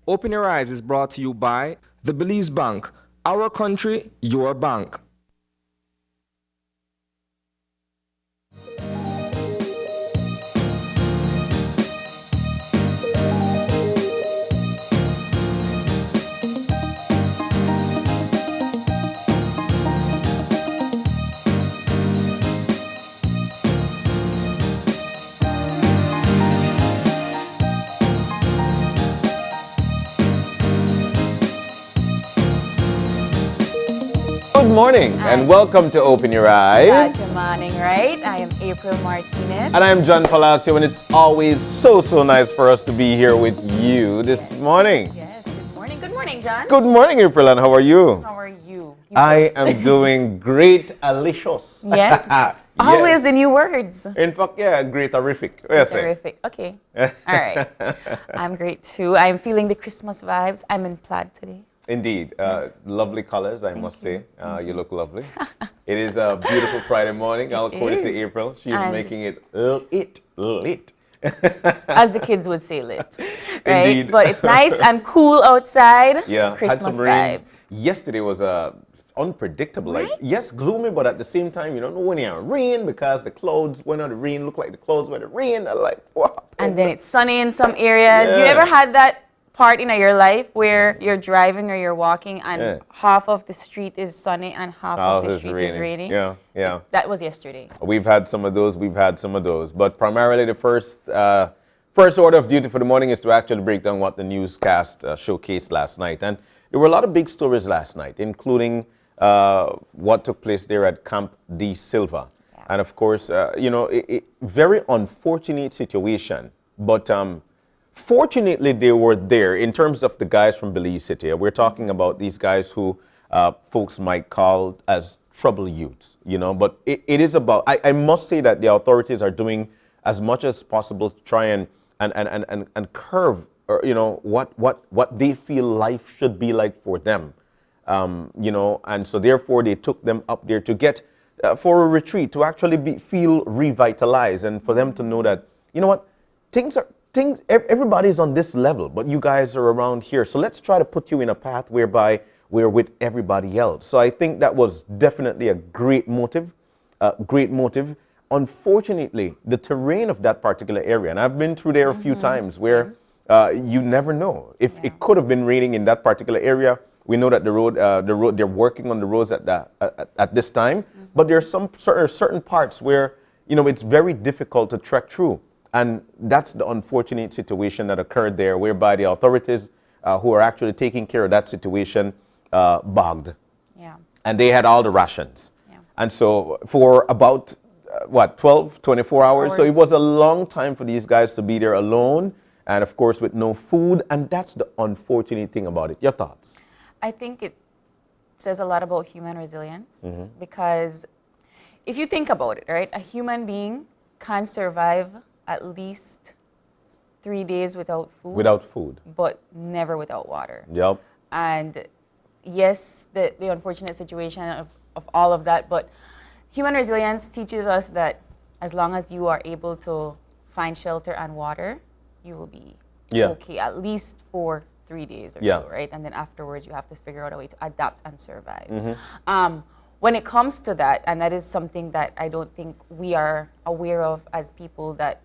Open Your Eyes is brought to you by the Belize Bank. Our country, your bank. Good morning and welcome to Open Your Eyes. Good morning, right? I am April Martinez. And I'm John Palacio, and it's always so nice for us to be here with you this morning. Yes, good morning. Good morning, John. Good morning, April, and how are you? How are you? I am doing great, alicious. Yes. Always the new words. In fact, yeah, great, horrific. What you say? Terrific. Okay. All right. I'm great too. I'm feeling the Christmas vibes. I'm in plaid today. Indeed. Yes. Lovely colors, I must say. You look lovely. It is a beautiful Friday morning. I'll quote to April. She's making it lit. As the kids would say, lit. Right? Indeed. But it's nice and cool outside. Yeah, Christmas had some rains. vibes. Yesterday was unpredictable. Right? Like, yes, gloomy, but at the same time, you don't know when you're rain because the clouds, when the rain look like the clouds were the rain. I'm like, what? And then it's sunny in some areas. Do you Yeah. ever had that part in your life where you're driving or you're walking and half of the street is sunny and half of the street is raining? Yeah. That was yesterday. We've had some of those. But primarily the first order of duty for the morning is to actually break down what the newscast showcased last night. And there were a lot of big stories last night, including what took place there at Camp De Silva. Yeah. And of course, very unfortunate situation. But fortunately, they were there in terms of the guys from Belize City. We're talking about these guys who folks might call as trouble youths, but it is about, I must say that the authorities are doing as much as possible to try and curve, what they feel life should be like for them, and so therefore they took them up there to get, for a retreat, to actually feel revitalized and for them to know that, everybody's on this level, but you guys are around here. So let's try to put you in a path whereby we're with everybody else. So I think that was definitely a great motive. Unfortunately, the terrain of that particular area, and I've been through there a few times, where you never know. If it could have been raining in that particular area, we know that the road, they're working on the roads at this time, but there are some certain parts where, it's very difficult to trek through. And that's the unfortunate situation that occurred there, whereby the authorities who are actually taking care of that situation bogged. Yeah. And they had all the rations. Yeah. And so for about, 12, 24 hours. So it was a long time for these guys to be there alone and, of course, with no food. And that's the unfortunate thing about it. Your thoughts? I think it says a lot about human resilience because if you think about it, right, a human being can survive at least 3 days without food. But never without water. Yep. And yes, the unfortunate situation of all of that, but human resilience teaches us that as long as you are able to find shelter and water, you will be okay, at least for 3 days or so, right? And then afterwards, you have to figure out a way to adapt and survive. When it comes to that, and that is something that I don't think we are aware of as people, that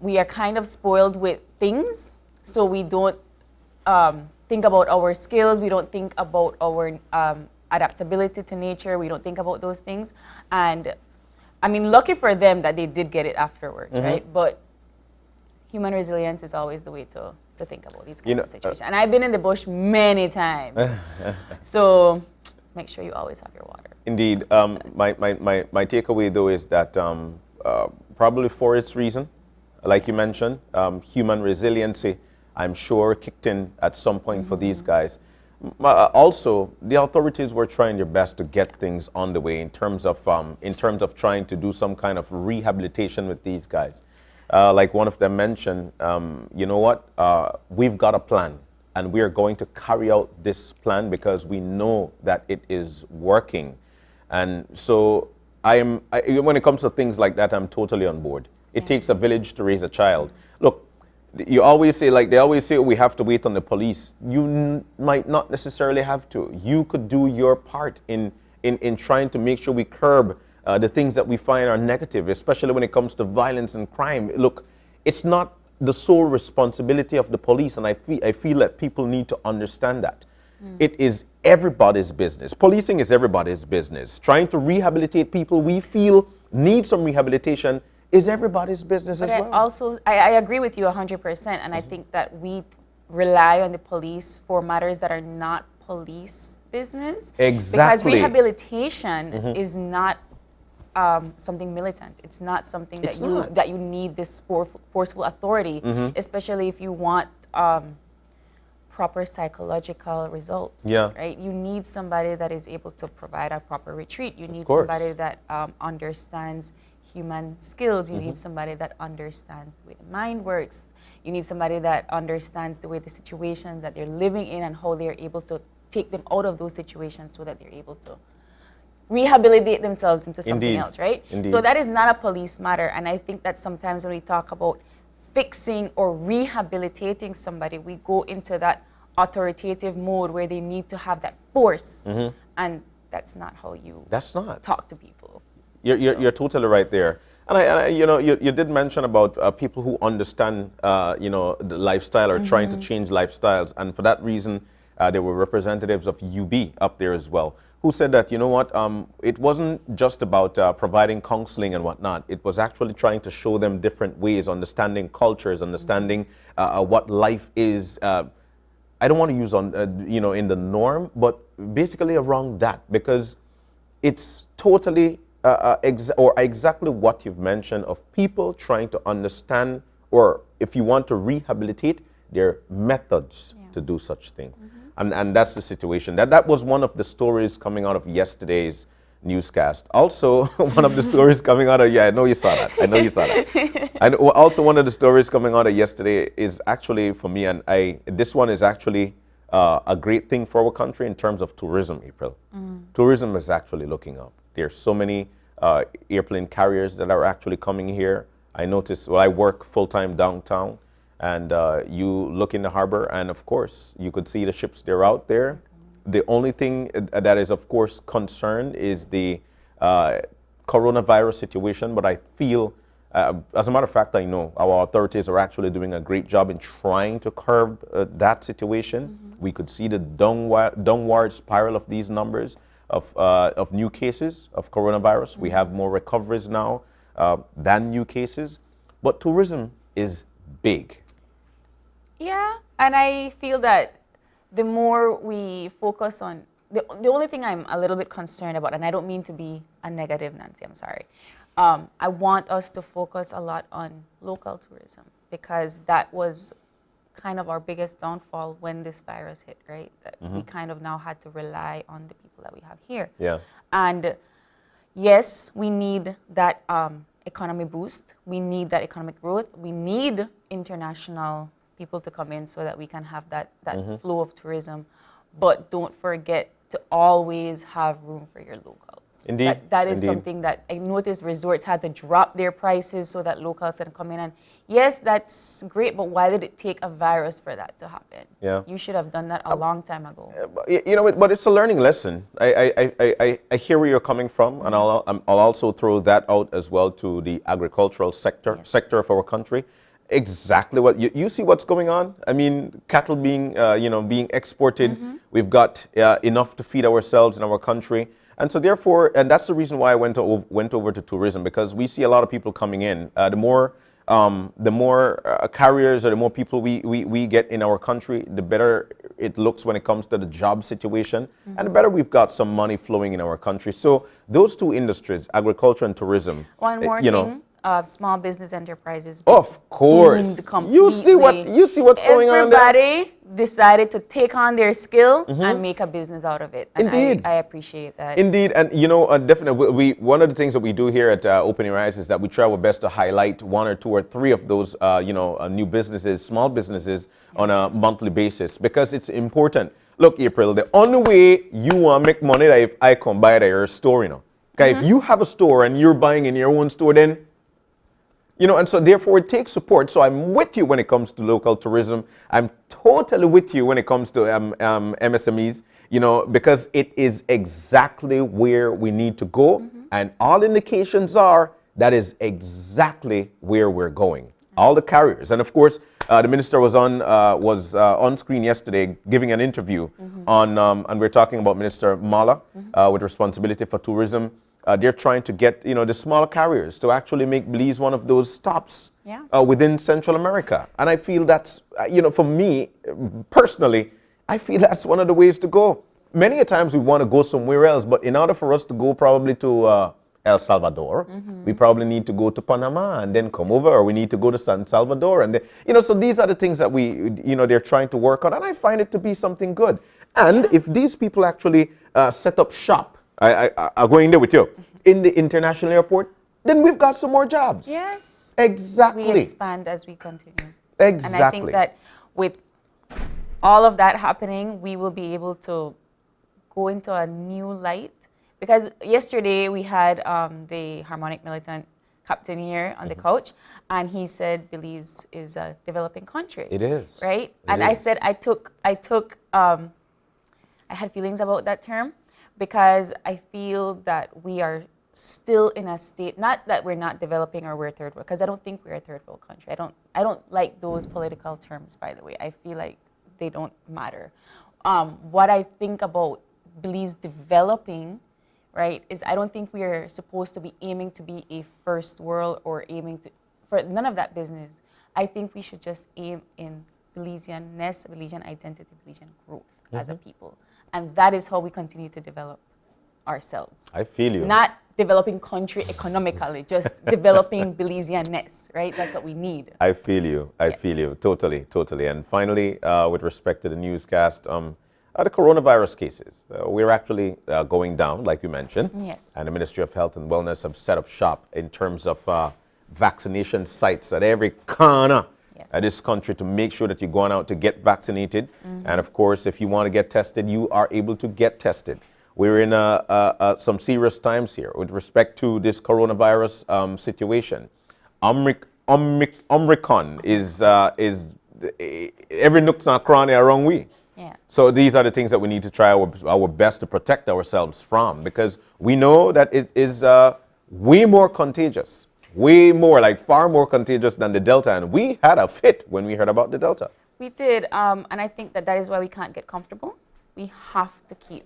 we are kind of spoiled with things, so we don't think about our skills, we don't think about our adaptability to nature, we don't think about those things. And I mean, lucky for them that they did get it afterwards, right? But human resilience is always the way to think about these kinds of situations. And I've been in the bush many times, so make sure you always have your water. Indeed. My takeaway, though, is that probably for its reason, like you mentioned, human resiliency, I'm sure, kicked in at some point for these guys. Also, the authorities were trying their best to get things on the way in terms of trying to do some kind of rehabilitation with these guys. Like one of them mentioned, you know what, we've got a plan and we are going to carry out this plan because we know that it is working. And so when it comes to things like that, I'm totally on board. It takes a village to raise a child. Look, you always say, like they always say, we have to wait on the police. You might not necessarily have to. You could do your part in trying to make sure we curb the things that we find are negative, especially when it comes to violence and crime. Look, it's not the sole responsibility of the police, and I feel that people need to understand that. It is everybody's business. Policing is everybody's business. Trying to rehabilitate people we feel need some rehabilitation is everybody's business as well. I agree with you 100%, and I think that we rely on the police for matters that are not police business. Exactly. Because rehabilitation is not something militant. It's not something that you need this forceful authority, especially if you want proper psychological results. Yeah. Right. You need somebody that is able to provide a proper retreat. You need somebody that understands human skills. You need somebody that understands the way the mind works. You need somebody that understands the way the situations that they're living in and how they're able to take them out of those situations so that they're able to rehabilitate themselves into something else, right? Indeed. So that is not a police matter. And I think that sometimes when we talk about fixing or rehabilitating somebody, we go into that authoritative mode where they need to have that force. And that's not how you talk to people. You're totally right there. And I you know, you did mention about people who understand, you know, the lifestyle or trying to change lifestyles. And for that reason, there were representatives of UB up there as well, who said that, you know what, it wasn't just about providing counseling and whatnot. It was actually trying to show them different ways, understanding cultures, understanding what life is. I don't want to use you know, in the norm, but basically around that, because it's totally exactly what you've mentioned of people trying to understand, or if you want to rehabilitate, their methods to do such thing. And that's the situation. That was one of the stories coming out of yesterday's newscast. Also, one of the stories coming out of, I know you saw that. I know you saw that. And also one of the stories coming out of yesterday is actually, for me, and this one is actually a great thing for our country in terms of tourism, April. Tourism is actually looking up. There's so many airplane carriers that are actually coming here. I noticed, well, I work full-time downtown, and you look in the harbor, and of course, you could see the ships, they're out there. The only thing that is, of course, concerned is the coronavirus situation, but I feel, as a matter of fact, I know our authorities are actually doing a great job in trying to curb that situation. We could see the downward spiral of these numbers of new cases of coronavirus. We have more recoveries now than new cases, but tourism is big. Yeah, and I feel that the more we focus on, the only thing I'm a little bit concerned about, and I don't mean to be a negative, Nancy, I'm sorry. I want us to focus a lot on local tourism, because that was kind of our biggest downfall when this virus hit, right? That we kind of now had to rely on the people that we have here. Yeah. And yes, we need that economy boost. We need that economic growth. We need international people to come in so that we can have that flow of tourism. But don't forget to always have room for your locals. Indeed. That is something that I noticed resorts had to drop their prices so that locals can come in. And yes, that's great, but why did it take a virus for that to happen? Yeah. You should have done that a long time ago. You know, but it's a learning lesson. I hear where you're coming from, and I'll also throw that out as well to the agricultural sector of our country. Exactly what you see what's going on. I mean, cattle being being exported. We've got enough to feed ourselves in our country, and so therefore, and that's the reason why I went over to tourism, because we see a lot of people coming in. The more carriers or the more people we get in our country, the better it looks when it comes to the job situation, and the better we've got some money flowing in our country. So those two industries, agriculture and tourism, One more thing. Small business enterprises. Of course. You see what's going on there. Everybody decided to take on their skill and make a business out of it. And Indeed. I appreciate that. Indeed, and you know, definitely, one of the things that we do here at Open Your Eyes is that we try our best to highlight one or two or three of those, new businesses, small businesses on a monthly basis, because it's important. Look, April, the only way you want to make money that if I come by your store, you know. Okay, if you have a store and you're buying in your own store, then You know, and so therefore it takes support. So I'm with you when it comes to local tourism. I'm totally with you when it comes to MSMEs, you know, because it is exactly where we need to go. And all indications are that is exactly where we're going. All the carriers. And of course, the minister was on screen yesterday giving an interview on, and we're talking about Minister Mala with responsibility for tourism. They're trying to get, you know, the smaller carriers to actually make Belize one of those stops within Central America. And I feel that's, you know, for me personally, I feel that's one of the ways to go. Many a times we want to go somewhere else, but in order for us to go probably to El Salvador, we probably need to go to Panama and then come over, or we need to go to San Salvador. And then, you know, so these are the things that we, you know, they're trying to work on. And I find it to be something good. And if these people actually set up shop, I'm going there with you, in the international airport, then we've got some more jobs. Yes. Exactly. We expand as we continue. Exactly. And I think that with all of that happening, we will be able to go into a new light. Because yesterday we had the Harmonic Militant captain here on the couch, and he said Belize is a developing country. It is. Right? It And is. I said I had feelings about that term, because I feel that we are still in a state, not that we're not developing or we're a third world, because I don't think we're a third world country. I don't like those political terms, by the way. I feel like they don't matter. What I think about Belize developing, right, is I don't think we're supposed to be aiming to be a first world or aiming to, for none of that business. I think we should just aim in Belizean-ness, Belizean identity, Belizean growth as a people. And that is how we continue to develop ourselves. I feel you. Not developing country economically, just developing Belizean-ness, right? That's what we need. I feel you. I Yes. feel you. Totally, totally. And finally, with respect to the newscast, the coronavirus cases, we're actually going down, like you mentioned. Yes. And the Ministry of Health and Wellness have set up shop in terms of vaccination sites at every corner of this country to make sure that you're going out to get vaccinated. And of course, if you want to get tested, you are able to get tested. We're in some serious times here with respect to this coronavirus situation. Omicron is every nooks and cranny around we. Yeah. So these are the things that we need to try our best to protect ourselves from, because we know that it is way more contagious, way more, like far more contagious than the Delta. And we had a fit when we heard about the Delta. We did, and I think that is why we can't get comfortable. We have to keep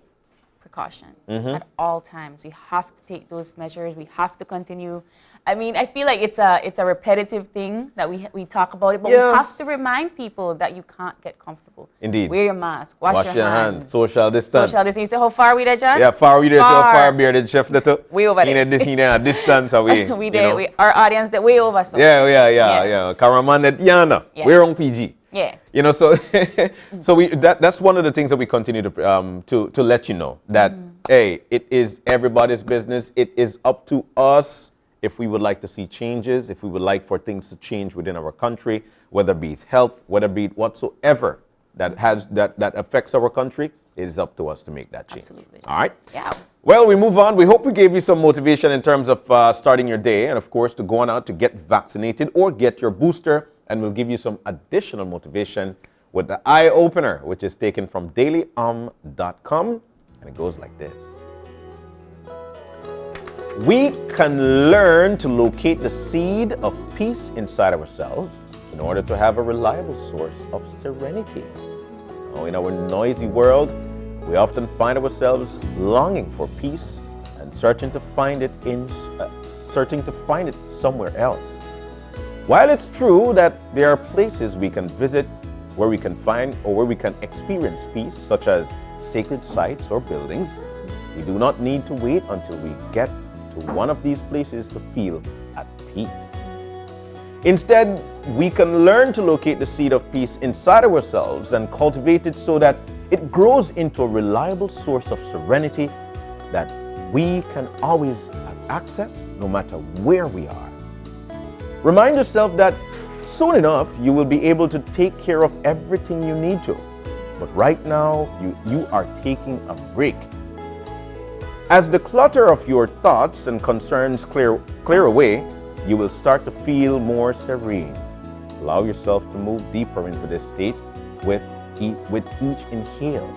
precaution at all times. We have to take those measures. We have to continue. I mean, I feel like it's a repetitive thing that we talk about it, but we have to remind people that you can't get comfortable. Indeed. Wear your mask. Wash your hands. Social distance. Social distance. You say, how far are we there, John? Yeah, far we there. So Far. far bearded chef that Way over there. in a distance away. we you there. know? Our audience, they're way over. So. Yeah. Karaman at Yana. Yeah. We're on PG. Yeah. You know, so so that's one of the things that we continue to let you know that hey, it is everybody's business. It is up to us if we would like to see changes, if we would like for things to change within our country, whether be it health, whether be it whatsoever that affects our country. It is up to us to make that change. Absolutely. All right. Yeah. Well, we move on. We hope we gave you some motivation in terms of starting your day, and of course to going out to get vaccinated or get your booster. And we'll give you some additional motivation with the eye opener, which is taken from dailyom.com, and it goes like this. We can learn to locate the seed of peace inside ourselves in order to have a reliable source of serenity. Now, in our noisy world, we often find ourselves longing for peace and searching to find it somewhere else. While it's true that there are places we can visit where we can find or where we can experience peace, such as sacred sites or buildings, we do not need to wait until we get to one of these places to feel at peace. Instead, we can learn to locate the seed of peace inside ourselves and cultivate it so that it grows into a reliable source of serenity that we can always access no matter where we are. Remind yourself that soon enough you will be able to take care of everything you need to. But right now you are taking a break. As the clutter of your thoughts and concerns clear away, you will start to feel more serene. Allow yourself to move deeper into this state with each inhale.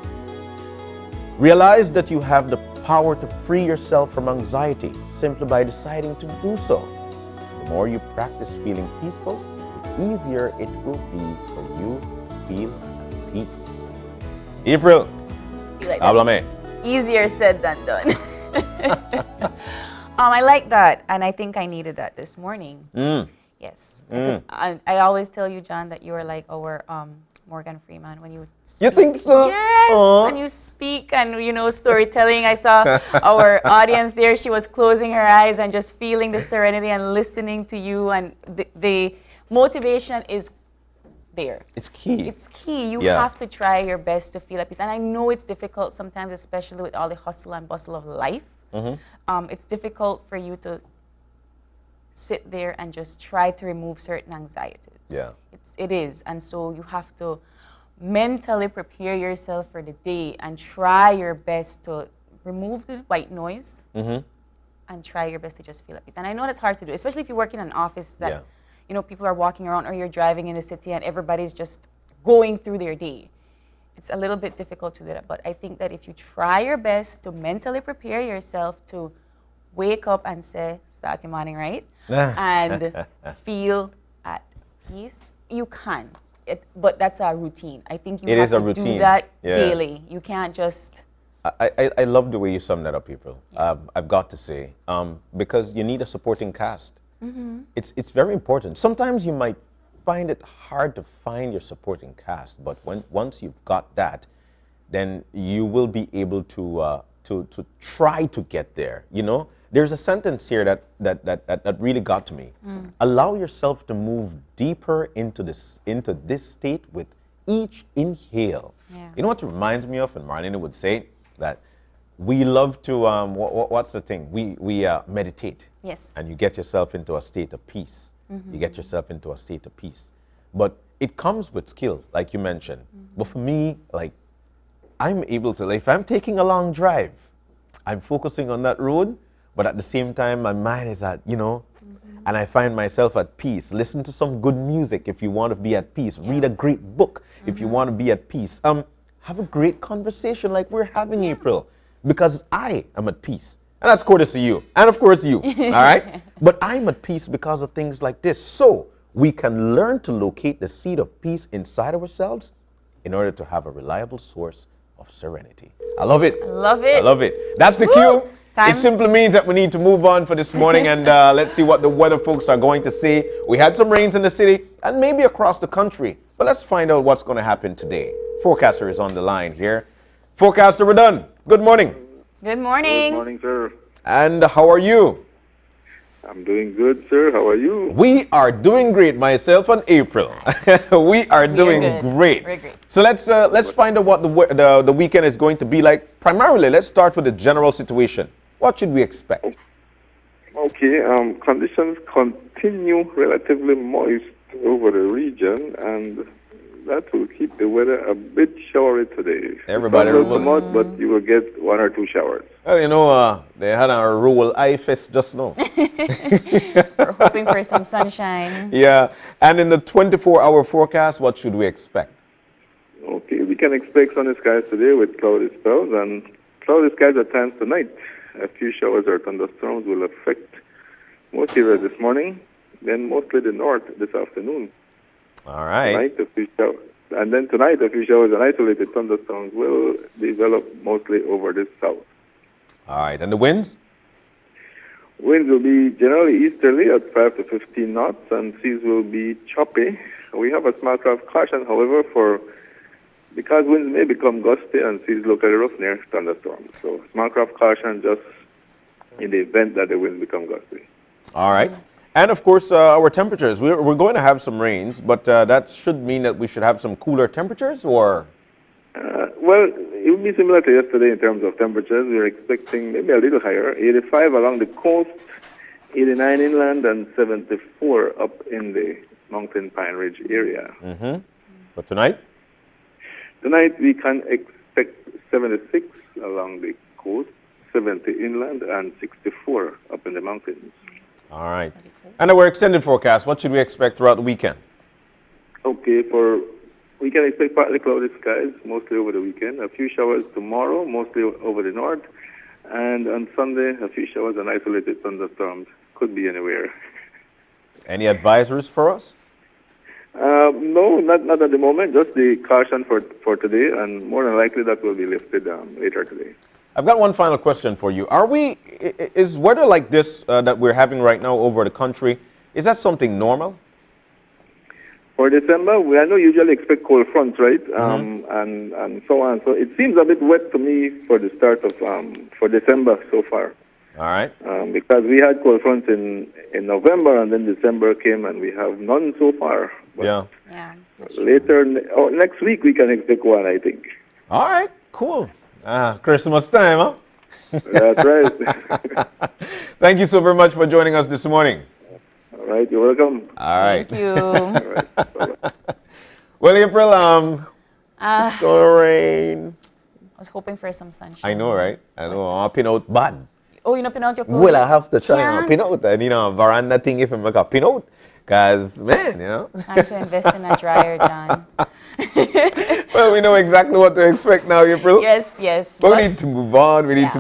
Realize that you have the power to free yourself from anxiety simply by deciding to do so. The more you practice feeling peaceful, the easier it will be for you to feel peace. April, háblame. Easier said than done. I like that, and I think I needed that this morning. Yes. I always tell you, John, that you are like our Morgan Freeman when you speak. You think so? Yes. Aww. When you speak and, you know, storytelling. I saw our audience there. She was closing her eyes and just feeling the serenity and listening to you. And the motivation is there. It's key. It's key. You have to try your best to feel at peace. And I know it's difficult sometimes, especially with all the hustle and bustle of life. It's difficult for you to sit there and just try to remove certain anxieties. Yeah. It is. And so you have to mentally prepare yourself for the day and try your best to remove the white noise and try your best to just feel at peace. And I know that's hard to do, especially if you work in an office that, you know, people are walking around, or you're driving in the city and everybody's just going through their day. It's a little bit difficult to do that. But I think that if you try your best to mentally prepare yourself to wake up and say, start your morning right, and feel at peace, you can. But that's a routine. I think you have to do that daily. You can't just... I love the way you sum that up, April. I've got to say, because you need a supporting cast. It's very important. Sometimes you might find it hard to find your supporting cast, but once you've got that, then you will be able to try to get there. You know, there's a sentence here that really got to me. Allow yourself to move deeper into this state with each inhale. You know what it reminds me of? And Marlena would say that we love to what's the thing? We meditate. Yes. And you get yourself into a state of peace. You get yourself into a state of peace. But it comes with skill, like you mentioned. But for me, like, I'm able to, like, if I'm taking a long drive, I'm focusing on that road, but at the same time, my mind is at, you know, and I find myself at peace. Listen to some good music if you want to be at peace. Read a great book if you want to be at peace. Have a great conversation like we're having, April, because I am at peace. And that's courtesy of you, and of course you, all right? But I'm at peace because of things like this. So we can learn to locate the seed of peace inside ourselves in order to have a reliable source of serenity. I love it. I love it. I love it. That's the cue. It simply means that we need to move on for this morning, and let's see what the weather folks are going to say. We had some rains in the city and maybe across the country, but let's find out what's going to happen today. Forecaster is on the line here. Forecaster, we're done. Good morning. Good morning. Good morning, sir. And how are you? I'm doing good, sir. How are you? We are doing great, myself and April. We are doing great. We're great. So let's find out what the weekend is going to be like. Primarily, let's start with the general situation. What should we expect? Okay, conditions continue relatively moist over the region, and that will keep the weather a bit showery today. Everybody will much, but you will get 1 or 2 showers. Well, you know, they had a rural eye fest just now. We're hoping for some sunshine. Yeah, and in the 24-hour forecast, what should we expect? Okay, we can expect sunny skies today with cloudy spells, and cloudy skies at times tonight. A few showers or thunderstorms will affect most areas this morning, then mostly the north this afternoon. All right. Tonight, a few showers. And then tonight, a few showers and isolated thunderstorms will develop mostly over the south. All right. And the winds? Winds will be generally easterly at 5 to 15 knots, and seas will be choppy. We have a small craft caution, however, because winds may become gusty and seas locally rough near thunderstorms. So small craft caution just in the event that the winds become gusty. All right. And of course, our temperatures. We're going to have some rains, but that should mean that we should have some cooler temperatures, or? Well, it will be similar to yesterday in terms of temperatures. We're expecting maybe a little higher, 85 along the coast, 89 inland, and 74 up in the Mountain Pine Ridge area. But tonight? Tonight we can expect 76 along the coast, 70 inland, and 64 up in the mountains. All right. And our extended forecast, what should we expect throughout the weekend? Okay, we can expect partly cloudy skies, mostly over the weekend. A few showers tomorrow, mostly over the north. And on Sunday, a few showers and isolated thunderstorms. Could be anywhere. Any advisories for us? No, not at the moment. Just the caution for today, and more than likely that will be lifted later today. I've got one final question for you. Is weather like this that we're having right now over the country, is that something normal? For December, I know usually expect cold fronts, right? And so on. So it seems a bit wet to me for the start of for December so far. All right. Because we had cold fronts in November, and then December came, and we have none so far. But Yeah. later, next week, we can expect one, I think. All right. Cool. Christmas time, huh? That's right. Thank you so very much for joining us this morning. All right, you're welcome. All right. Thank you. All right. Bye-bye. Well, April, it's gonna rain. I was hoping for some sunshine. I know, right? I know. I'm pin out bad. Oh, you're not pin out your clothes? Well, I have to try and Can't. pin out. And, veranda thing if I make a pin out. Because, man, Time to invest in a dryer, John. Well, we know exactly what to expect now, April. Yes. But we need to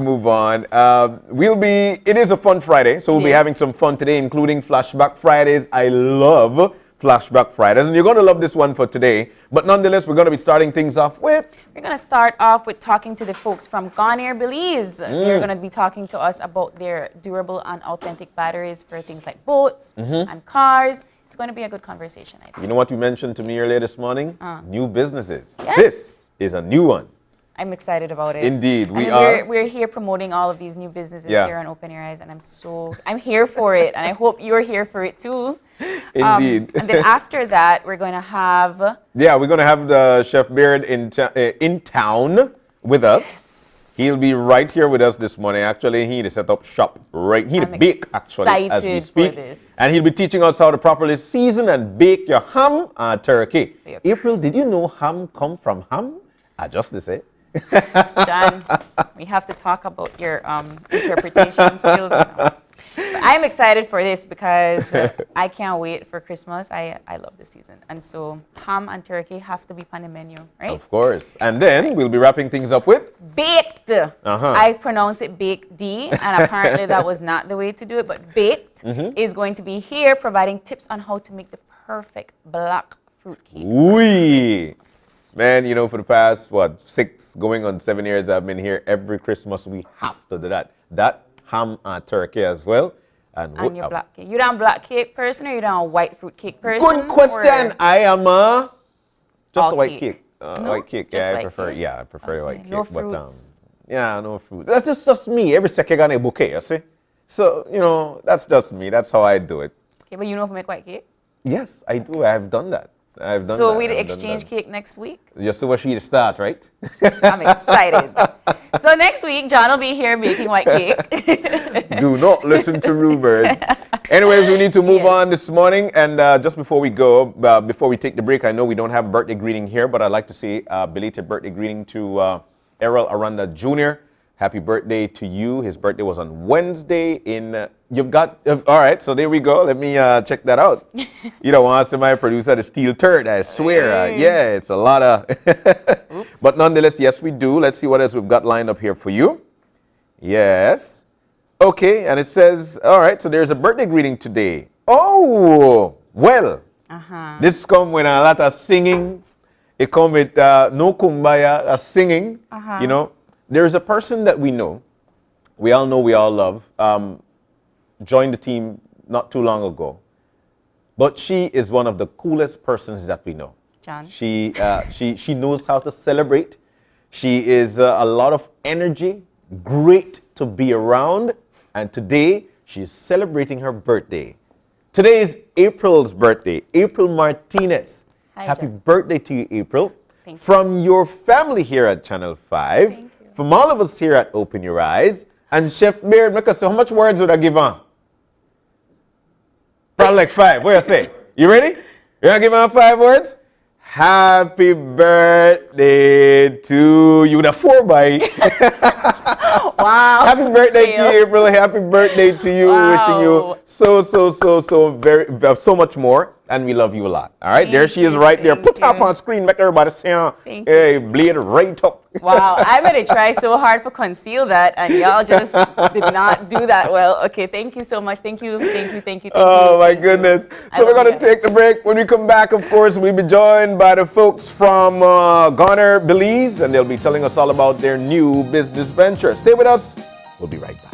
move on. It is a fun Friday, so we'll be Yes. having some fun today, including Flashback Fridays. I love Flashback Fridays, and you're going to love this one for today. But nonetheless, we're going to be starting things off with... We're going to start off with talking to the folks from Gonier Belize. They're going to be talking to us about their durable and authentic batteries for things like boats and cars. It's going to be a good conversation, I think. You know what you mentioned to me earlier this morning? New businesses. Yes. This is a new one. I'm excited about it. Indeed, And we then are. We're here promoting all of these new businesses Yeah. here on Open Your Eyes, and I'm here for it, and I hope you're here for it too. Indeed. And then after that, we're going to have... Yeah, we're going to have the Chef Beard in town with us. He'll be right here with us this morning. Actually, he set up shop right. He'll I'm bake actually as we excited speak, for this. and he'll be teaching us how to properly season and bake your ham and turkey. Yeah. April, did you know ham come from ham? I just to say. John, we have to talk about your interpretation skills now. But I'm excited for this because I can't wait for Christmas. I love this season. And so ham and turkey have to be on the menu, right? Of course. And then we'll be wrapping things up with Baked. Uh-huh. I pronounce it baked D, and apparently that was not the way to do it. But baked is going to be here providing tips on how to make the perfect black fruit cake. Wee. Man, for the past 6 going on 7 years I've been here, every Christmas we have to do that. That ham and turkey as well. And your black cake. You not a black cake person, or you not a white fruit cake person? good question. or- I am just All a white cake. cake. No? White cake. Just Yeah, white I prefer. cake. Yeah, I prefer the white Okay, cake. no But fruits. yeah, no fruit. That's just me. Every second I got a bouquet. You see. So that's just me. That's how I do it. Okay, but you know how to make white cake? Yes, I do. I've done that. I've done So that. we'd I've done exchange that. cake next week? You see what she start, right? I'm excited. So next week, John will be here making white cake. Do not listen to rumors. Anyways, we need to move Yes. on this morning. And just before we go, before we take the break, I know we don't have a birthday greeting here, but I'd like to say a belated birthday greeting to Errol Aranda Jr. Happy birthday to you. His birthday was on Wednesday all right, so there we go. Let me check that out. You don't want to see my producer, the steel turd, I swear. Yeah, it's a lot of... But nonetheless, yes, we do. Let's see what else we've got lined up here for you. Yes. Okay, and it says, all right, so there's a birthday greeting today. Oh, well, this come with a lot of singing. It come with no kumbaya, singing. There's a person that we know, we all love, joined the team not too long ago. But she is one of the coolest persons that we know. John. She knows how to celebrate. She is a lot of energy, great to be around. And today, she's celebrating her birthday. Today is April's birthday, April Martinez. Hi, Happy John. birthday to you, April. Thank you. From your family here at Channel 5, Thank you. from all of us here at Open Your Eyes, and Chef Beard, make us say, how much words would I give on? Probably like 5. What do you say? You ready? You want to give on 5 words? Happy birthday to you. The 4 by. Wow. Happy birthday to you, April. Happy birthday to you. Wow. Wishing you so much more. And we love you a lot. All right, there she is right there. Put her up on screen, make everybody see her. Hey, bleed right up. Wow, I'm going to try so hard to conceal that, and y'all just did not do that well. Okay, thank you so much. Thank you. Oh, my goodness. So we're going to take the break. When we come back, of course, we'll be joined by the folks from Garner, Belize, and they'll be telling us all about their new business venture. Stay with us. We'll be right back.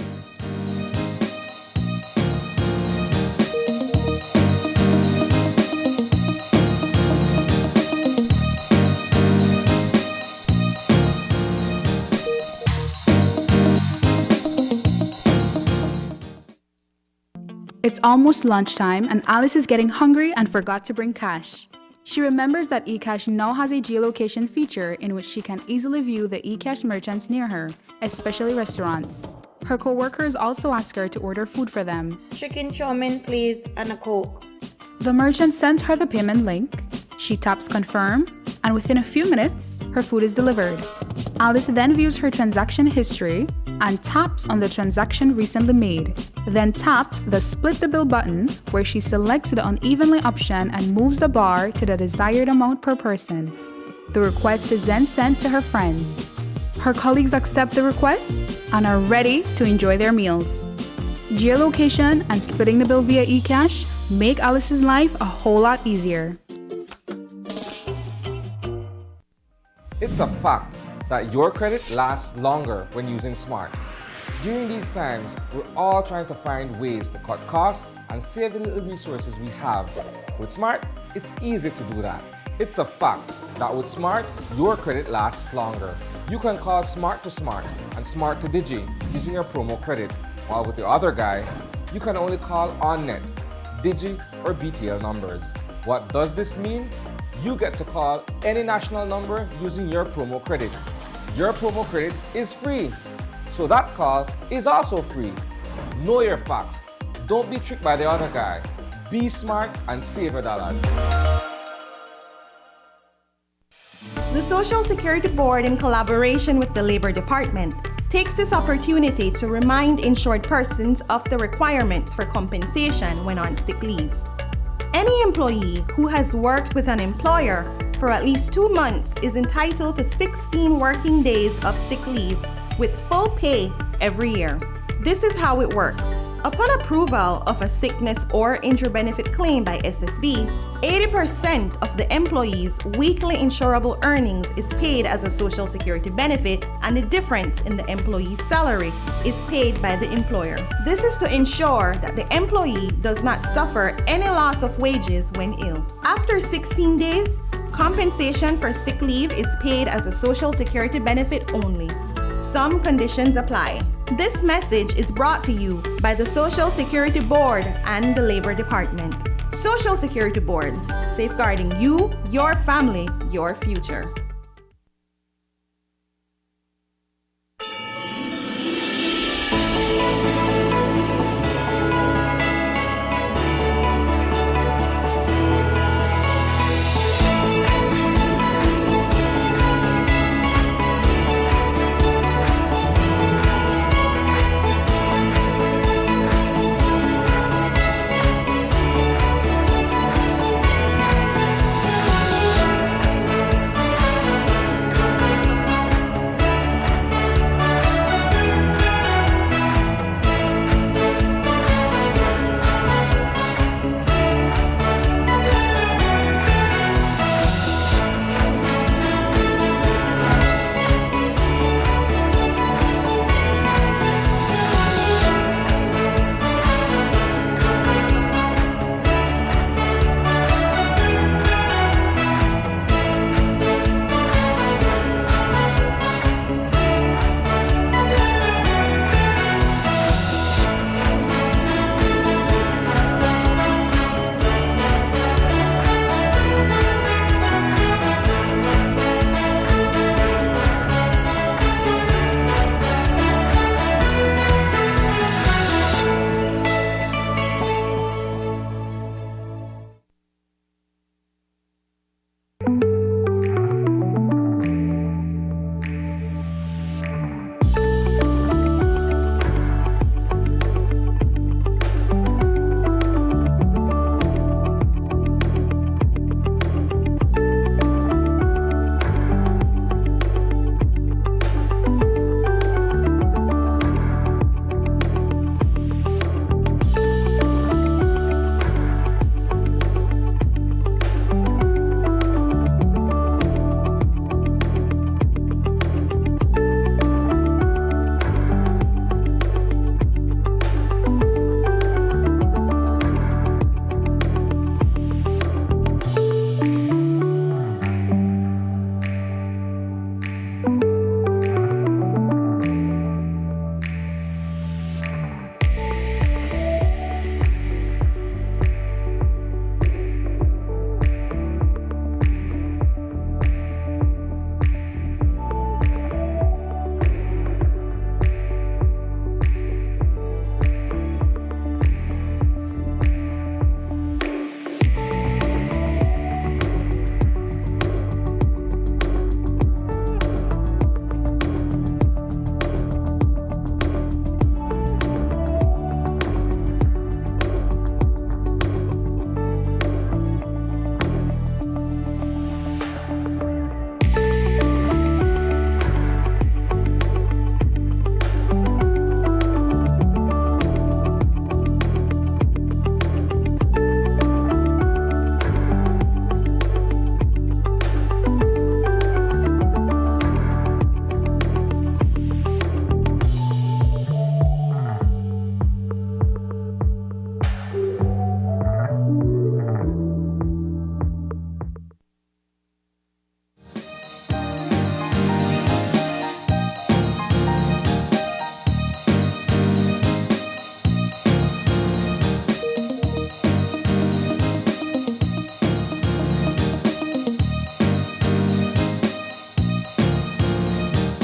It's almost lunchtime and Alice is getting hungry and forgot to bring cash. She remembers that eCash now has a geolocation feature in which she can easily view the eCash merchants near her, especially restaurants. Her co-workers also ask her to order food for them. Chicken chow mein, please, and a Coke. The merchant sends her the payment link, she taps confirm, and within a few minutes, her food is delivered. Alice then views her transaction history and taps on the transaction recently made, then taps the split the bill button where she selects the unevenly option and moves the bar to the desired amount per person. The request is then sent to her friends. Her colleagues accept the request and are ready to enjoy their meals. Geolocation and splitting the bill via eCash make Alice's life a whole lot easier. It's a fact that your credit lasts longer when using Smart. During these times, we're all trying to find ways to cut costs and save the little resources we have. With Smart, it's easy to do that. It's a fact that with Smart, your credit lasts longer. You can call Smart to Smart and Smart to Digi using your promo credit, while with the other guy, you can only call OnNet, Digi, or BTL numbers. What does this mean? You get to call any national number using your promo credit. Your promo credit is free, so that call is also free. Know your facts. Don't be tricked by the other guy. Be smart and save your dollars. The Social Security Board, in collaboration with the Labor Department, takes this opportunity to remind insured persons of the requirements for compensation when on sick leave. Any employee who has worked with an employer for at least 2 months is entitled to 16 working days of sick leave with full pay every year. This is how it works. Upon approval of a sickness or injury benefit claim by SSB, 80% of the employee's weekly insurable earnings is paid as a Social Security benefit, and the difference in the employee's salary is paid by the employer. This is to ensure that the employee does not suffer any loss of wages when ill. After 16 days, compensation for sick leave is paid as a Social Security benefit only. Some conditions apply. This message is brought to you by the Social Security Board and the Labor Department. Social Security Board, safeguarding you, your family, your future.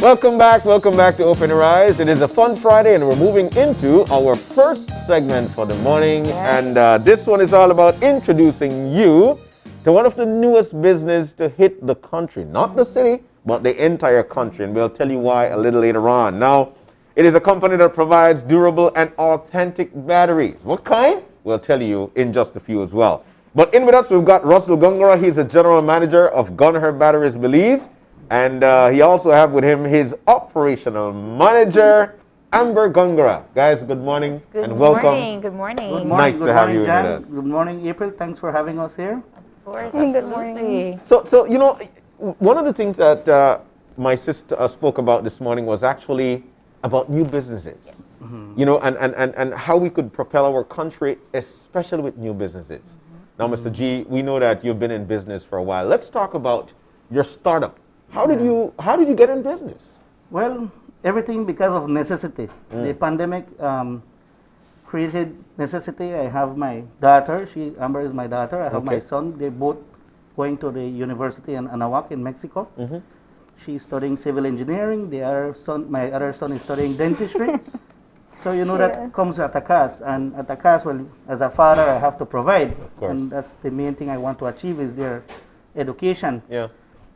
Welcome back to Open Your Eyes. It is a fun Friday and we're moving into our first segment for the morning. And this one is all about introducing you to one of the newest business to hit the country. Not the city, but the entire country. And we'll tell you why a little later on. Now, it is a company that provides durable and authentic batteries. What kind? We'll tell you in just a few as well. But in with us, we've got Russell Gongora. He's the general manager of Gunher Batteries Belize. And he also have with him his operational manager, Amber Gongora. Guys, good morning and welcome. Good morning. Good morning. Nice to have you with Jan. us. Good morning, April. Thanks for having us here. Of course, absolutely. So you know, one of the things that my sister spoke about this morning was actually about new businesses. Yes. You know, and how we could propel our country, especially with new businesses. Now, Mr. G, we know that you've been in business for a while. Let's talk about your startup. How did you get in business? Well, everything because of necessity. The pandemic created necessity. I have my daughter. Amber is my daughter. I have my son. They both going to the university in Anahuac in Mexico. She's studying civil engineering. My other son is studying dentistry. So you know that comes at a cost. And at a cost, well, as a father, I have to provide. Of course. And that's the main thing I want to achieve is their education. Yeah.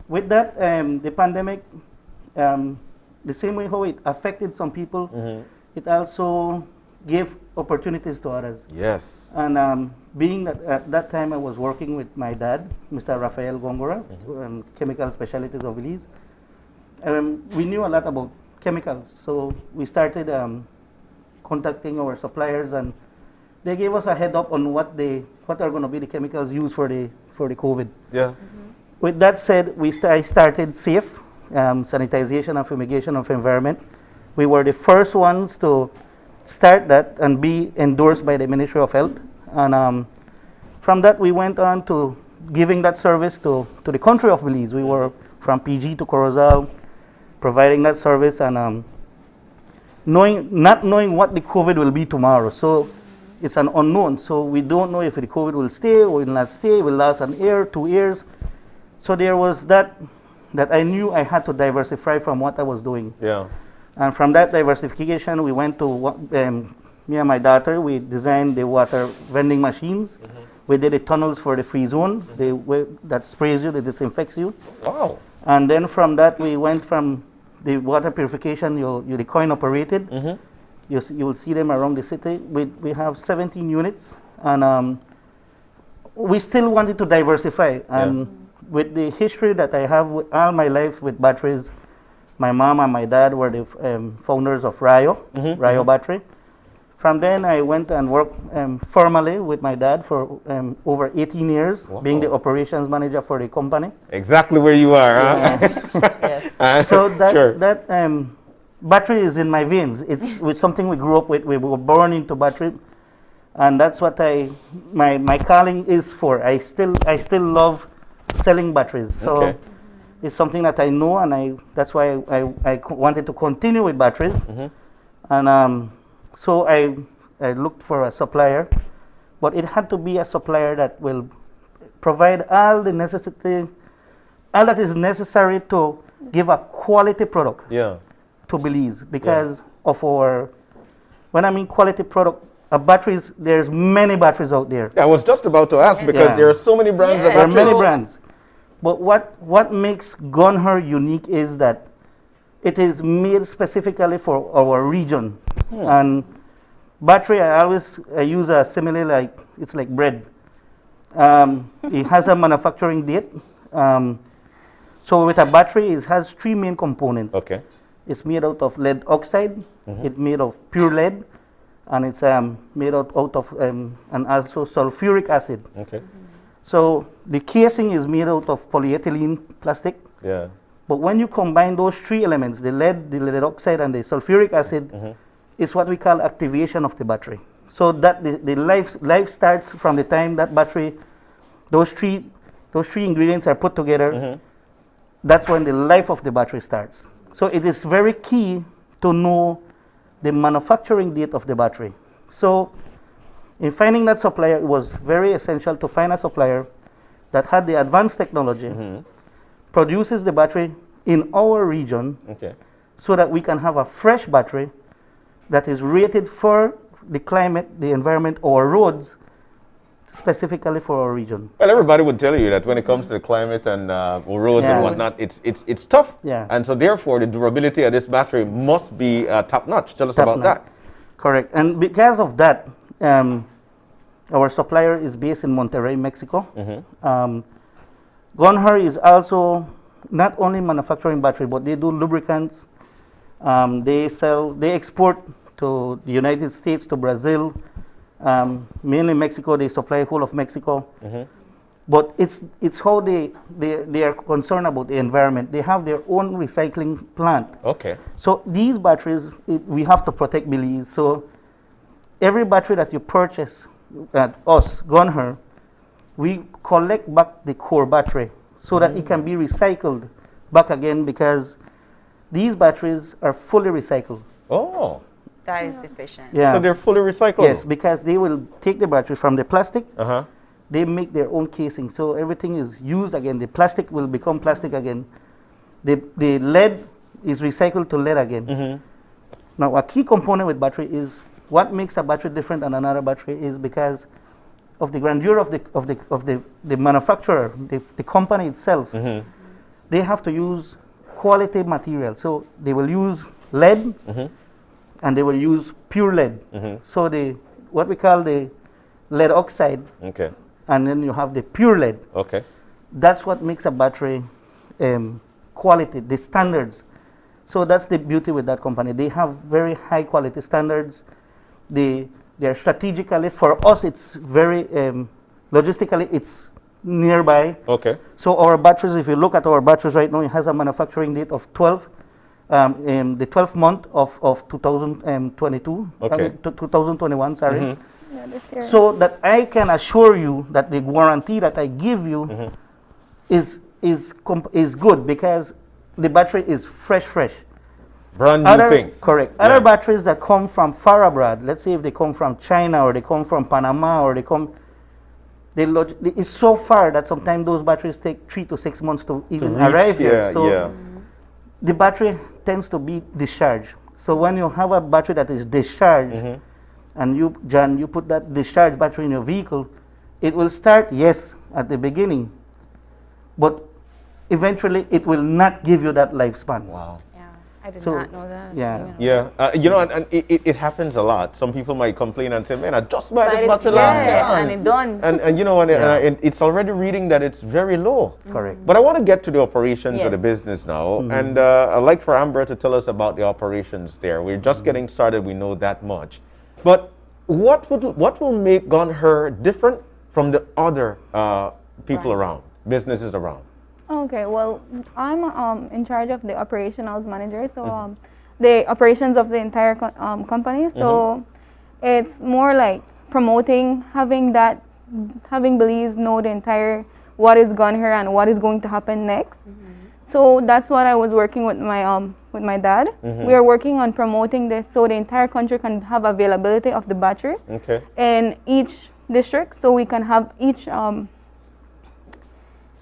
With that, the pandemic, the same way how it affected some people, it also gave opportunities to others. Yes. And being that at that time I was working with my dad, Mr. Rafael Gongora, Chemical Specialties of Belize, we knew a lot about chemicals. So we started contacting our suppliers, and they gave us a head up on what are going to be the chemicals used for the COVID. Yeah. With that said, I started SAFE, sanitization and fumigation of environment. We were the first ones to start that and be endorsed by the Ministry of Health. And from that, we went on to giving that service to the country of Belize. We were from PG to Corozal, providing that service, and not knowing what the COVID will be tomorrow. So it's an unknown. So we don't know if the COVID will stay or will not stay, will last an year, 2 years. So there was that I knew I had to diversify from what I was doing. Yeah. And from that diversification, we went to, me and my daughter, we designed the water vending machines. We did the tunnels for the free zone, that sprays you, that disinfects you. Wow. And then from that, we went from the water purification, the coin operated. You will see them around the city. We have 17 units, and we still wanted to diversify. And with the history that I have all my life with batteries, my mom and my dad were the founders of Rayo Battery. From then, I went and worked formally with my dad for over 18 years, being the operations manager for the company. Exactly where you are, huh? So that battery is in my veins. It's with something we grew up with. We were born into battery, and that's what my calling is for. I still love selling batteries. So it's something that I know, and that's why I wanted to continue with batteries. And so I looked for a supplier, but it had to be a supplier that will provide all that is necessary to give a quality product to Belize, because of when I mean quality product, batteries, there's many batteries out there. I was just about to ask, because there are so many brands. There are many brands. But what makes Gunher unique is that it is made specifically for our region. And battery, I use a simile, like it's like bread. It has a manufacturing date. So with a battery, it has 3 main components. It's made out of lead oxide, it's made of pure lead, and it's made out of and also sulfuric acid. So the casing is made out of polyethylene plastic. But when you combine those 3 elements, the lead oxide, and the sulfuric acid, is what we call activation of the battery. So that the life starts from the time that battery, those three ingredients are put together. That's when the life of the battery starts. So it is very key to know the manufacturing date of the battery. So in finding that supplier, it was very essential to find a supplier that had the advanced technology, produces the battery in our region, so that we can have a fresh battery that is rated for the climate, the environment, or roads, specifically for our region. Well, everybody would tell you that when it comes to the climate and roads Yeah. and whatnot, it's tough. Yeah. And so therefore, the durability of this battery must be top-notch. Tell us about that. Correct. And because of that, our supplier is based in Monterrey, Mexico. Gonher is also not only manufacturing battery, but they do lubricants. They export to the United States, to Brazil, mainly Mexico. They supply whole of Mexico. But it's how they are concerned about the environment. They have their own recycling plant. Okay. So these batteries, we have to protect Belize. So every battery that you purchase at us, Gonher, we collect back the core battery so that it can be recycled back again, because these batteries are fully recycled. Oh. That is efficient. Yeah. So they're fully recyclable? Yes, because they will take the battery from the plastic. Uh-huh. They make their own casing, so everything is used again. The plastic will become plastic again. The lead is recycled to lead again. Now, a key component with battery is what makes a battery different than another battery is because of the grandeur of the manufacturer, the company itself. They have to use quality material, so they will use lead and they will use pure lead. So what we call the lead oxide. Okay. And then you have the pure lead. Okay. That's what makes a battery quality, the standards. So that's the beauty with that company. They have very high quality standards. They are strategically, for us, it's very, logistically, it's nearby. Okay. So our batteries, if you look at our batteries right now, it has a manufacturing date of 12, the 12th month of 2022, Okay. 2021, sorry. Yeah, this year. So that I can assure you that the warranty that I give you is good, because the battery is fresh. Brand new thing. Correct. Yeah. Other batteries that come from far abroad, let's say if they come from China or they come from Panama or it's so far that sometimes those batteries take 3 to 6 months to even reach, arrive here. yeah, So yeah. the battery tends to be discharged. So when you have a battery that is discharged, and you, John, you put that discharged battery in your vehicle, it will start, yes, at the beginning, but eventually it will not give you that lifespan. Wow. Yeah, I did So, not know that. yeah. Yeah, and it happens a lot. Some people might complain and say, "Man, I just bought this But battery it's, last year, and it done. and you know, and it's already reading that it's very low." Correct. But I want to get to the operations of the Yes. business now, and I'd like for Amber to tell us about the operations there. We're just getting started. We know that much, but what will make Gonher different from the other people around, businesses around? Okay, well, I'm in charge of the operationals manager, so the operations of the entire company. So it's more like promoting, having Belize know the entire what is Gonher and what is going to happen next. So that's what I was working with my dad. We are working on promoting this so the entire country can have availability of the battery Okay. in each district, so we can have each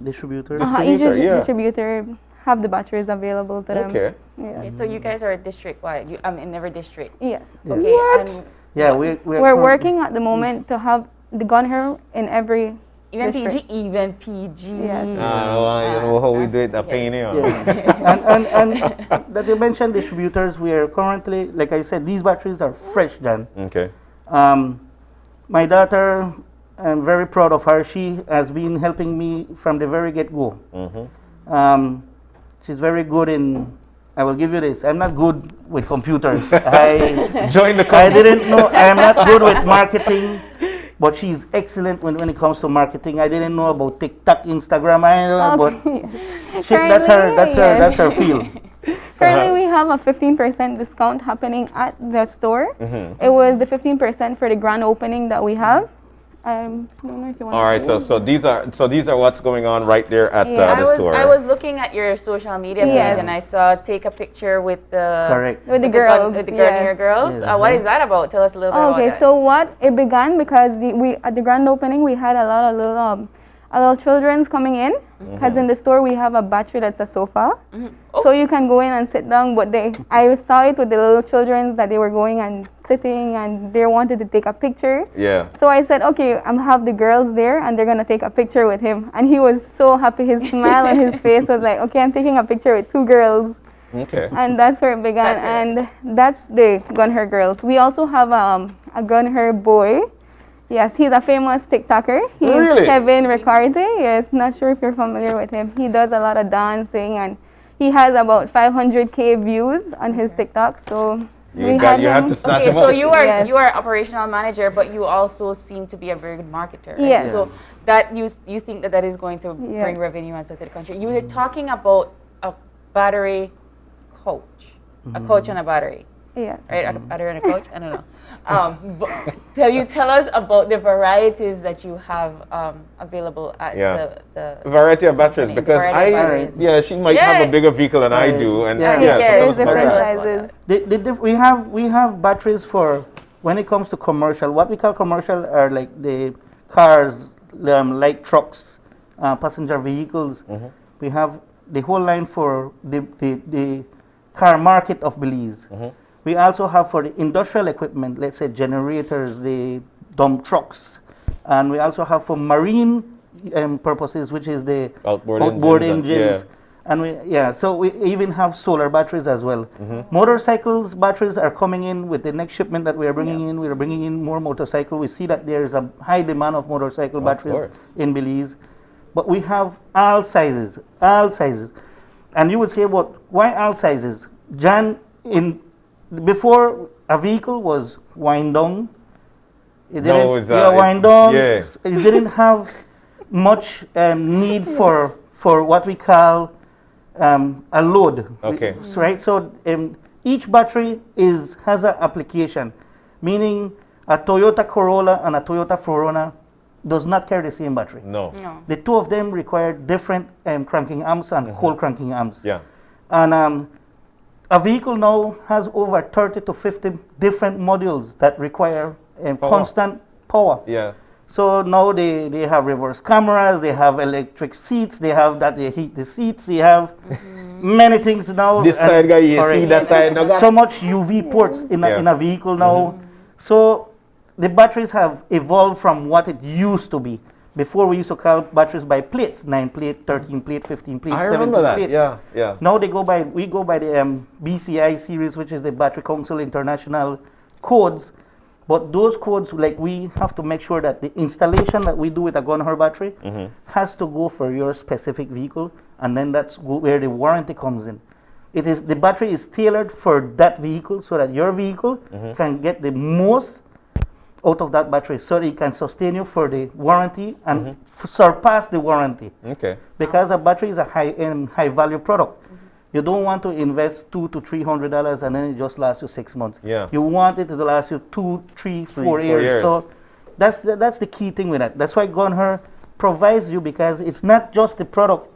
Distributor. each yeah. distributor have the batteries available to them. Okay. Yeah. Okay, so you guys are district-wide, in every district. Yes. Okay, and Yeah, We're currently- working at the moment to have the Gonher in every even district. PG, even PG. Yes. You know how we do it, the pain Yeah. and that you mentioned distributors, we are currently, like I said, these batteries are fresh, John. Okay. My daughter, I'm very proud of her. She has been helping me from the very get-go. She's very good in, I will give you this, I'm not good with computers. Join the I company. didn't know, I'm not good with marketing, but she's excellent when it comes to marketing. I didn't know about TikTok, Instagram, I don't know, but that's her field. Currently, we have a 15% discount happening at the store. It was the 15% for the grand opening that we have. I don't know if you want All right, so these are what's going on right there at the store. I was looking at your social media page Yes. and I saw take a picture with the Correct. With the gun- girls, with the yes. Gonher girls. Yes. What is that about? Tell us a little bit about Okay, that. so what it began because we at the grand opening we had a lot of little adult children's coming in, because in the store we have a battery that's a sofa. So you can go in and sit down, but I saw it with the little children that they were going and sitting and they wanted to take a picture. Yeah. So I said, okay, I'm have the girls there and they're gonna take a picture with him. And he was so happy. His smile on his face was like, okay, I'm taking a picture with 2 girls. Okay. And that's where it began. And that's the Gun Her girls. We also have a Gun Her boy. Yes, he's a famous TikToker. He's Really? Kevin Ricarte. Yes, not sure if you're familiar with him. He does a lot of dancing and he has about 500K views on his TikTok. So You have to snatch Okay, him so up. you are Yes. you are operational manager, but you also seem to be a very good marketer. Right? Yes. So that you think that is going to bring revenue and stuff to the country. You were talking about a battery coach, a coach on a battery. yes. Right, a battery and a coach. I don't know. But tell us about the varieties that you have available at the variety of batteries, company, because variety of batteries. she might have a bigger vehicle than I do, and Yeah. There's so tell us different about that. sizes. We have batteries for when it comes to commercial. What we call commercial are like the cars, light trucks, passenger vehicles. We have the whole line for the car market of Belize. We also have for the industrial equipment, let's say generators, the dump trucks, and we also have for marine purposes, which is the Outboard engines. and- And so we even have solar batteries as well. Motorcycles batteries are coming in with the next shipment that we are bringing in. We are bringing in more motorcycle. We see that there is a high demand of motorcycle batteries course. in Belize. But we have all sizes. And you would say, well, why all sizes? Jan, before a vehicle was wind down. It didn't, wind down. Yeah. It didn't have much need for what we call a load. Okay. Right. So each battery has an application, meaning a Toyota Corolla and a Toyota 4Runner does not carry the same battery. No. The two of them require different cranking amps and cold cranking amps. Yeah. And a vehicle now has over 30 to 50 different modules that require constant power. Yeah. So now they have reverse cameras, they have electric seats, they have that they heat the seats, they have many things now. This side got AC, that side no got. So much UV ports in a vehicle now. So the batteries have evolved from what it used to be. Before we used to call batteries by plates, 9 plate, 13 plate, 15 plate, I 17 remember that. plate. Yeah. Now we go by the BCI series, which is the Battery Council International codes. But those codes, like, we have to make sure that the installation that we do with a Gun Her battery has to go for your specific vehicle, and then that's where the warranty comes in. The battery is tailored for that vehicle so that your vehicle can get the most out of that battery, so that it can sustain you for the warranty and surpass the warranty. Okay. Because a battery is a high value product. You don't want to invest $200 to $300 and then it just lasts you 6 months. Yeah. You want it to last you 2, 3, 4 years. So that's the key thing with that. That's why Gun Her provides you, because it's not just the product,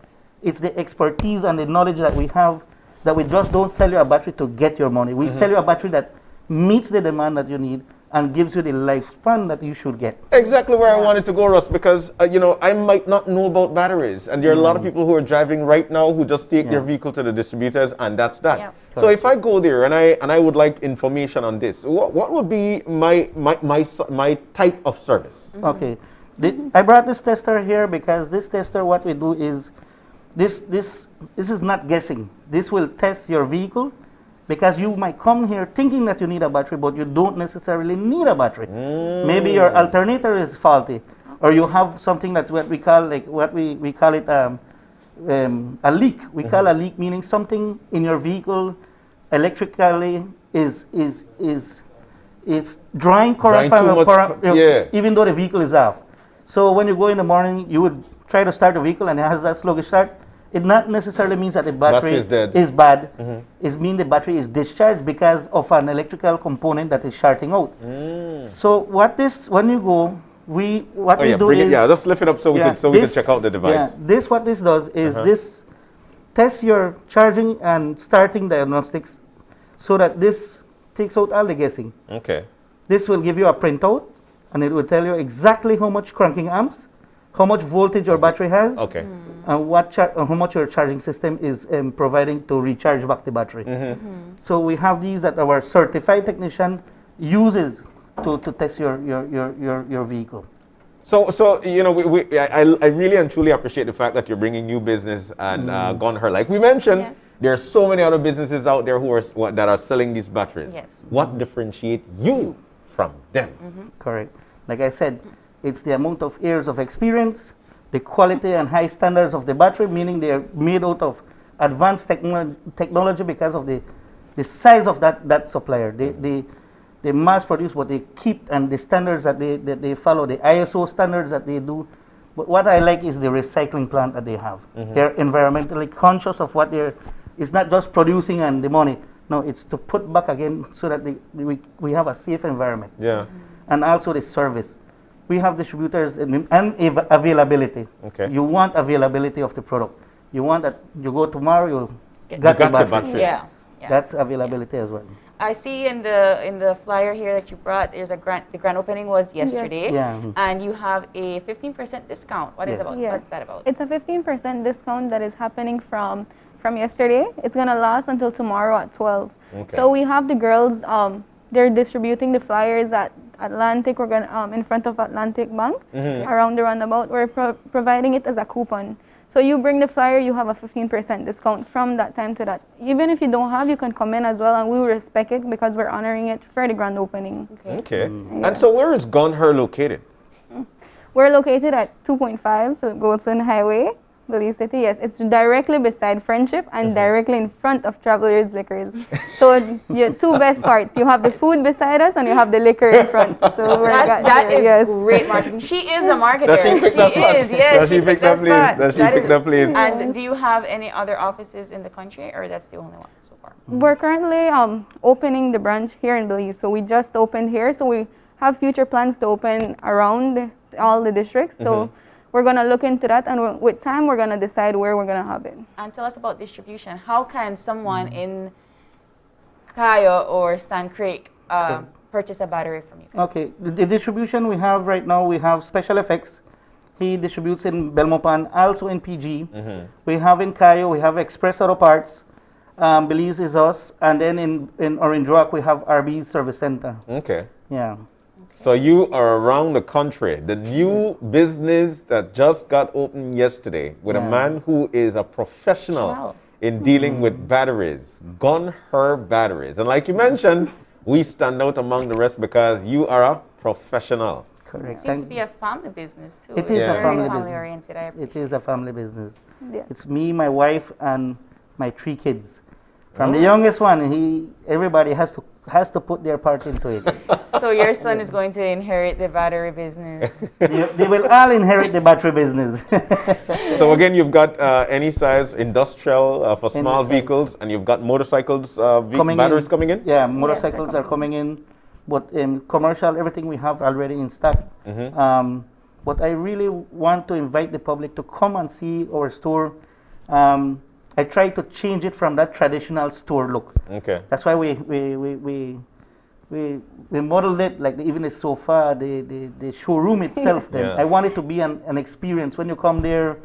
it's the expertise and the knowledge that we have, that we just don't sell you a battery to get your money. We sell you a battery that meets the demand that you need and gives you the lifespan that you should get. Exactly where I wanted to go, Russ, because I might not know about batteries, and there are a lot of people who are driving right now who just take their vehicle to the distributors, and that's that. Yeah. So if I go there and I would like information on this, what would be my type of service? Okay, I brought this tester here because this tester, what we do is this is not guessing. This will test your vehicle, because you might come here thinking that you need a battery, but you don't necessarily need a battery. Maybe your alternator is faulty, or you have something that's what we call we call it a leak. We call a leak meaning something in your vehicle electrically is drawing current Drawing from too much even though the vehicle is off. So when you go in the morning, you would try to start the vehicle and it has that sluggish start. It not necessarily means that the battery is dead. is bad. It means the battery is discharged because of an electrical component that is shorting out. So when you go, we do is just lift it up so we can check out the device. What this does is this tests your charging and starting diagnostics, so that this takes out all the guessing. Okay. This will give you a printout, and it will tell you exactly how much cranking amps how much voltage your battery has, Okay. and how much your charging system is providing to recharge back the battery. So we have these that our certified technician uses to test your vehicle. So you know, I really and truly appreciate the fact that you're bringing new business and Gun Her. Like we mentioned, Yes. there are so many other businesses out there that are selling these batteries. Yes. What differentiates you from them? Correct. Like I said, it's the amount of years of experience, the quality and high standards of the battery, meaning they are made out of advanced technology because of the size of that supplier. They mass produce what they keep and the standards that they follow, the ISO standards that they do. But what I like is the recycling plant that they have. They're environmentally conscious of what it's not just producing and the money. No, it's to put back again so that we have a safe environment. Yeah. And also the service. We have distributors and availability. Okay. You want availability of the product. You want that you go tomorrow, you got your the battery. battery. Yeah. That's availability as well. I see in the flyer here that you brought, there's the grand opening was yesterday. Yeah. And you have a 15% discount. What is Yes. what's that about? It's a 15% discount that is happening from yesterday. It's gonna last until tomorrow at 12. Okay. So we have the girls. They're distributing the flyers at Atlantic. We're gonna in front of Atlantic Bank around the roundabout. We're providing it as a coupon. So you bring the flyer, you have a 15% discount from that time to that. Even if you don't have, you can come in as well, and we will respect it because we're honoring it for the grand opening. Okay. And so where is Gun Her located? We're located at 2.5 Goldson Highway, Belize City. Yes, it's directly beside Friendship and directly in front of Travelers Liquors. So your two best parts. You have the food beside us and you have the liquor in front. So That is yes. great marketing. She is a marketer. Does she pick that spot? is, yes. Does she pick that place? Does she pick that place? And do you have any other offices in the country, or that's the only one so far? We're currently opening the branch here in Belize. So we just opened here. So we have future plans to open around all the districts. So we're going to look into that, and with time, we're going to decide where we're going to have it. And tell us about distribution. How can someone in Cayo or Stan Creek purchase a battery from you? Okay, the distribution we have right now, we have Special Effects. He distributes in Belmopan, also in PG. We have in Cayo, we have Express Auto Parts. Belize is us. And then in Orange Rock, we have RB Service Center. Okay. Yeah. So you are around the country. The new business that just got opened yesterday with a man who is a professional in dealing with batteries, Gun Her Batteries. And like you mentioned, we stand out among the rest because you are a professional. Correct. Seems to be a family business too. It is a Very family family business. oriented. I It appreciate is a family business. Yes. It's me, my wife, and my 3 kids. From the youngest one, everybody has to put their part into it. So your son is going to inherit the battery business. They will all inherit the battery business. So again, you've got any size industrial for small size. vehicles, and you've got motorcycles batteries coming in? Yeah, motorcycles are coming in. But in commercial, everything we have already in stock. But I really want to invite the public to come and see our store. I try to change it from that traditional store look. Okay. That's why we modeled it like even the sofa, the showroom itself. Then Yeah. I want it to be an experience. When you come there,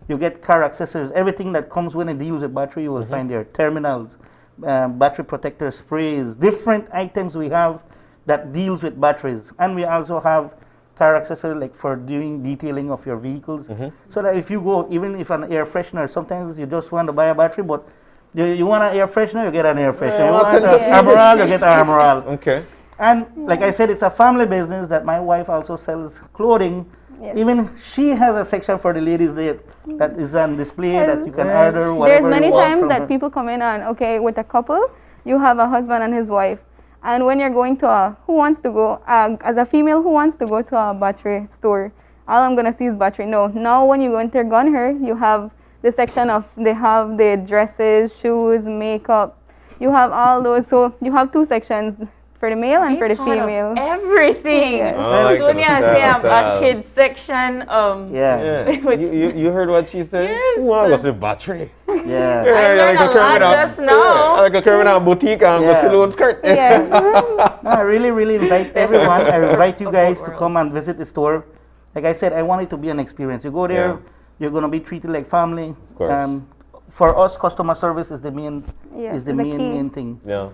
you get car accessories, everything that comes when it deals with battery. You will find there terminals, battery protector sprays, different items we have that deals with batteries, and we also have car accessories like for doing detailing of your vehicles. So that if you go, even if an air freshener, sometimes you just want to buy a battery, but you want an air freshener, you get an air freshener. You want an Armoral, you get an Armoral. Okay. And like I said, it's a family business that my wife also sells clothing. Yes. Even she has a section for the ladies there that is on display that you can order whatever There's many you want times from that her. people come in and, okay, with a couple, you have a husband and his wife. And when you're going to who wants to go, as a female who wants to go to a battery store, all I'm going to see is battery. No, now when you go into Gun Her, you have the section of, they have the dresses, shoes, makeup. You have all those. So you have 2 sections, for the male and for the Part of female. Everything. Yes. I Sonia like say that. I'm a kids section. Yeah. You heard what she said? Yes. Wow, that's a battery. Yeah. I learned a lot just now. Like a criminal boutique and Yeah. go saloon skirt. Yes. No, I really invite everyone. I invite you guys to come and visit the store. like I said, I want it to be an experience. You go there, Yeah. you're going to be treated like family. Of course. For us, customer service is the main Yes, is the it's the main key. main thing. Yeah.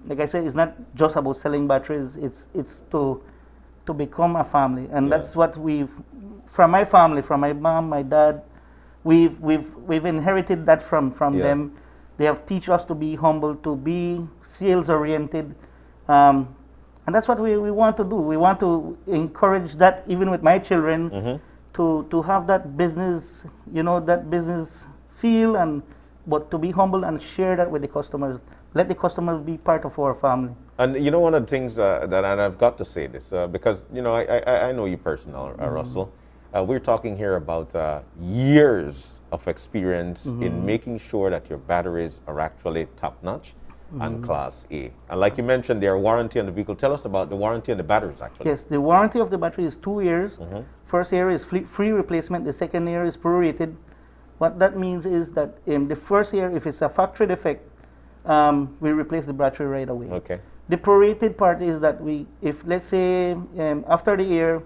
Like I said, it's not just about selling batteries. It's to become a family, and Yeah. that's what from my family, from my mom, my dad, we've inherited that from Yeah. them. They have teach us to be humble, to be sales oriented, and that's what we want to do. We want to encourage that even with my children, to have that business, that business feel, but to be humble and share that with the customers. Let the customers be part of our family. And one of the things that, and I've got to say this, because, I know you personally, Russell. We're talking here about years of experience in making sure that your batteries are actually top-notch and Class A. And like you mentioned, there are warranty on the vehicle. Tell us about the warranty on the batteries, actually. Yes, the warranty of the battery is 2 years. First year is free replacement. The second year is prorated. What that means is that in the first year, if it's a factory defect, we replace the battery right away. Okay. The prorated part is that if let's say after the year,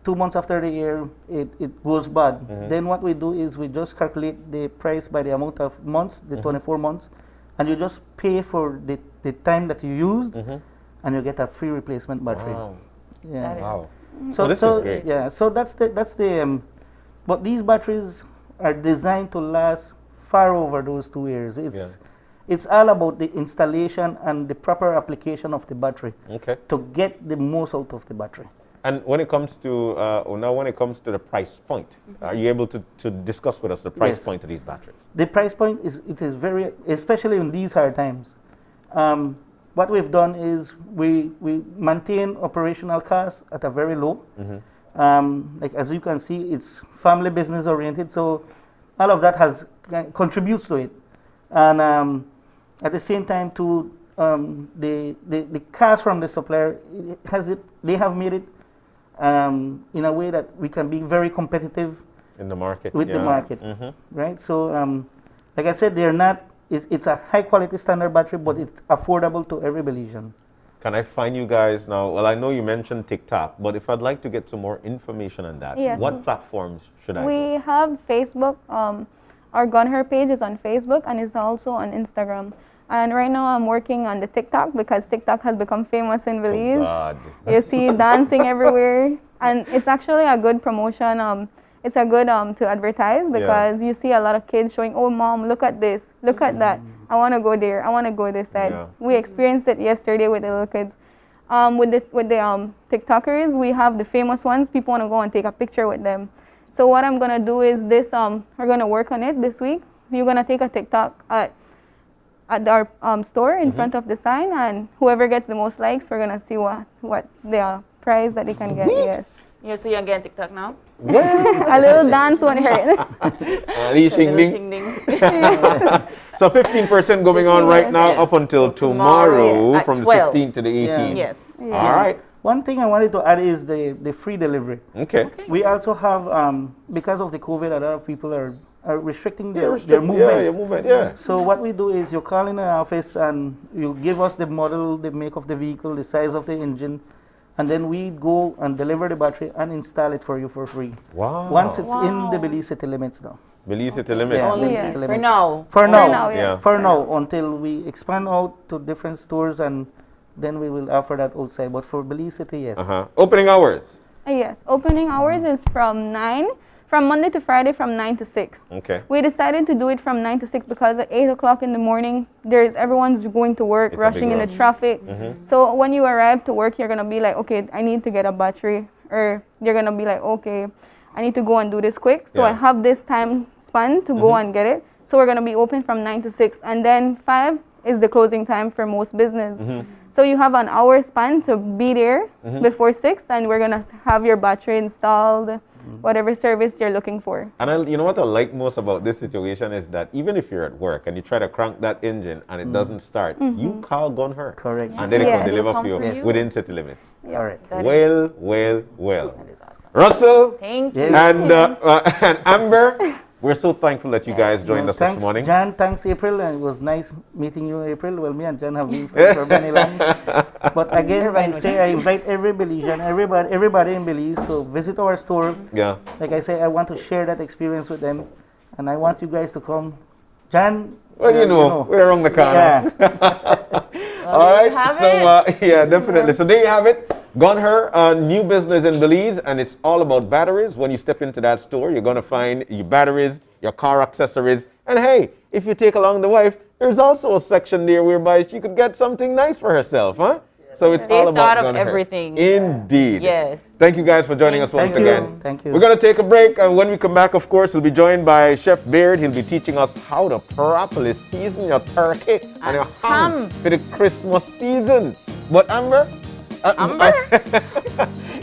2 months after the year, it goes bad, then what we do is we just calculate the price by the amount of months, the 24 months, and you just pay for the time that you used, and you get a free replacement battery. Wow. Yeah. Wow. So this is great. Yeah. So that's the but these batteries are designed to last far over those 2 years. It's all about the installation and the proper application of the battery Okay. to get the most out of the battery. And when it comes to the price point, are you able to discuss with us the price Yes. point of these batteries? The price point is very, especially in these hard times. What we've done is we maintain operational costs at a very low. Like as you can see, it's family business oriented, so all of that contributes to it. And at the same time, the cost from the supplier they have made it in a way that we can be very competitive In the market. with the market, right? So, like I said, they're not. It's a high quality standard battery, but it's affordable to every Belizean. Can I find you guys now? Well, I know you mentioned TikTok, but if I'd like to get some more information on that, Yes. what platforms should I We go? have Facebook. Our Gun Her page is on Facebook and it's also on Instagram. And right now I'm working on the TikTok because TikTok has become famous in Belize. God. You see dancing everywhere, and it's actually a good promotion. It's a good to advertise because you see a lot of kids showing, oh mom, look at this, look at that. I want to go there. I want to go this side. Yeah. We experienced it yesterday with the little kids. With the TikTokers, we have the famous ones. People want to go and take a picture with them. So what I'm gonna do is this. We're gonna work on it this week. You're gonna take a TikTok at our store in front of the sign, and whoever gets the most likes, we're gonna see what's the prize that they can get. Yes. Yeah, so you're getting TikTok now? A little dance won't hurt. Li Xing Ding. So 15% going on right now Yes. up until Till tomorrow tomorrow at from the 12. 16th to the 18th. Yes. All right. One thing I wanted to add is the free delivery. Okay. We also have, because of the COVID, a lot of people are restricting their Yeah, movements. your movement, yeah. So what we do is you call in the office and you give us the model, the make of the vehicle, the size of the engine, and then we go and deliver the battery and install it for you for free. Wow. Once it's in the Belize City limits now. Belize City limits. Yeah. Only Yes. for now. For now, now, yes. for now, until we expand out to different stores, and then we will offer that outside. But for Belize City, yes. Opening hours. Yes. Opening hours is from Monday to Friday from 9 to 6. Okay. We decided to do it from 9 to 6 because at 8 o'clock in the morning, everyone's going to work, It's a rushing big in the rush. traffic. So when you arrive to work, you're going to be like, okay, I need to get a battery. Or you're going to be like, okay, I need to go and do this quick. So I Yeah. have this time span to go and get it. So we're going to be open from 9 to 6. And then 5 is the closing time for most business. So you have an hour span to be there before 6, and we're going to have your battery installed, whatever service you're looking for. And you know what I like most about this situation is that even if you're at work and you try to crank that engine and it doesn't start, you call Gun Her. Correct. And then it Yes. can deliver It'll for you come for you. within city limits. All right. That Well. Russell Thank you. Yes. and Amber, we're so thankful that you guys joined us Thanks, this morning. Jan. Thanks, April. And it was nice meeting you, April. Well, me and Jan have been friends for very long. But again, I say I invite every Belizean, everybody in Belize to visit our store. Yeah. Like I say, I want to share that experience with them, and I want you guys to come. Jan. Well, you know, we're around the corner. Yeah. All right. have So, yeah, definitely. So there you have it. Gone Her, a new business in Belize, and it's all about batteries. When you step into that store, you're going to find your batteries, your car accessories, and hey, if you take along the wife, there's also a section there whereby she could get something nice for herself, huh? So it's They all about thought of Gone Her. everything. Indeed. Yes. Thank you guys for joining us once Thank you. again. Thank you. We're going to take a break, and when we come back, of course, we'll be joined by Chef Beard. He'll be teaching us how to properly season your turkey and your ham for the Christmas season. But Amber?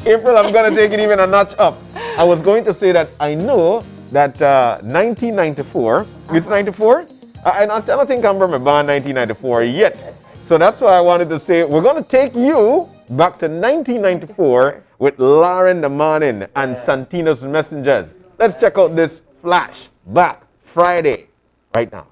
April, I'm going to take it even a notch up. I was going to say that I know that 1994, it's 94? I don't think Amber was born 1994 yet. So that's why I wanted to say we're going to take you back to 1994 with Lauren the Morning and Santino's Messengers. Let's check out this Flashback Friday right now.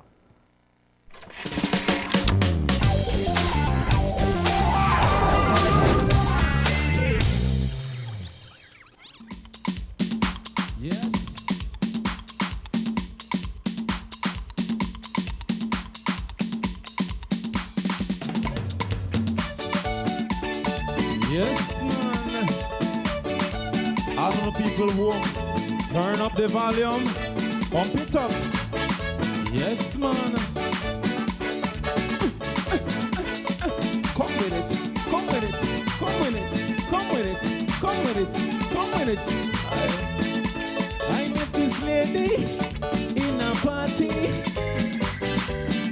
Yes, man. All the people home, turn up the volume, pump it up. Yes, man. Come with it, come with it, come with it, come with it, come with it, come with it. I met this lady in a party.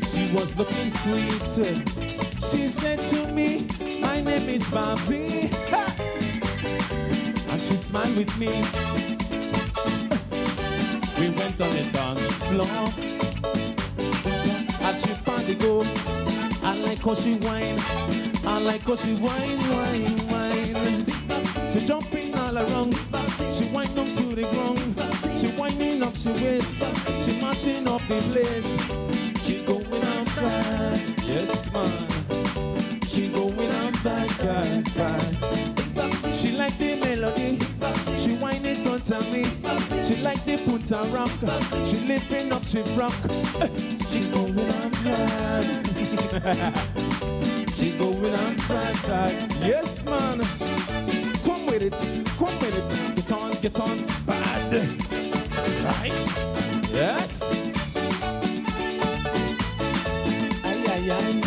She was looking sweet. She said to me, my name is Babsy, and she smiled with me. We went on the dance floor, and she party go. I like how she whine, I like how she whine, whine, whine. She jumping all around, she whine up to the ground. She whining up, she waist, she mashing up the place. She going on bad, yes man. She going on bad, bad, bad. She like the melody, she whine in front of me. She like the punta rock, she lifting up, she rock. She going on bad. She going on bad, bad. Yes, man. Come with it, come with it. Get on, bad. Right? Yes. Ay, ay, ay.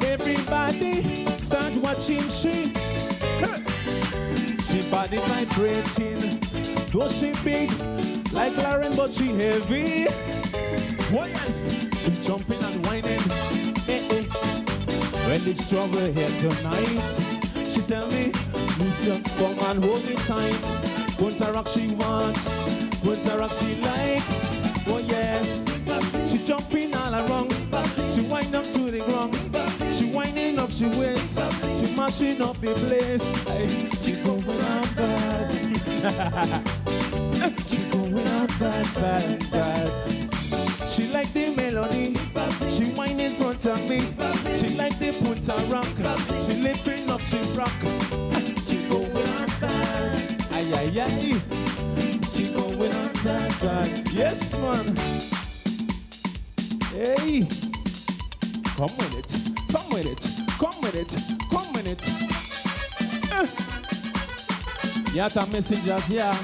Everybody start watching she. She body vibrating. Though she big like Lauren, but she heavy. Oh yes, she jumping and whining. Eh, eh. Well, it's trouble here tonight. She tell me, Lisa, come and hold me tight. Punta rock she want, punta rock she like. Oh yes, she jumping all around. She wind up to the ground. She winding up, she waist. She mashing up the place. She going on bad. She going on bad, bad, bad. She like the melody. She whine in front of me. She like the punta rock. She lifting up, she rock. She going on bad. Ay, ay, ay. She going on bad, bad. Yes, man. Hey. Come with it. Come with it. Come with it. Come with it. Yata messengers, yeah.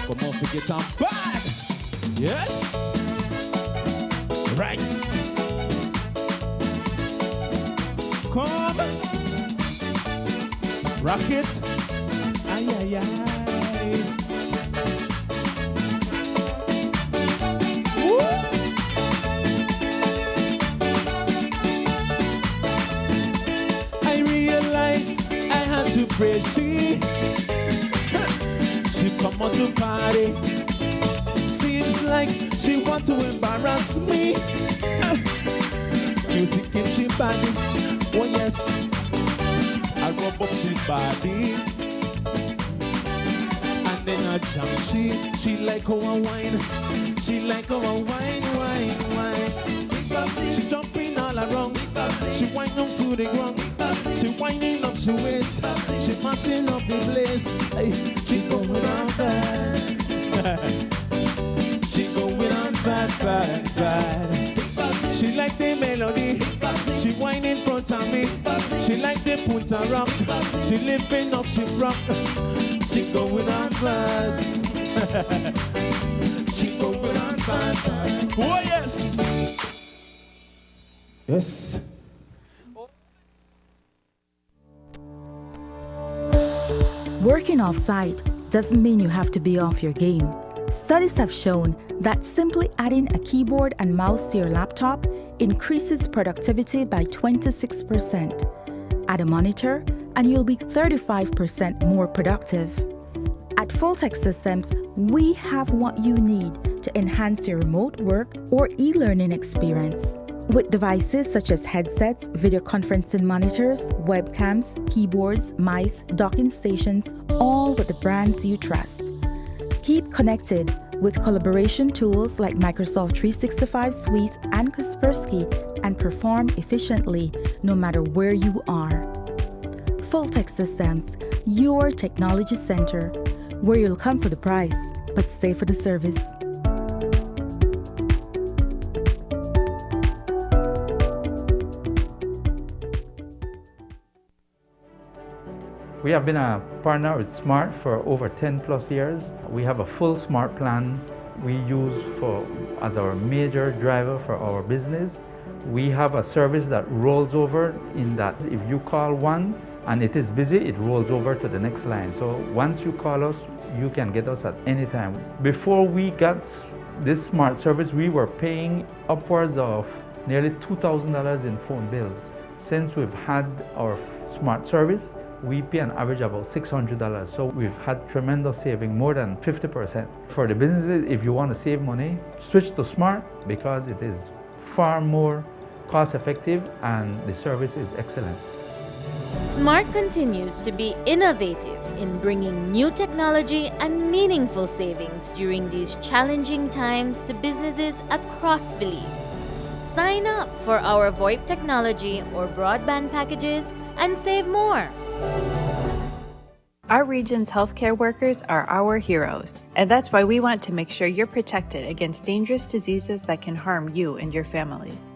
Come on, forget I'm bad. Yes. Right. Come. Rock it. Ay, ay, ay. Woo. I realized I had to pray. She come on to party. Seems like she want to embarrass me. Music in she body. Oh yes, I rub up she body, and then I a jam. She like how I wine. She like how I wine. She jumping all around. She wind up to the ground. She winding up she waist. She mashing up the place. Hey, she going on bad. She going on bad. She like the melody. She whine in front of me. She like the punta rock. She lifting up, she rock. She going on bad. She going on bad. Oh yes. Yes. Working off-site doesn't mean you have to be off your game. Studies have shown that simply adding a keyboard and mouse to your laptop increases productivity by 26%. Add a monitor, and you'll be 35% more productive. At Fulltech Systems, we have what you need to enhance your remote work or e-learning experience. With devices such as headsets, video conferencing monitors, webcams, keyboards, mice, docking stations, all with the brands you trust. Keep connected with collaboration tools like Microsoft 365 Suite and Kaspersky and perform efficiently no matter where you are. Fulltech Systems, your technology center, where you'll come for the price, but stay for the service. We have been a partner with Smart for over 10 plus years. We have a full Smart plan we use as our major driver for our business. We have a service that rolls over in that if you call one and it is busy, it rolls over to the next line. So once you call us, you can get us at any time. Before we got this Smart service, we were paying upwards of nearly $2,000 in phone bills. Since we've had our Smart service, we pay an average about $600. So we've had tremendous saving, more than 50%. For the businesses, if you want to save money, switch to Smart because it is far more cost effective and the service is excellent. Smart continues to be innovative in bringing new technology and meaningful savings during these challenging times to businesses across Belize. Sign up for our VoIP technology or broadband packages and save more. Our region's healthcare workers are our heroes, and that's why we want to make sure you're protected against dangerous diseases that can harm you and your families.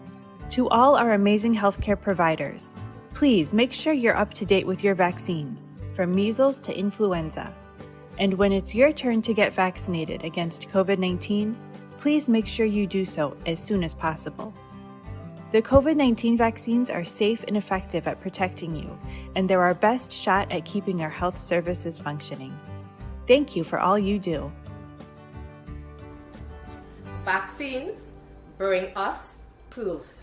To all our amazing healthcare providers, please make sure you're up to date with your vaccines, from measles to influenza. And when it's your turn to get vaccinated against COVID-19, please make sure you do so as soon as possible. The COVID-19 vaccines are safe and effective at protecting you, and they're our best shot at keeping our health services functioning. Thank you for all you do. Vaccines bring us close.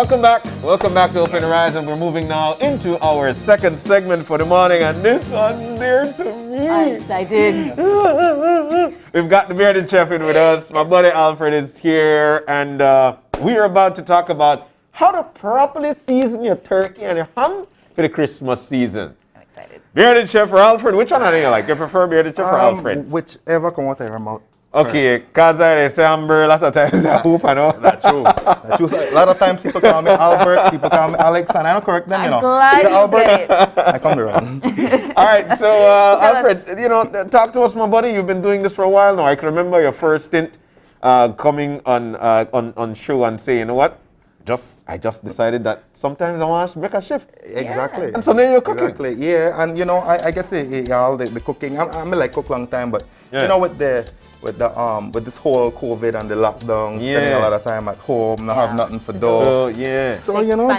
Welcome back to Open Horizon. We're moving now into our second segment for the morning, and this one dear to me. I'm excited. We've got the bearded chef in with us. My buddy Alfred is here, and we are about to talk about how to properly season your turkey and your ham for the Christmas season. I'm excited. Bearded chef or Alfred? Which one do you like? Do you prefer bearded chef or Alfred? Whichever come out of your mouth. Okay, because I say Amber, a lot of times I hope I know. That's true. That's true. So, a lot of times people call me Albert, people call me Alex, and I don't correct them, you know. Glad Say you Albert, get it. I come around. All right, so Alfred, us. you know, talk to us, my buddy. You've been doing this for a while now. I can remember your first stint coming on show and saying, you know what? I just decided that sometimes I want to make a shift. Exactly. And so then you're cooking. Exactly. Yeah, and you know, I guess all the cooking. I mean, like cook long time, but you know, with this whole COVID and the lockdown, spending a lot of time at home, not have nothing for do. So you know,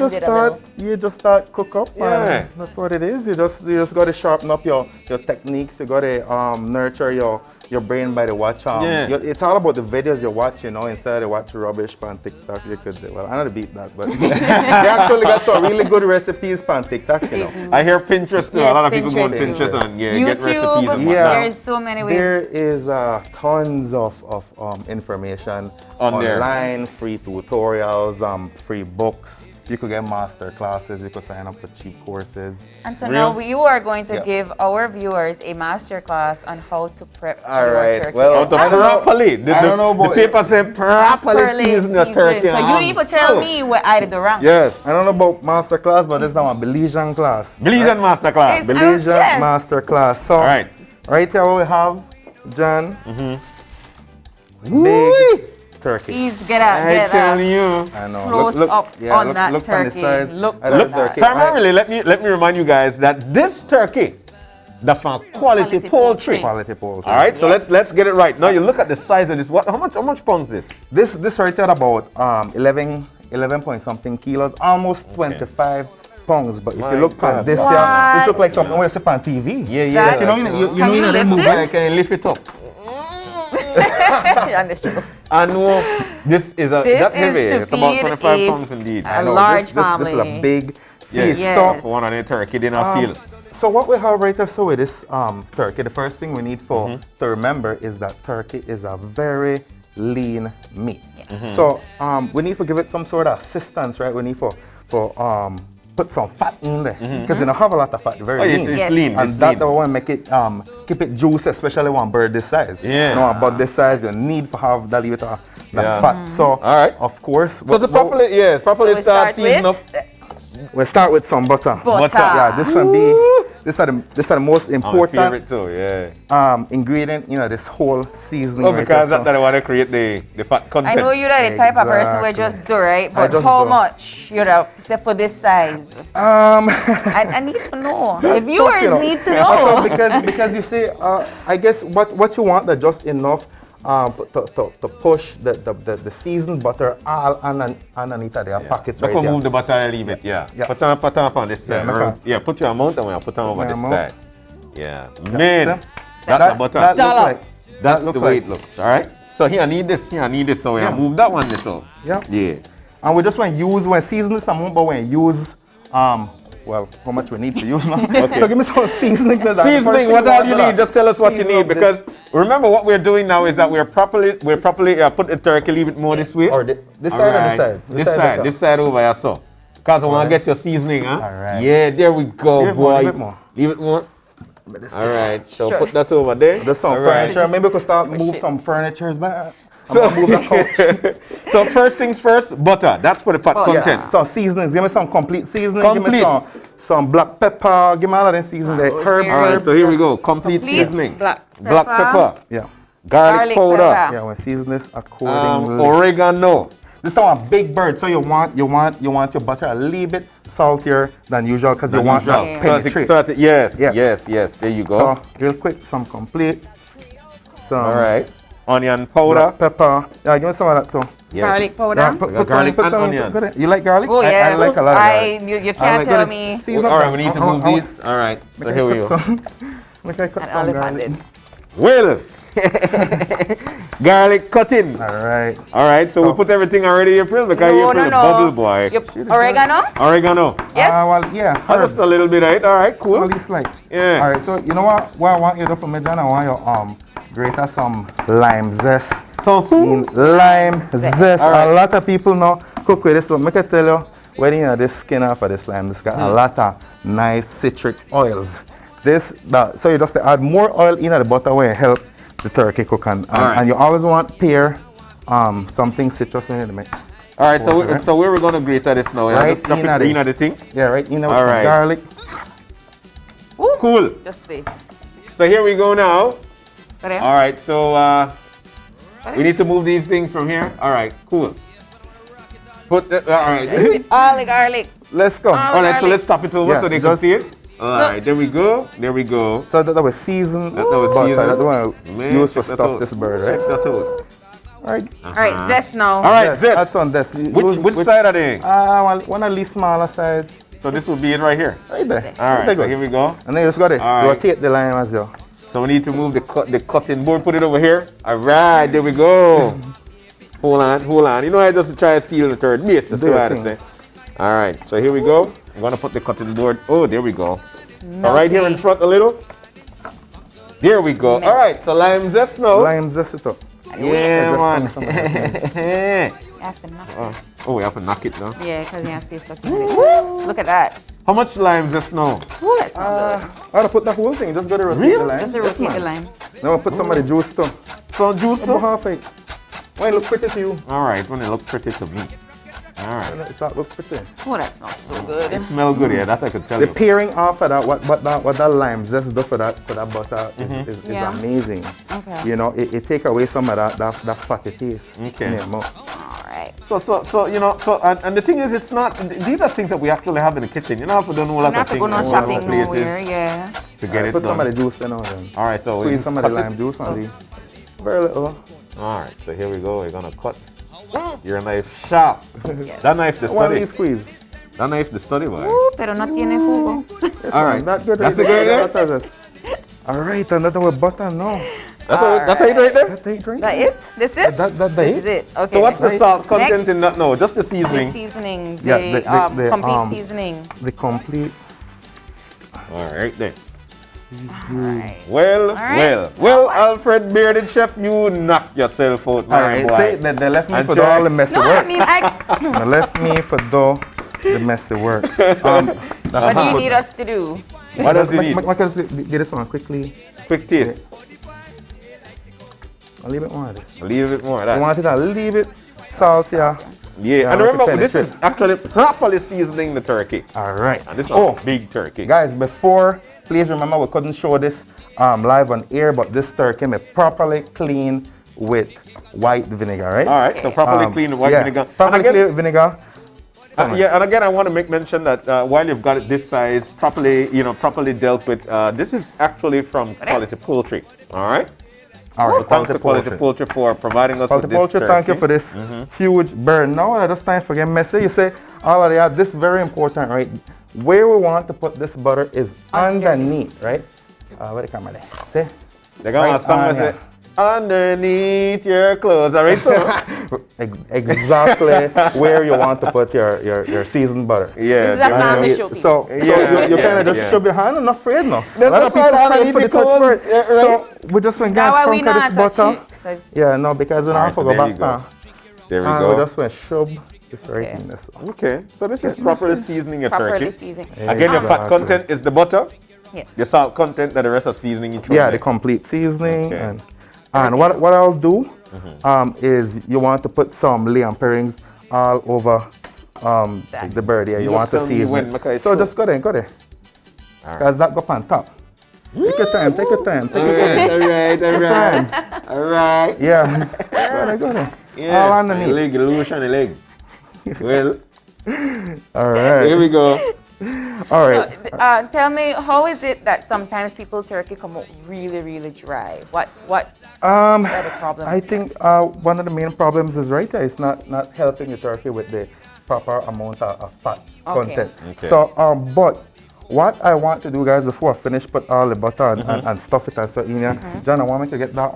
just start cook up, and that's what it is. You just got to sharpen up your techniques. You got to nurture your brain by the watch. It's all about the videos you watch, you know, instead of watch rubbish on TikTok. You could, well, I know to beat that, but they actually got some really good recipes on TikTok, you know. I hear Pinterest too. A lot of people go on Pinterest and get recipes and whatnot. There's so many ways. There is tons of information online, free tutorials, free books. You could get master classes, you could sign up for cheap courses. And so now you are going to give our viewers a master class on how to prep your turkey. Well, properly. The paper says properly season your turkey. So you need to tell me what I did wrong. Yes. I don't know about master class, but this is now a Belizean class. Belizean master class. Belizean master class. So, right here we have John. Big turkey. Please get up. I know. Close up on that turkey. Look primarily, let me remind you guys that this turkey, the quality poultry. Quality poultry. All right, so let's get it right. Now you look at the size of this. How much pounds is this? This right here about 11 point something kilos, almost 25 pounds. But if you look at this here, this look like something we see on TV. Yeah. You know they move it. Can you lift it up? And this is heavy. It's about 25 pounds indeed. A large family. This is a big feast. So one on a turkey dinner seal. So what we have right here, so with this turkey, the first thing we need to remember is that turkey is a very lean meat. So we need to give it some sort of assistance, right? We need to put some fat in there because you don't have a lot of fat, very lean. It's lean. And that's the one make it keep it juicy, especially one bird this size. You know, about this size, you need to have that little bit of fat. So all right, of course. So to properly start seasoning up. We'll start with some butter. Yeah, this one these are the most important favorite too, ingredient, you know, this whole seasoning. Oh, because that I want to create the fat content. I know you're the type of person who just do, right? But how much, you know, say for this size? I need to know. The viewers need to know. because you see, I guess what you want is just enough to push the seasoned butter all underneath of their pockets right there. Move the butter a little bit, Put on on this side. Put your amount and put on over this side. Man, that's the butter. That's the way it looks, all right? So here I need this, so we move that one this up. Yeah. And we just want to use, when seasoning this amount, but when use, well, how much we need to use now. So give me some seasoning. Seasoning, what all you need, just tell us what you need, because remember what we're doing now is that we're properly put the turkey a little bit more this way. Or this side or this side? This side over here, so. Because I want to get your seasoning, huh? All right. Yeah, there we go, boy. Leave it more. All right, so put that over there. There's some furniture. Maybe we could start move some furniture back. So, so first things first, butter. That's for the fat content. So seasonings. Give me some complete seasoning. Give me some black pepper. Give me all of them seasoning. Herbs. All right, so here we go. Complete seasoning. Black pepper. Yeah. Garlic powder. Yeah, we season this accordingly. Oregano. This is a big bird, so you want your butter a little bit saltier than usual because you want that penetrate. Yes. There you go. So real quick, some complete. All right. Onion powder. Pepper. Yeah, give me some of that too. Yes. Garlic powder. Garlic and onion. You like garlic? Oh yes. I like a lot of garlic. You can't tell me. All right, we need to move these. All right. So here we go. Look, I cut some garlic. Well, Garlic cutting. All right. All right, so we put everything already in April because No, April no, is no. bubble boy. Oregano? Oregano. Yes. Well, yeah. Just a little bit, right? All right, cool. At least like. Yeah. All right. So you know what I want you to do for me, John? I want you grate us some lime zest. So lime zest. All right. A lot of people now cook with this, but make I tell you, when you know this skin off of this lime, it's got a lot of nice citric oils. So you just add more oil in the butter when you help the turkey cook, and you always want pair something citrus in the mix. All right, so where we're gonna grate this now? Right just stuff it in the thing. Yeah, right in with All right. garlic. Ooh, cool. Just stay. So here we go now. Right. All right, so we need to move these things from here. All right, cool. Put that. All right. All the garlic. Let's go. All right, so let's top it over so they can see it. All right, there we go. There we go. So that was seasoned. That was butter. seasoned. That one Man, used to check that stuff out. this bird, right? Check that out. All right. All right, zest now. All right, zest. That's on this. Which side are they? One of the smaller side. So this will be it right here. Right there. All right, Very so good. here we go. And then you just got to All right. rotate the lime as well. So we need to move the cutting board, put it over here. All right, there we go. Hold on. You know I just try to steal the third base, that's what I had to say. All right, so here we go. I'm gonna put the cutting board. Oh, there we go. So right here in front a little. Here we go. All right, so lime zest now. Lime zest it up. Yeah, man. Oh, we have to knock it now. Yeah, because you have to stay stuck in it. Look at that. How much lime zest now? Ooh, that smells good. I gotta put the whole thing. Just gotta rotate Really? the lime. Just to rotate the lime. Now we'll put some of the juice too. Some juice too? Half it. Why it look pretty to you? All right, when it look pretty to me. All right. It's not look pretty. Oh, that smells so good. It smells good, yeah. That I could tell The you. pairing off of that, what that lime zest does for that butter is Yeah. amazing. Okay. You know, it take away some of that fatty taste. Okay. in your mouth. All right. So you know, and the thing is, it's not. These are things that we actually have in the kitchen. You don't have to do a whole You lot don't have of to things. go no a whole lot shopping of places nowhere, yeah. to get it Put some done. of the juice in on them. All right, so Squeeze we some of the cut it. lime juice on the very little. All right, so here we go. We're gonna cut. Your knife sharp. Yes. That knife the One of study. these squeeze. That knife the study, boy. Ooh, pero no tiene jugo. All right, That good. that's right the good there. there. That's it. All right, and that with butter now. That's it right there. That's it right That there. it? This it? That This it? is it. Okay. So what's the next. salt content Next, in that? No, just the the seasoning. seasonings, Yeah, the complete seasoning. The complete. All right then. All right. Well, right. Alfred Bearded Chef, you knocked yourself out, All my right, boy. see, they left me And for do all the messy No, I work. mean, They left me for do the messy work. what do you need us to do? What does he need? Get this one quickly. Quick taste. I'll leave it more of this. Leave it more of I that. want it to leave it salty. Yeah, Yeah, and let it remember, this penetrate. is actually properly seasoning the turkey. All right. And this is a big turkey. Guys, before, please remember we couldn't show this live on air, but this turkey may properly clean with white vinegar, right? All right, so properly clean with white vinegar. Properly And again- clean with vinegar. Yeah, and again, I want to make mention that while you've got it this size, properly dealt with, this is actually from Quality Poultry. All right. All right. So thanks to Quality Poultry for providing us Quality with this Poultry, turkey. thank you for this huge bird. Now, I just time for get messy. You say, all of that, this is very important, right? Where we want to put this butter is underneath, right? Where the camera there? See? They got Right my song on that say, here. underneath your clothes. All right, so Exactly where you want to put your seasoned butter. yeah, This is a there family we show, go. people. So Yeah, you kind of just yeah. show behind and not afraid now. That's A lot of right, people afraid underneath for the the touch clothes, bird. yeah, right. So we just went That to why we conquer this not touch butter. it. So it's- Yeah, no, because then I Alright, have to so go there back you go. down. There we And go. we just went shove this right Okay. in this. Okay, so this is properly seasoning your Properly turkey. seasoned. Again, your fat Exactly. content is the butter. Yes. Your salt content, that the rest of seasoning you throw Yeah, in the there. complete seasoning. Okay. And what I'll do is you want to put some lamb pairings all over the bird. Yeah, you just want to tell me season when, it. because So it's just go there. All right. Because that go on top. Take your time, take your time, take your time. all right. All right. Yeah. Go there. Yeah. All underneath. The leg, the lotion, the leg. Well, All right. here we go. All right. So, tell me, how is it that sometimes people's turkey come out really, really dry? What are the problems? I think one of the main problems is right there. It's not helping the turkey with the proper amount of fat Okay. content. Okay. So, but what I want to do, guys, before I finish, put all the butter and stuff it and so in here. John, I want me to get that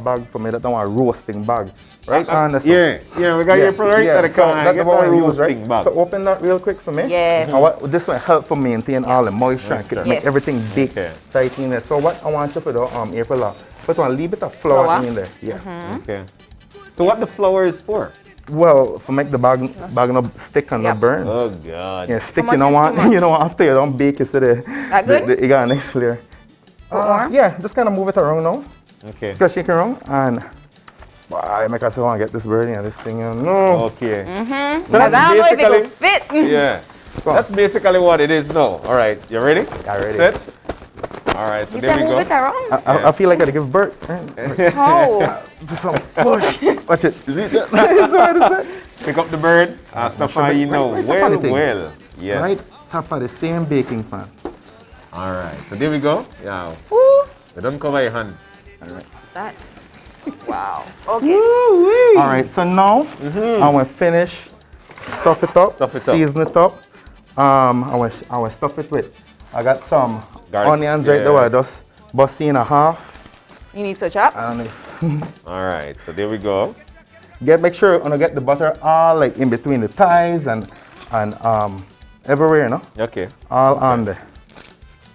bag for me, that one roasting bag. Right? Yeah, we got your right at the corner. That's the one we use, right? Bag. So open that real quick for me. Yes. And this will help for maintain all the moisture and make everything big, tight in there. So what I want you to do, April, put one little bit of flour in there. Yeah. Okay. So what the flour is for? Well, to make the bag not stick and not burn. Oh God. Yeah, stick. You know what? After you don't bake, you see that good? You got a nice layer. Yeah, just kind of move it around now. Okay. Just shake it around and. I make us want to get this burning and this thing. No. Okay. So I don't know if it will fit. Yeah. That's basically what it is now. All right. You ready? Yeah, ready. Set. All right. So there we go. Move it around. I feel like I give birth. How? Watch it. Pick up the bird. Stuff on you know. Well. Yes. Right top of the same baking pan. All right. So there we go. Yeah. Woo. So don't cover your hand. All right. That. Wow. Okay. All right. So now I want to finish. Stuff it up. Season it up. I want to stuff it with. I got some onions right there. I just bust in a half. You need to chop. I don't know. All right. So there we go. Make sure you get the butter all like in between the thighs and everywhere, you know. Okay. All on there.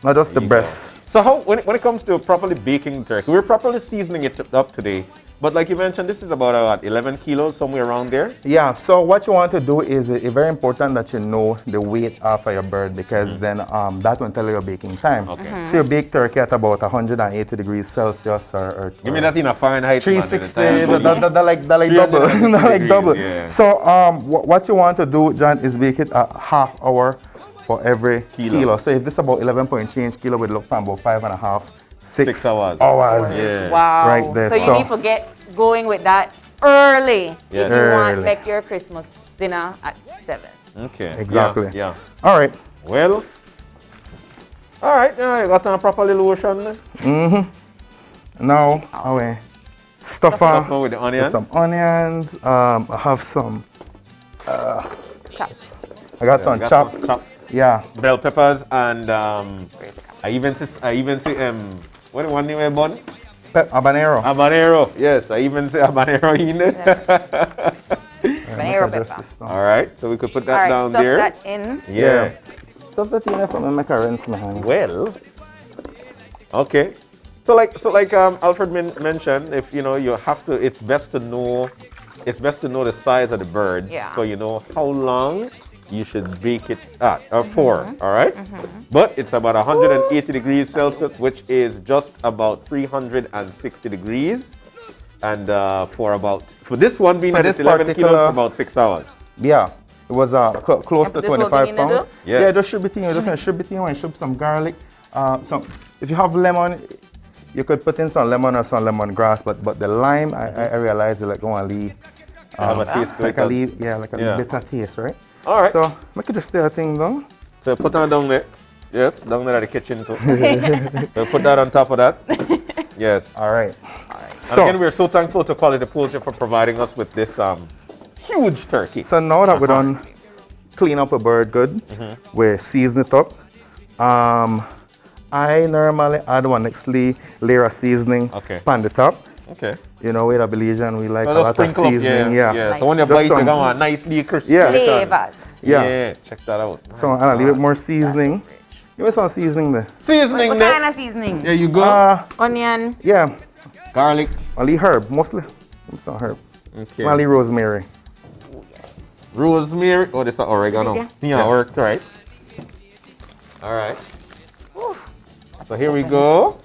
Not just the breast. So how, when it comes to properly baking the turkey, we're properly seasoning it up today. But like you mentioned, this is about 11 kilos, somewhere around there. Yeah, so what you want to do is it's very important that you know the weight of your bird, because then that will tell you your baking time. Okay. So you bake turkey at about 180 degrees Celsius or give me that in a Fahrenheit. 360, that like double. Like double. Yeah. So what you want to do, John, is bake it a half hour for every kilo. So if this is about 11 point change kilo, we'd look for about 5.5, 6 hours. Yeah. Wow. Right there. So you need to get going with that early if you want to make your Christmas dinner at 7. Okay. Exactly. Yeah. All right. Well. All right. Now you got a properly lotion. Now I stuff with the onions. Some onions. I have some. Chopped. I got some chopped. Yeah. Bell peppers and I even see what one name I bun? Habanero. Habanero. Yes, I even say habanero in there. Habanero pepper. All right, so we could put that down stuff there. That in. Yeah. Stuff that in there for me make a rinse my hand. Well. Okay. So like Alfred mentioned, if you have to, it's best to know the size of the bird, so you know how long you should bake it at for. All right. But it's about 180 degrees Celsius, which is just about 360 degrees, and for this one being at this 11 kilos, about 6 hours. Yeah. It was close to 25 pounds. Yes. Yeah, just should be thinking. Just gonna should be thinking. Should some garlic. If you have lemon, you could put in some lemon or some lemongrass. But the lime, I realized, like going to leave have a taste like a bitter taste, right? All right. So make it just stay a thing down. So put that down there. Yes, down there at the kitchen too. So put that on top of that. Yes. All right. And again, we're so thankful to Quality Poultry for providing us with this huge turkey. So now that we're done clean up a bird good, we season it up. I normally add one next layer of seasoning on the top. Okay. You know, with a Belizean, we like a so lot of seasoning. Yeah. So when you bite, you got a nicely crispy. Flavors. Yeah. Check that out. So I'll leave it more seasoning. Give me some seasoning there. Seasoning What there. kind of seasoning? There you go. Onion. Yeah. Garlic. I'll leave herb, mostly. Some herb. Okay. I'll leave rosemary. Rosemary. Oh, this is oregano. Yeah, worked right. All right. So here we go.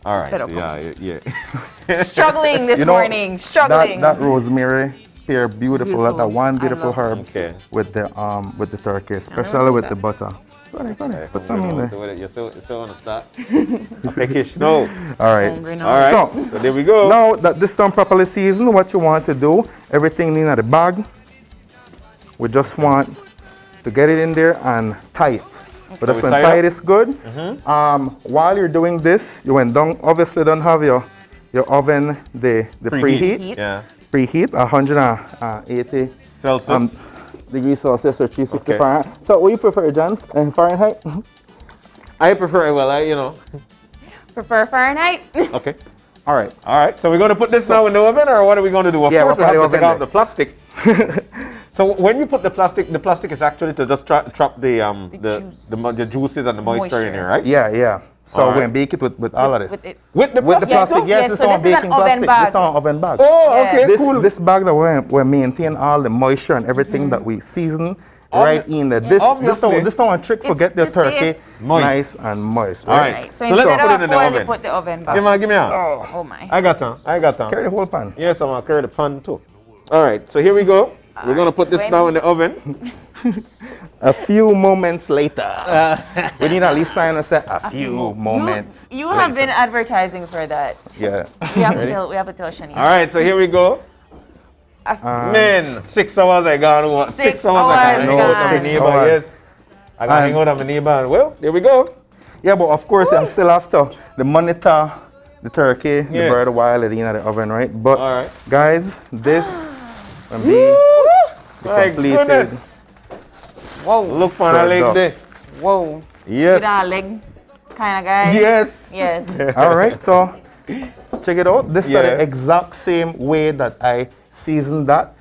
All right. So yeah. Struggling this morning. Struggling. That rosemary pair beautiful. That one beautiful herb with the turkey, especially with the butter. Go ahead. Put some in there. You're still on the start. Peckish. No. All right. All right. So there we go. Now that this done properly seasoned, what you want to do, everything in the bag. We just want to get it in there and tie it. But that's when tie it is good. While you're doing this, you obviously don't have your oven the preheat. Yeah. Preheat 180 Celsius. degrees Celsius or 360 Okay. Fahrenheit. So what you prefer, John? Fahrenheit? I prefer, you know. Prefer Fahrenheit? Okay. All right. All right. So we're going to put this now in the oven, or what are we going to do? Of Yeah, course, we we'll have put to it in take the out the plastic. So when you put the plastic is actually to just trap the juices and the moisture in here, right? Yeah. So All we're right. gonna bake it with all of this. With the With the plastic? plastic, yes, so this this is is an baking oven plastic. bag. This is an oven bag. Oh, okay, This, cool. this bag that we're maintain all the moisture and everything that we season right in there. This Obviously. this one trick for It's get the to turkey save- Moist. nice and moist. All right. Right. So, So let's instead put of it in the foil, oven. you put the oven back. Give me a. Oh my. I got them. Carry the whole pan. Yes, I'm going to carry the pan too. All right. So here we go. We're going to put this now in the oven. A few moments later, we need at least sign and say a few moments. You have been advertising for that. Yeah. We have to tell Shanice. All right. So here we go. Man, 6 hours I gone. 6 I hours hang out with my gone. neighbor. Hours. Yes. I got to hang out with my neighbor. And well, there we go. Yeah, but of course, I still have to monitor the turkey, the Yeah. bird while it's in the oven, right? But All right. guys, this will be My completed. goodness. Whoa. Look for the Bird leg dog. there. Whoa. Yes. You a leg kind of guy? Yes. Yes. All right, so check it out. This is Yeah. the exact same way that I seasoned that.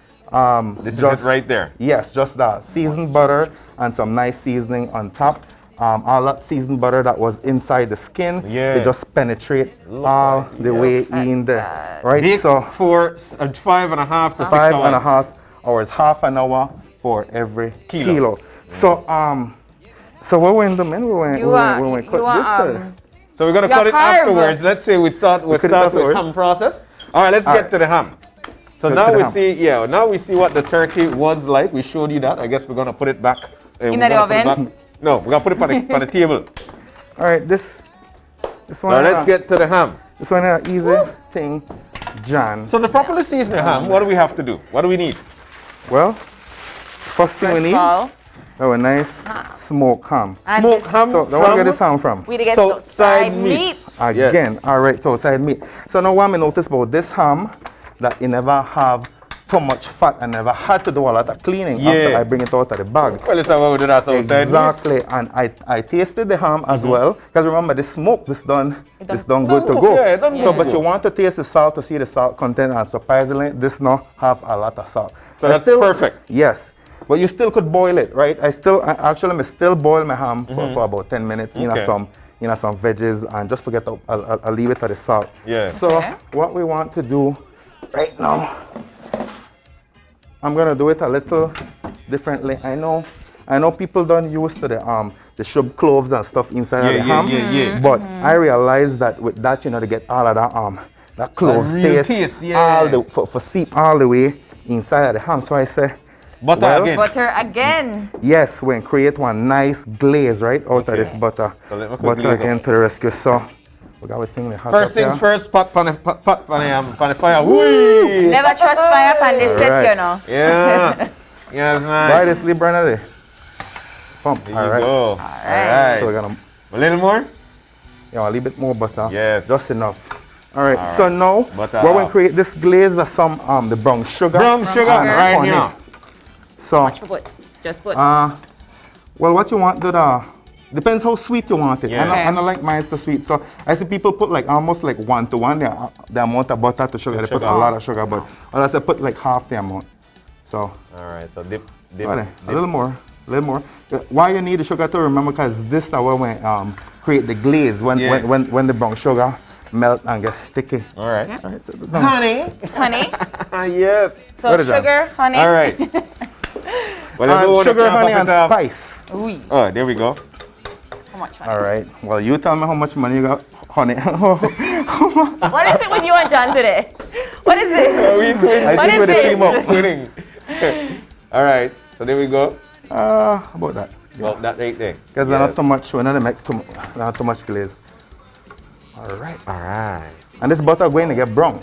This is just- it right there. Yes, just that. Seasoned butter and some nice seasoning on top. All that seasoned butter that was inside the skin, Yeah. it just penetrate all the way in there. Right? This So for 5.5 to 6 hours. 5.5 hours, half an hour for every kilo. So so what we're in the middle, we're cut this. So we're gonna Yeah, cut it carve. afterwards. Let's say we start cut it with afterwards. ham process. All right, let's All get right. to the ham. So Get now to the we ham. see, now we see what the turkey was like. We showed you that. I guess we're gonna put it back. In we're the gonna put it oven? back- No, we're gonna put it on the table. All right, this So one. let's get to the ham. This one is an easy thing, John. So to properly season the ham, what do we have to do? What do we need? Well, first thing we First need of all, a nice smoked ham. and Smoked this- ham So now where we get this ham from? We get So, side side meat. Again, all right, so side meat. So now what I notice about this ham, that it never have too much fat and never had to do a lot of cleaning after Yeah. I bring it out of the bag. Well, it's how we do that outside. Exactly, and I tasted the ham as well, because remember the smoke, this done good to cook, go. yeah, it done So, good to but go. you want to taste the salt to see the salt content, and surprisingly, this now have a lot of salt. So that's perfect. Yes, but you still could boil it, right? I still boil my ham for about 10 minutes. Okay. Some veggies, and just forget to I'll leave it to the salt. Yeah. So what we want to do right now, I'm gonna do it a little differently. I know people don't use to the shrub cloves and stuff inside of the ham. Yeah. But I realized that with that, to get all of that cloves real taste, taste, yeah. for seep all the way inside of the ham. So I say, Butter well, again. Butter again. yes, we can create one nice glaze right out of this butter. So let me put Butter glaze again up. to the rescue. So we got everything hot First up things here. first, pot on the fire. Whee! Never trust fire pan this set, Alright. you know. Yeah. Yes, man. Right, this leave burner there. Pump. There All you right. go. Alright. So we're gonna A little more? a little bit more butter. Yes. Just enough. All right. All So right. now Butter we're going up. to create this glaze of some the brown sugar. Brown sugar and right honey. now. So Much for put. Just put. well, what you want to depends how sweet you want it. Yeah. I don't like mine to sweet. So I see people put like almost like 1-to-1 the amount of butter to sugar. They put sugar. a lot of sugar, but others they put like half the amount. So All right, so dip. a little more. Why you need the sugar to remember, because this is where we create the glaze when the brown sugar melt and gets sticky. All right. All right, so Honey. Honey. Yes. So What is that? sugar, honey. All right. Well, And sugar, honey, and spice. Ooh, Oh, there we go. how much honey? All right. Well, you tell me how much money you got, honey. What is it with you and John today? What is this? We twin. I What think is we're the team this? up. Twinning. All right. So there we go. How about that? Well, that right there. Because not too much. We're not make not too much glaze. All right. All right. And this butter going to get brown.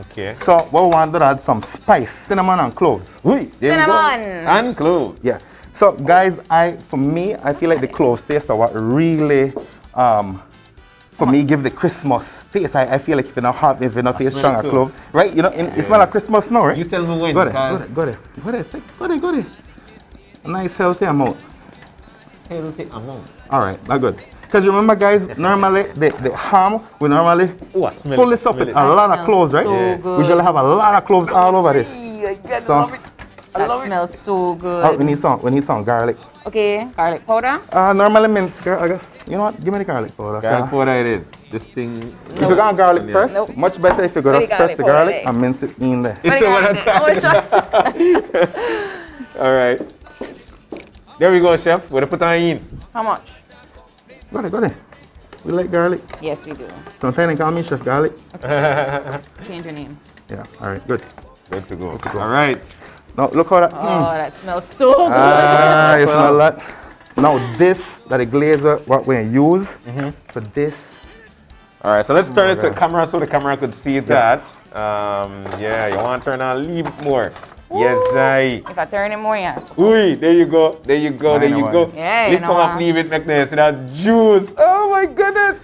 Okay. So what we want to add some spice, cinnamon and cloves. There we go. Cinnamon. And cloves. Yeah. So guys, for me, I feel like the cloves taste are what really, for me, give the Christmas taste. I feel like if you not taste smell strong it a too. clove, right? You know, it smell like Christmas now, right? You tell me when. Go because- there. nice healthy amount. Healthy amount. All right, that's good. Because remember, guys, normally the ham we normally pull this up with a lot of cloves, right? so good. We usually have a lot of cloves all over this. So, That smells so good. oh, we need some garlic. Okay, garlic powder. Normally minced garlic. You know what? Give me the garlic powder. Garlic powder it is. This thing. If you got garlic press, Nope. much better if you go Put the just press the garlic garlic powder and mince it in there. You see what I'm Oh, shucks. All right. There we go, chef. We're gonna put that in. How much? Got it. We like garlic. Yes, we do. Sometimes they call me Chef Garlic. Change your name. Yeah, all right, good. Good to go. All right. Now, look how that. Oh, that smells so good. Ah, you smell that? Now, this, that the glazer, what we use for this. All right, so let's turn it to the camera so the camera could see that. Yeah, you want to turn on, leave it more. Yes, I. If I turn it more, yeah. Ooh, there you go. There you go. There you go. Yeah, you Lift know them up, what? leave it, make this. That juice. Oh my goodness.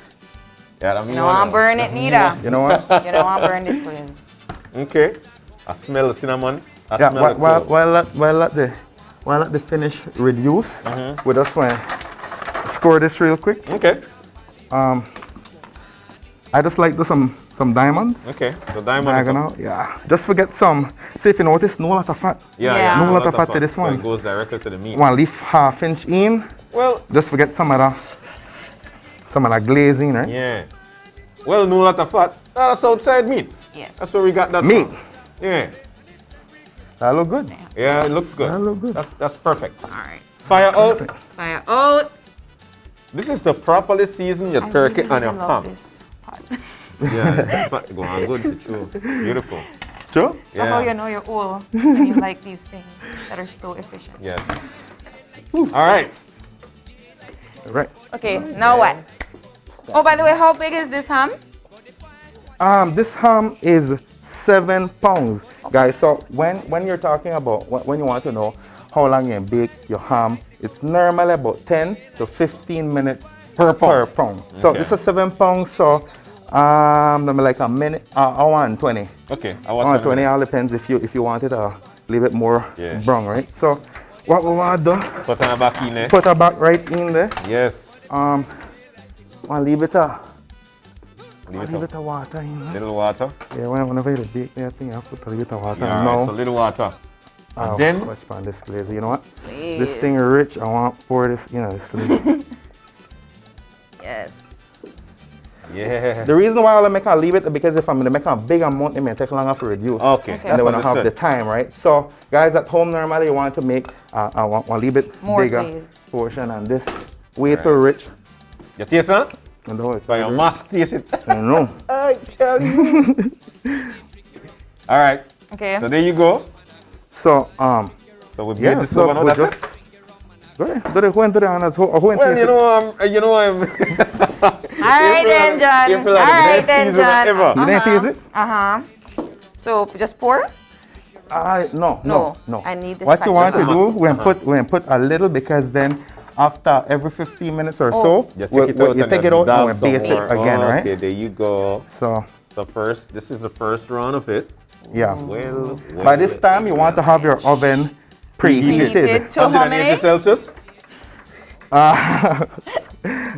Yeah, that You know I'm burn it neither. You know what? You know I'm burn this glaze. Okay. I smell the cinnamon. I Yeah, smell the clove. while let the finish reduce, we just want to score this real quick. Okay. I just like do some diamonds. Okay. The diamond. Diagonal, yeah. Just forget some. See if you notice, no lot of fat. Yeah. No lot of fat to this So one. it goes directly to the meat. Want to leave half inch in. Well. Just forget some of that glazing, right? Yeah. Well, no lot of fat. That's outside meat. Yes. That's where we got that Meat. from. Yeah. That look good. Yeah, it looks good. That look good. That's perfect. All right. Fire out. Fire out. This is to properly season your turkey and your love ham. this pot. Yeah, it's go on good too. Beautiful. Sure? That's how you know you're old and you like these things that are so efficient. Yes. All right. Right. Okay, now what? Oh, by the way, how big is this ham? This ham is 7 pounds, guys. So when you're talking about when you want to know how long you can bake your ham, it's normally about 10 to 15 minutes per pound. So Okay. this is 7 pounds. So like a minute, hour and 20. Okay. Hour and 20. All depends if you want it a little bit more brown, right? So what we want to do? Put her back in there. Put her back right in there. Yes. Want to leave it a. Leave Leave it a water in there. Little water. Yeah, whenever you bake that thing, you have to put a little water. Yeah, now, right, so little water. And then watch on this glaze. You know what? Please. This thing is rich. I want to pour this, this glaze. Yes. Yeah. The reason why I make her leave it is because if I'm going to make a big amount, it may take longer to reduce. Okay. And then when I have the time, right? So, guys at home, normally you want to make a little bit More bigger glaze. portion, and this way too rich. You taste it? And know it. But you must taste it. I know. I tell you. All right. Okay. So there you go. So, So we yeah, made this so over now. we That's just it. go ahead, go into the honors. Well, you know I'm. All right then, John. All right then, John. You didn't taste it? Uh-huh. So just pour? No. I need this. What you want to spatula. do, we put a little, because then after every 15 minutes or so, You take it out and we and base dab it some again, more. right? Okay, there you go. So This is the first round of it. yeah. Well, By this time, you want to have your oven preheated. Preheated to how many? 180 Celsius.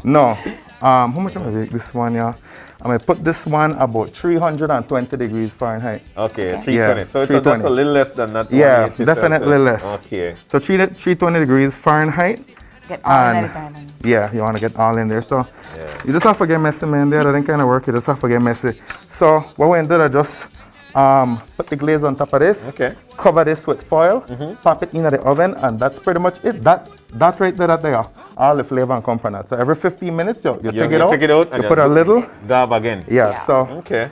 No. How much was it? This one, yeah. I'm gonna put this one about 320 degrees Fahrenheit. Okay, 320. Yeah, So it's 320. that's a little less than that. Yeah, 180 definitely Celsius. less. Okay. So 320 degrees Fahrenheit. Get all And the diamonds. yeah, you want to get all in there. So you just have to get messy, man. That doesn't kind of work. You just have to get messy. So what we're gonna do is just put the glaze on top of this. Okay. Cover this with foil. Pop it into the oven, and that's pretty much it. That right there, they are all the flavor and come from that. So every 15 minutes, you take it out. Take it out and you put a little. dab again. Yeah. So Okay.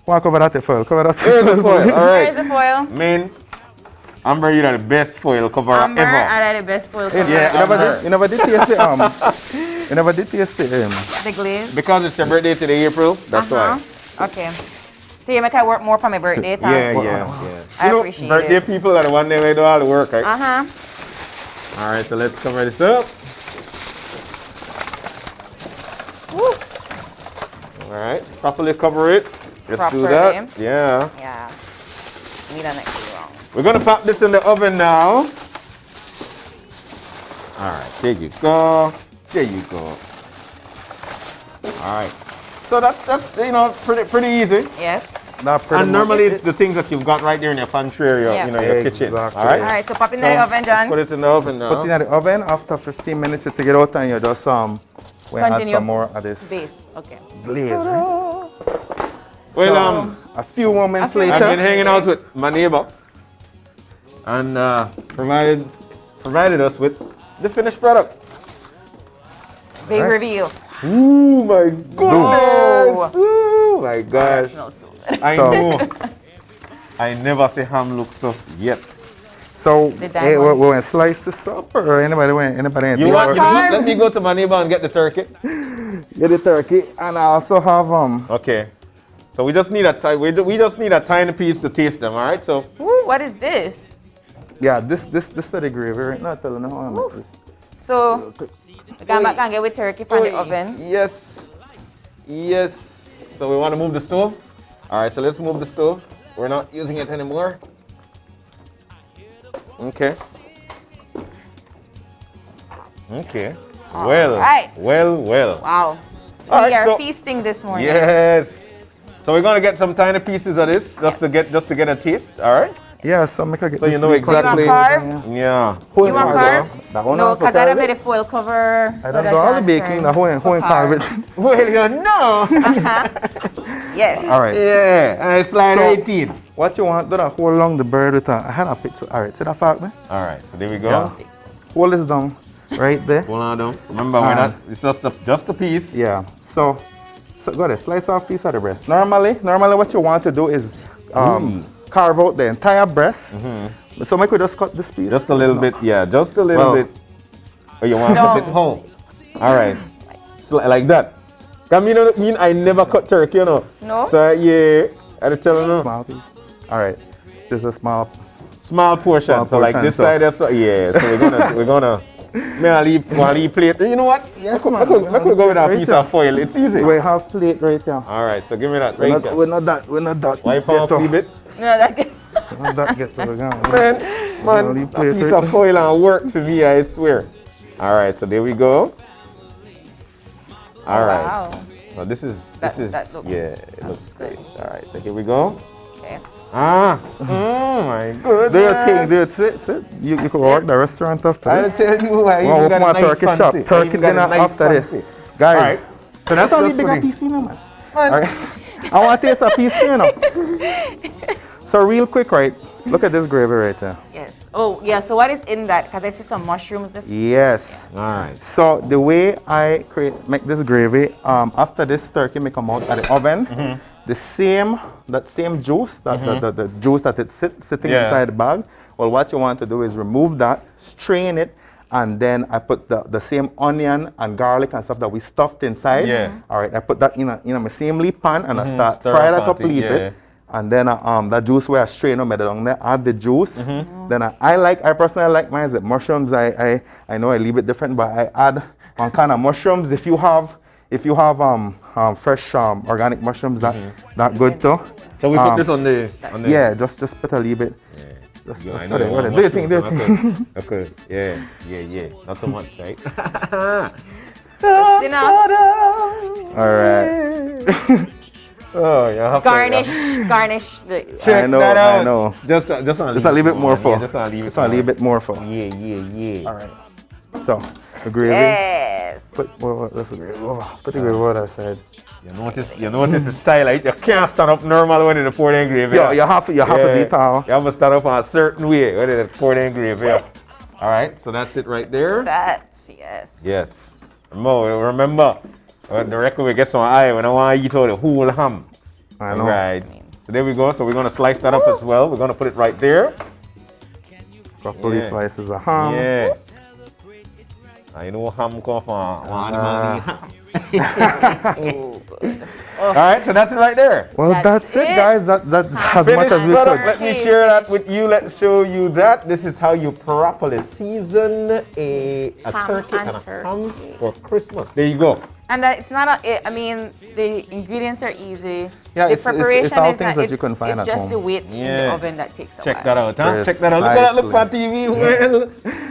walk over that the foil. Cover that. Here's the foil. All Where's right. the foil? Man, Amber, you're the best foil cover Amber, ever. I like the best foil cover. You never did taste it. You never did taste it. The glaze. Because it's your birthday today, April. That's why. Okay. So you make I work more for my birthday time? Yeah. I You know, appreciate birthday it. people are the one that do all the work, right? Uh-huh. All right, so let's cover this up. Woo. All right, properly cover it. Let's do Properly. that. Yeah. Yeah. Need an extra round. We're gonna pop this in the oven now. All right, there you go. There you go. All right. So that's you know pretty easy. Yes. And normally it's the things that you've got right there in your pantry or your, you know, your kitchen. All right. All right. So pop it in the oven, John. Put it in the oven now. Put it in the oven. After 15 minutes, you take it out and you just we add Continue. some more of this Base. Okay. glaze. Right? Well, a few moments later, I've been hanging out with my neighbor and provided us with the finished product. Big reveal. Ooh my goodness! Oh my That gosh! smells so good. I know. I never see ham look so yet. So, The hey, diamonds. we're going to slice this up, or anybody? You want? Let me go to my neighbor and get the turkey. Get the turkey, and I also have Okay. So we just need we just need a tiny piece to taste them. All right. So. Ooh, what is this? Yeah, this is the gravy right now. Tell them how I make this. So, we come back and get with turkey from the oven. Yes. Yes. So we want to move the stove. All right. So let's move the stove. We're not using it anymore. Okay. Okay. Well. right. Well. Wow. All We right, are so- feasting this morning. Yes. So we're gonna get some tiny pieces of this just to get a taste. All right. Yeah, so make I get So you this know little exactly. You want carve? Yeah. You want carve? That one No, also because I carve made it? a foil cover. I so don't that do all the John baking. can Now who ain't carve it? Well, you know. Yes. All right. Yeah. Slide So- 18. What you want? Do that hold along the bird with I had a picture. All right, see that fact, man? All right. So there we go. Yeah. Hold this down, right there. Hold on, down. Remember, we're not. It's just a piece. Yeah. So go ahead, slice off piece of the breast. Normally, what you want to do is carve out the entire breast. So make we just cut this piece. Just a little bit. Yeah. Just a little Well, bit. Oh, you want to cut it whole? All right. Like that. I mean I never cut turkey, you know. No? So yeah, I tell you no. Small piece. All right. This is a small portion. Small So like portion, this so- side, so yeah. So we're gonna. May I leave plate? You know what? Yes, I man. could go with a Right piece here. of foil. It's easy. We have plate right here. All right. So give me that right here. We're not that. Wipe off a bit. No, that Not that get to the ground. Man, leave a plate piece right of foil and work for me, I swear. All right. So there we go. All right. Wow. So this is That looks- yeah, it that looks looks great. good. All right. So here we go. Okay. Ah. My goodness. Do your thing, do it. Sit. You could work the restaurant after I'll this. tell you why. Well, You open got my a knife turkey shop. fancy. Turkey You got a dinner knife after this. fancy. Guys, All right. So that's only just bigger for the- piece, you know, man. All right. I want to taste a piece, you know. So real quick, right? Look at this gravy right there. Yes. Oh, yeah. So what is in that? Because I see some mushrooms. Yes. All right. So the way I make this gravy, after this turkey may come out of the oven, that same juice, the juice that it's sitting Yeah. inside the bag. Well, what you want to do is remove that, strain it, and then I put the same onion and garlic and stuff that we stuffed inside. Yeah. All right. I put that in my same leaf pan and I start Stir fry up that up a on it, little yeah. bit. And then that juice where I strain them down there, add the juice. Then I personally like mine with mushrooms. I know I leave it different, but I add one kind of mushrooms. If you have fresh organic mushrooms, that good too. So we put this on the. Yeah, just put a little bit. Just I put know. it. What it- Do you think? Do you think? Okay. Yeah. Not so much, right? Just enough. All right. Oh, yeah. Garnish the. Check I know. that out. I know. Just a little bit more for. Just a little Just a little bit more for. Yeah. All right. So the gravy. Yes. Put the gravy over that side. You notice the style, right? You can't stand up normal when you pour the gravy. Yeah, you have to be tall. You have to stand up a certain way when you pour the gravy. All right, so that's it right there. That's yes. Yes. Remember, when the record we get some eye when I want to eat all the whole ham. I know. Right. So there we go. So we're gonna slice that up as well. We're gonna put it right there. Broccoli slices of ham. Yeah. I know ham come from one animal. So good. All right, so that's it right there. Well, that's it, guys. That's as much as we product. could. Let me share that with you. Let's show you that. This is how you properly season a turkey and a ham for Christmas. There you go. And it's not I mean, the ingredients are easy. Yeah, the preparation it's all is things not, that you can find it's at just home. the wait in the oven that takes a while. Check that out, huh? Yes, Check that out. Look at that. Look at TV. Well.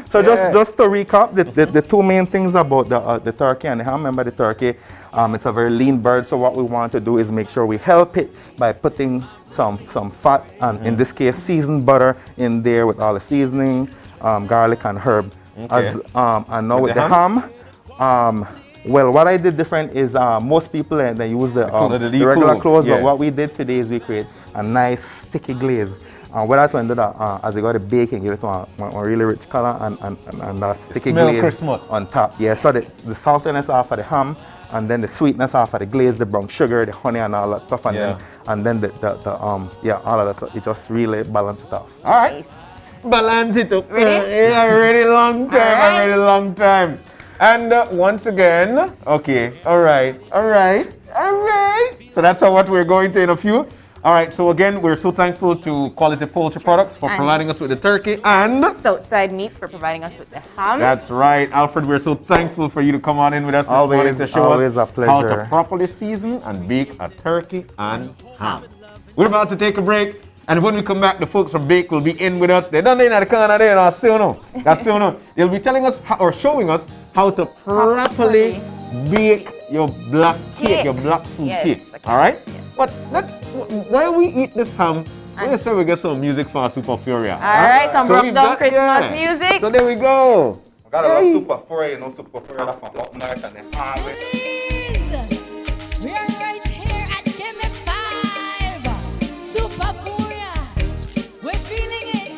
So just to recap, the two main things about the turkey and the ham. Remember, the turkey, it's a very lean bird. So what we want to do is make sure we help it by putting some fat and in this case seasoned butter in there with all the seasoning, garlic and herb. Okay. And now with the ham. Well, what I did different is most people they use the regular cloves, but what we did today is we create a nice sticky glaze. What I ended up as you got it baking, give it a really rich color and that sticky glaze Christmas on top. Yeah, so the saltiness off of the ham, and then the sweetness off of the glaze, the brown sugar, the honey, and all that stuff, and then all of that stuff. It just really balances it out. All right. Nice. Balance it up. Ready? Yeah, really long time. Right. A really long time. And once again, okay, all right. So that's what we're going to in a few. All right, so again, we're so thankful to Quality Poultry Products for providing us with the turkey and Southside Meats for providing us with the ham. That's right, Alfred. We're so thankful for you to come on in with us this morning to show us how to properly season and bake a turkey and ham. We're about to take a break. And when we come back, the folks from Bake will be in with us. They're done in the corner there. That's soon. They'll be telling us or showing us how to properly bake your black cake, your black food cake. All right? Yes. But while we eat this ham, let's say we get some music for our Super Furia. All right, some broke down Christmas music. So there we go. Got a lot of Super Furia, Super Furia from up north and then We are right here at Gimme 5. Super Furia. We're feeling it.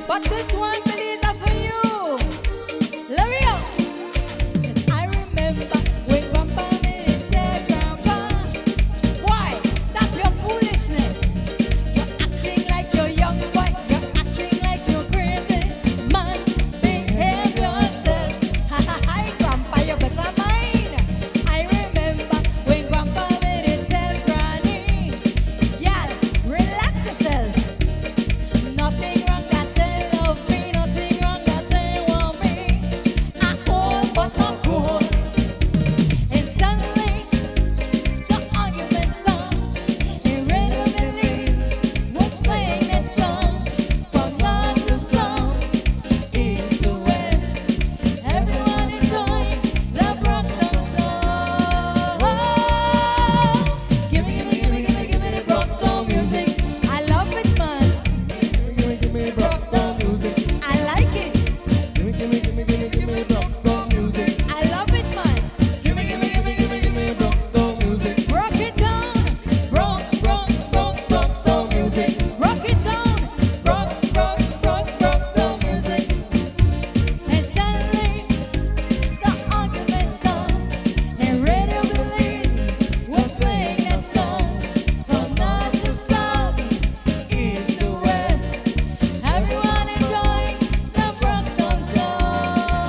But this one, please, are for you. L'Oreal. I remember when Grandpa made it said, Grandpa, why? Stop your foolishness. You're acting like you're young, boy. You're acting like you're crazy. Man, behave yourself. Hi, Grandpa, you better mind. I remember when Grandpa made it tell Granny, yeah, relax yourself. Nothing wrong that they love me, nothing wrong that they want me. I old but not cool. And suddenly, the argument song, the radio believe was playing that song from north to south, east to west. Everyone enjoying the Brockton song. Give me the Brockton music. I love it, man. Give me Brockton music. I like it. Give me Brockton music. I love it, man. Give me Brockton music. Rock it down. Brockton music. Rock it down. Brockton music. And suddenly, the argument song, and radio believe was playing that song from north to south, east to west. Everyone enjoying the Brockton song.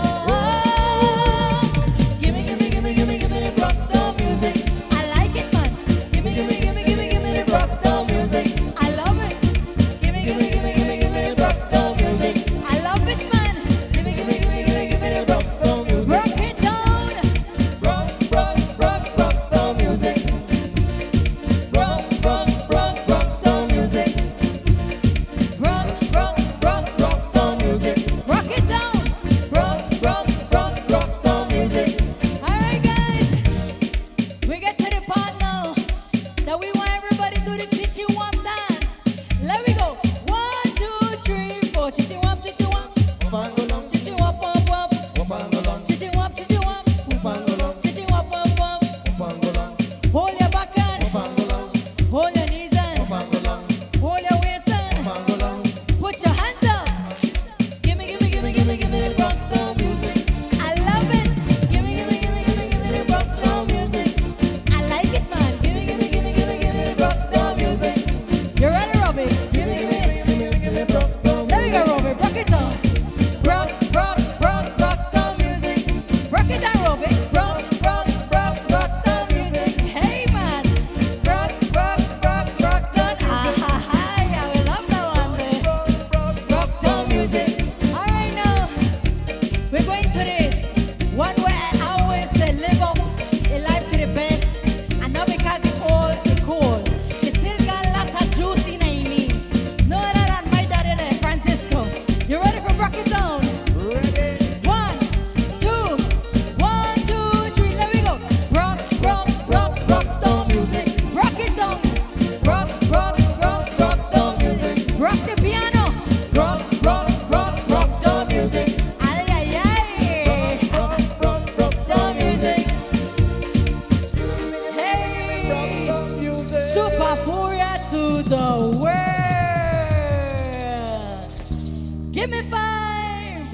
Give me 5.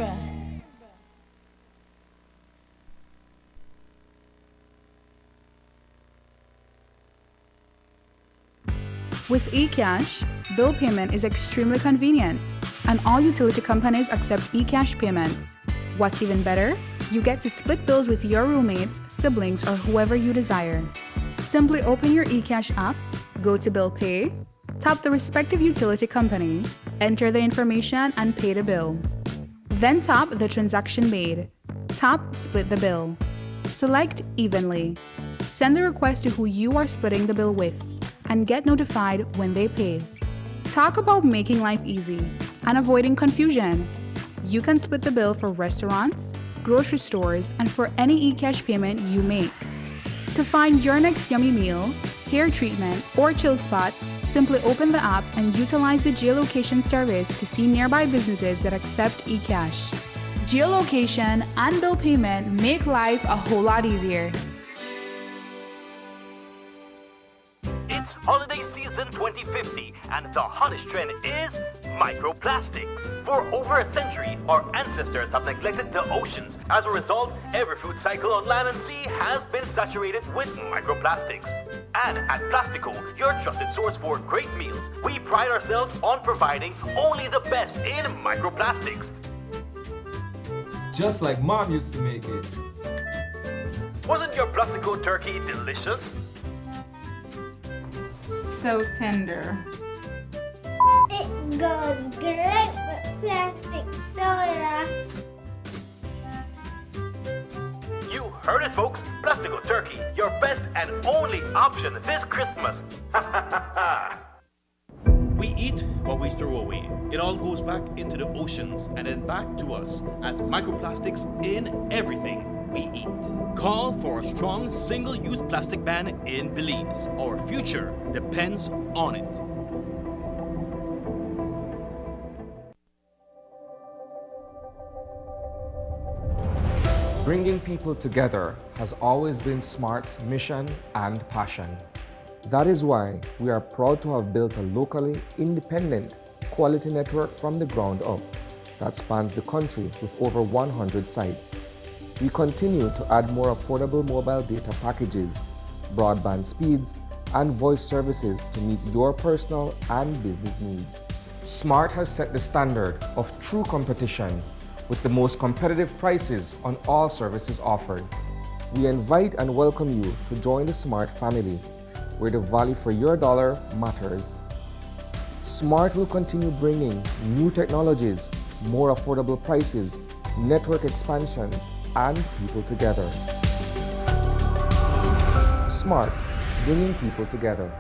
With eCash, bill payment is extremely convenient, and all utility companies accept eCash payments. What's even better? You get to split bills with your roommates, siblings, or whoever you desire. Simply open your eCash app, go to Bill Pay, tap the respective utility company, enter the information, and pay the bill. Then tap the transaction made. Tap Split the bill. Select Evenly. Send the request to who you are splitting the bill with, and get notified when they pay. Talk about making life easy and avoiding confusion. You can split the bill for restaurants, grocery stores, and for any eCash payment you make. To find your next yummy meal, hair treatment, or chill spot, simply open the app and utilize the geolocation service to see nearby businesses that accept eCash. Geolocation and bill payment make life a whole lot easier. It's holiday season 2050, and the hottest trend is microplastics. For over a century, our ancestors have neglected the oceans. As a result, every food cycle on land and sea has been saturated with microplastics. And at Plastico, your trusted source for great meals, we pride ourselves on providing only the best in microplastics. Just like Mom used to make it. Wasn't your Plastico turkey delicious? So tender. It goes great with plastic soda. You heard it, folks. Plastico turkey, your best and only option this Christmas. We eat what we throw away. It all goes back into the oceans and then back to us as microplastics in everything we eat. Call for a strong single-use plastic ban in Belize. Our future depends on it. Bringing people together has always been Smart's mission and passion. That is why we are proud to have built a locally independent quality network from the ground up that spans the country with over 100 sites. We continue to add more affordable mobile data packages, broadband speeds, and voice services to meet your personal and business needs. Smart has set the standard of true competition with the most competitive prices on all services offered. We invite and welcome you to join the Smart family, where the value for your dollar matters. Smart will continue bringing new technologies, more affordable prices, network expansions, and people together. Smart, bringing people together.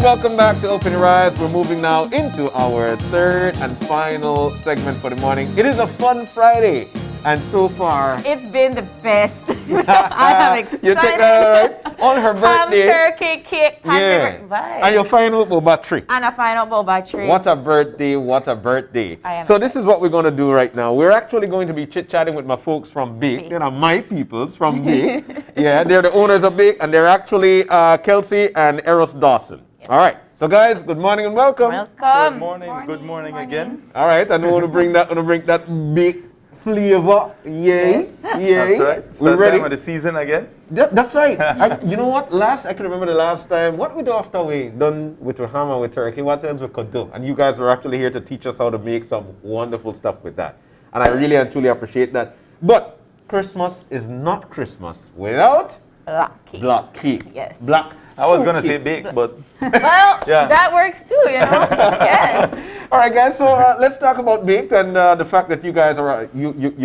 welcome back to Open Your Eyes. We're moving now into our third and final segment for the morning. It is a fun Friday, and so far... It's been the best. I am excited. You take that all right? On her birthday. Ham, turkey, cake, pancake, And your final boba treat. And a final boba treat. What a birthday, what a birthday. I am So this is what we're going to do right now. We're actually going to be chit-chatting with my folks from Bake. You know, my peoples from Bake. Yeah, they're the owners of Bake, and they're actually Kelsey and Eros Dawson. Yes. All right. So guys, good morning and welcome. Welcome. Good morning again. All right, and we want to bring that Bake flavor. Yay. Yes. Yay. That's right. We're ready. Time of the season again. That's right. You know what? I can remember the last time. What we do after we done with our ham and with turkey, what else we could do? And you guys were actually here to teach us how to make some wonderful stuff with that. And I really and truly appreciate that. But Christmas is not Christmas without black cake. Black cake. Yes. Black. I was going to say bake, but... Well, Yeah. that works too, you know? Yes. All right, guys. So let's talk about baked and the fact that you guys are.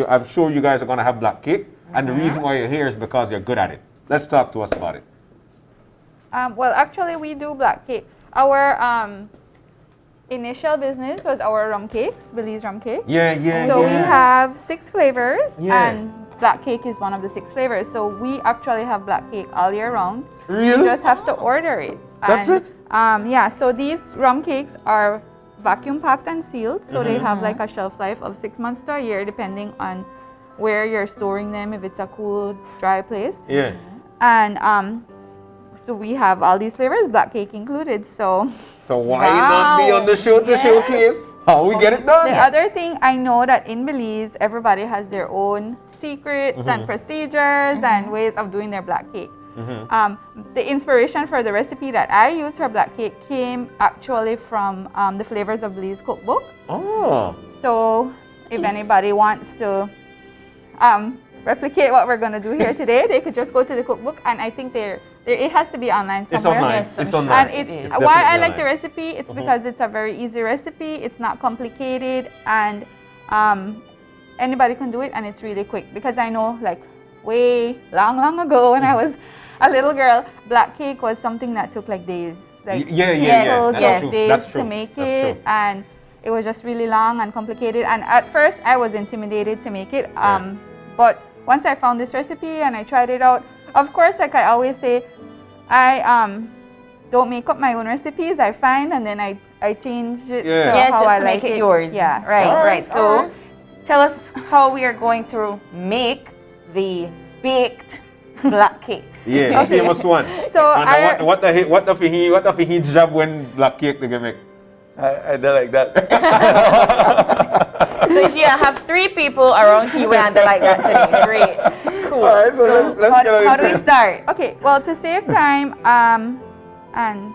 I'm sure you guys are going to have black cake, and the reason why you're here is because you're good at it. Let's talk to us about it. Well, actually, we do black cake. Our initial business was our rum cakes, Belize rum cake. Yeah. So we have 6 flavors, Yeah. and black cake is one of the 6 flavors. So we actually have black cake all year round. Really? You just have to order it. That's And, it? Yeah. So these rum cakes are vacuum packed and sealed, so they have like a shelf life of 6 months to a year, depending on where you're storing them. If it's a cool, dry place. Yeah. And so we have all these flavors, black cake included. So why not be on the show to showcase how we get it done? the other thing, I know that in Belize, everybody has their own secrets and procedures and ways of doing their black cake. The inspiration for the recipe that I use for black cake came actually from the Flavors of Belize cookbook. Oh. So if anybody wants to replicate what we're going to do here today, they could just go to the cookbook, and I think it has to be online somewhere. It's online. Yes, It's online. And It's why I definitely like the online. recipe, it's because it's a very easy recipe, it's not complicated, and anybody can do it, and it's really quick. Because I know, like, way long ago when I was a little girl, black cake was something that took like days. Like days to make it, and it was just really long and complicated. And at first, I was intimidated to make it. But once I found this recipe and I tried it out, of course, like I always say, I don't make up my own recipes. I find and then I change it. Yeah, how just I to like make it yours. Yeah. Right. So tell us how we are going to make the baked black cake. Yeah, the famous one. So and what the he job when black cake they can make? I don't like that. So she have 3 people around she and they like that today. Great. Cool. All right, so let's get how do we start? Okay, well, to save time and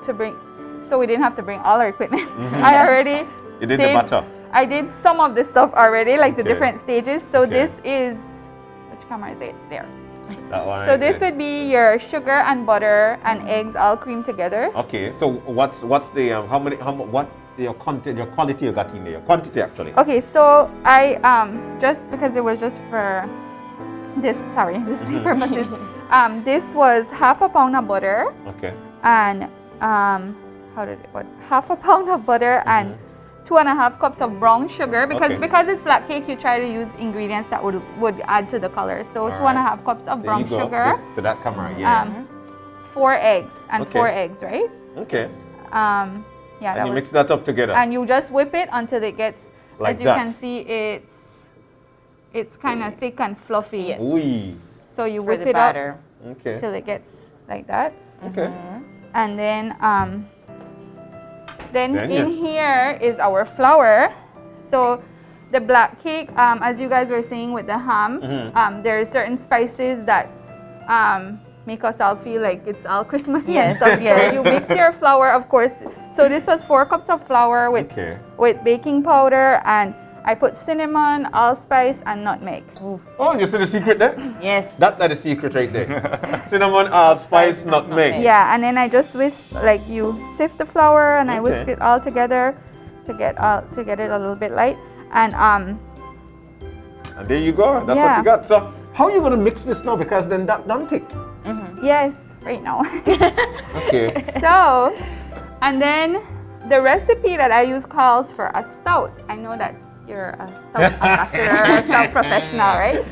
to bring, so we didn't have to bring all our equipment. I already You did the butter. I did some of the stuff already, like the Okay. different stages. So Okay. this is, which camera is it? There. That one So right this there. would be your sugar and butter and eggs all creamed together. Okay, so what's the what your content, your quality you got in there? Your quantity actually. Okay, so I just because it was just for this display purposes. This was half a pound of butter Okay. and half a pound of butter and 2.5 cups of brown sugar because it's black cake, you try to use ingredients that would add to the color. So All 2.5 cups of There you brown go. sugar. This, to that camera, yeah. 4 eggs and Okay. 4 eggs, right? Okay. Yeah, And you mix that up together. And you just whip it until it gets, Like as you that. can see, it's kind of thick and fluffy. Yes. Ooh. So you It's for whip the it batter. up Okay. till it gets like that. Okay. And then Then in here is our flour. So the black cake, as you guys were saying with the ham, there are certain spices that make us all feel like it's all Christmassy and Yes, stuff. yes. So you mix your flour, of course. So this was 4 cups of flour with baking powder, and I put cinnamon, allspice, and nutmeg. Oh, you see the secret there? Yes. That's the secret right there. Cinnamon, allspice, nutmeg. Yeah, and then I just whisk, like you sift the flour and I whisk Okay. it all together to get it a little bit light. And And there you go. That's what Yeah. you got. So how are you gonna mix this now? Because then that don't take. yes. right now. Okay. So, and then the recipe that I use calls for a stout. I know that you're a stout ambassador, a stout professional, right?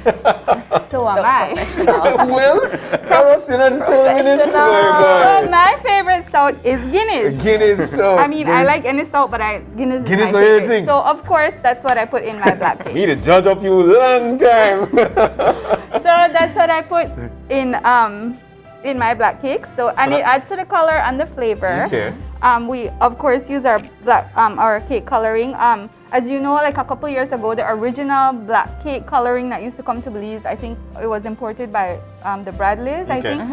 So am I. Well, Carlos, you know, 2 minutes. So my favorite stout is Guinness. Guinness stout. I mean, I like any stout, but Guinness is Guinness my are your favorite. thing. So of course, that's what I put in my black cake. Me to judge up you long time. So that's what I put in my black cake. So and it adds to the color and the flavor. Okay. We of course use our our cake coloring. As you know, like a couple years ago, the original black cake coloring that used to come to Belize, I think it was imported by the Bradleys. I think.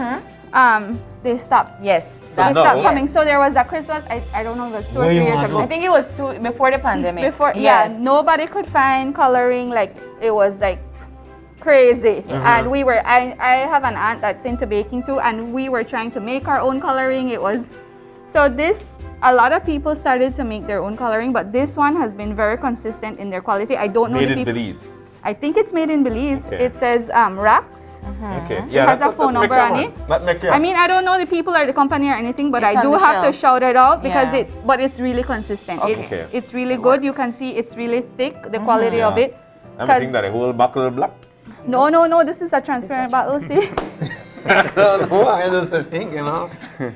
They stopped. Yes. So they stopped coming. So there was a Christmas. I don't know, it was 2 or 3 years ago. I think it was before the pandemic. Yeah, nobody could find coloring. Like it was like crazy. And we were. I have an aunt that's into baking too, and we were trying to make our own coloring. It was so this. A lot of people started to make their own coloring, but this one has been very consistent in their quality. I don't know. Made in Belize. I think it's made in Belize. Okay. It says Rax. Okay. It has a phone number on it. I mean, I don't know the people or the company or anything, but I do have to shout it out because it's really consistent. Okay. It's really good. You can see it's really thick, the quality of it. I'm thinking that a whole buckle black. No, this is a transparent bottle, see? No, I just think, you know.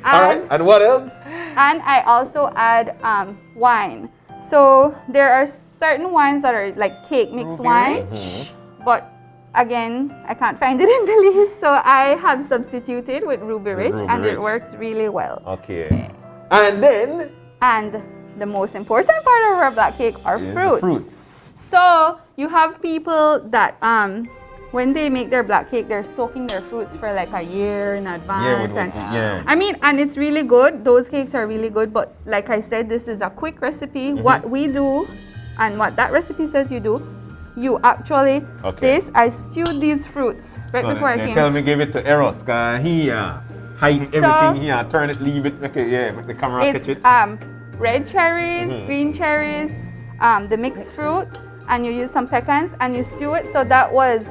All right, and what else? And I also add wine. So there are certain wines that are like cake mixed wines, but again, I can't find it in Belize, so I have substituted with Ruby Ridge, and it works really well. Okay. And then? And the most important part of our black cake are fruits. So you have people that when they make their black cake, they're soaking their fruits for like a year in advance. I mean, and it's really good. Those cakes are really good, but like I said, this is a quick recipe. What we do and what that recipe says you do, you actually, I stewed these fruits right before I came. Tell me, give it to Eros, cause he hide everything here, turn it, leave it, make it, make the camera catch it. Red cherries, green cherries, the mixed fruit, and you use some pecans and you stew it. So that was,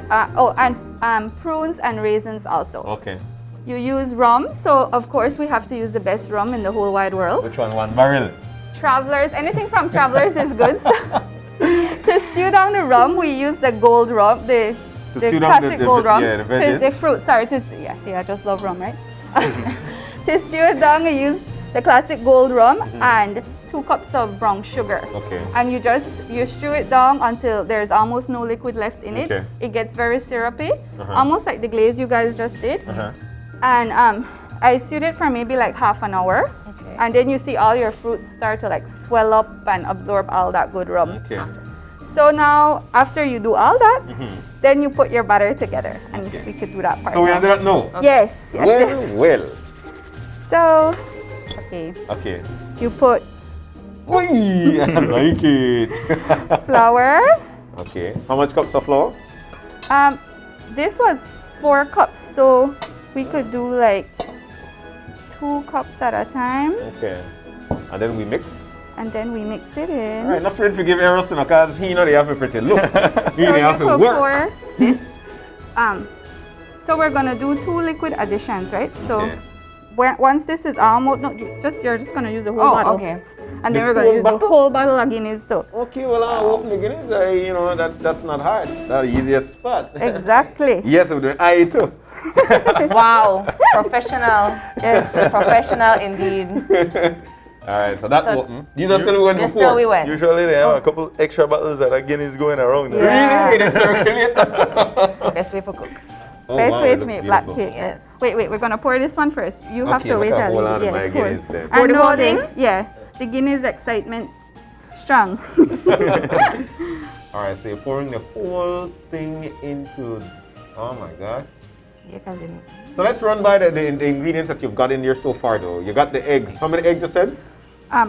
prunes and raisins also. Okay. You use rum, so of course we have to use the best rum in the whole wide world. Which one barrel? Travelers, anything from Travelers is good. So to stew down the rum, we use the gold rum, the classic gold rum. Yeah, the fruit, sorry, I just love rum, right? To stew it down, we use the classic gold rum and 2 cups of brown sugar. Okay. And you stew it down until there's almost no liquid left in it. It gets very syrupy, almost like the glaze you guys just did. And I stewed it for maybe like half an hour. And then you see all your fruits start to like swell up and absorb all that good rum. Okay. So now, after you do all that, then you put your batter together, and we could do that part. So we have that now? Yes. Well. So, Okay. You put. Oi, I like it. Flour. Okay. How much cups of flour? This was 4 cups, so we could do like 2 cups at a time. Okay. And then we mix? And then we mix it in. Alright, not afraid to give Eros, because he know they have a pretty look. He So have you to could work. pour this. So we're gonna do 2 liquid additions, right? So once this is almost, you're just gonna use the whole bottle. Okay. And then we're gonna use the whole bottle of Guinness too. Okay, well, I'll open the Guinness. You know, that's not hard. That's the easiest spot. Exactly. Yes, with the eye too. Wow, professional. Yes, professional indeed. All right, so that's what. You just still went before. Still we went. Usually they have a couple extra bottles that again is going around. Really? They circulate. Best way for cook. Best way to make black cake. Yes. Wait, we're gonna pour this one first. You have to wait a little. Yes, Guinness then. Pour the whole thing? Yeah. The Guinness excitement strong. All right, so you're pouring the whole thing into. Oh my God. Yeah, cousin. So let's run by the ingredients that you've got in there so far, though. You got the eggs. How many eggs you said?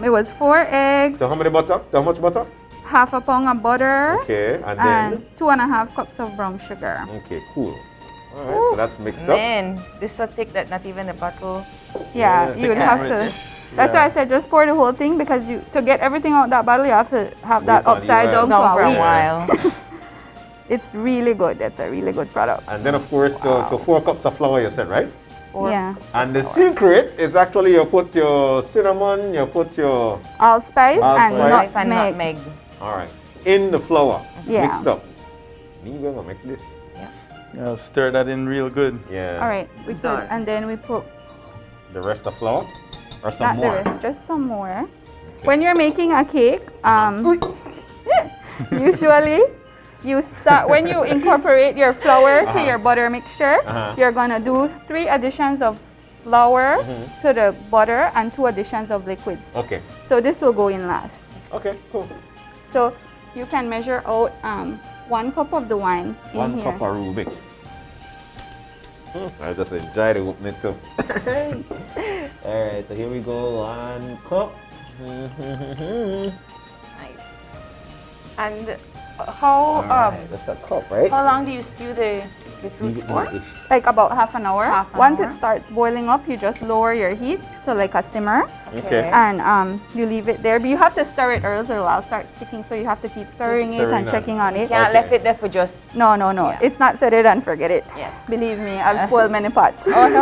It was 4 eggs. So how many butter? How much butter? Half a pound of butter. Okay, and then? 2.5 cups of brown sugar. Okay, cool. All right, so that's mixed up. Man, this is so thick that not even the bottle. Yeah, you would have to. That's why I said just pour the whole thing, because to get everything out that bottle, you have to have that upside down for a while. It's really good. That's a really good product. And then, of course, to 4 cups of flour, you said, right? 4 Yeah. cups of And the flour. secret is actually you put your cinnamon, you put your Allspice and allspice. nutmeg. All right, in the flour, Yeah. mixed up. Me gonna make this. Yeah, stir that in real good. Yeah. All right, we could, and then we put The rest of flour, or some not more. the rest, just some more. When you're making a cake, usually you start when you incorporate your flour to your butter mixture. You're gonna do 3 additions of flour to the butter and 2 additions of liquids. Okay. So this will go in last. Okay, cool. So you can measure out 1 cup of the wine in 1 here. cup of Rubik. I just enjoy the opening too. Alright, so here we go, 1 cup. Nice. And how That's a cup, right? how long do you stew the fruits for? Like about half an hour. Half an Once hour. it starts boiling up, you just lower your heat to like a simmer. Okay. And you leave it there. But you have to stir it or else it'll start sticking. So you have to keep stirring it and checking on it. Can't left it there for just. No. It's not set it and forget it. Yes. Believe me, I've spoiled many pots. Oh no.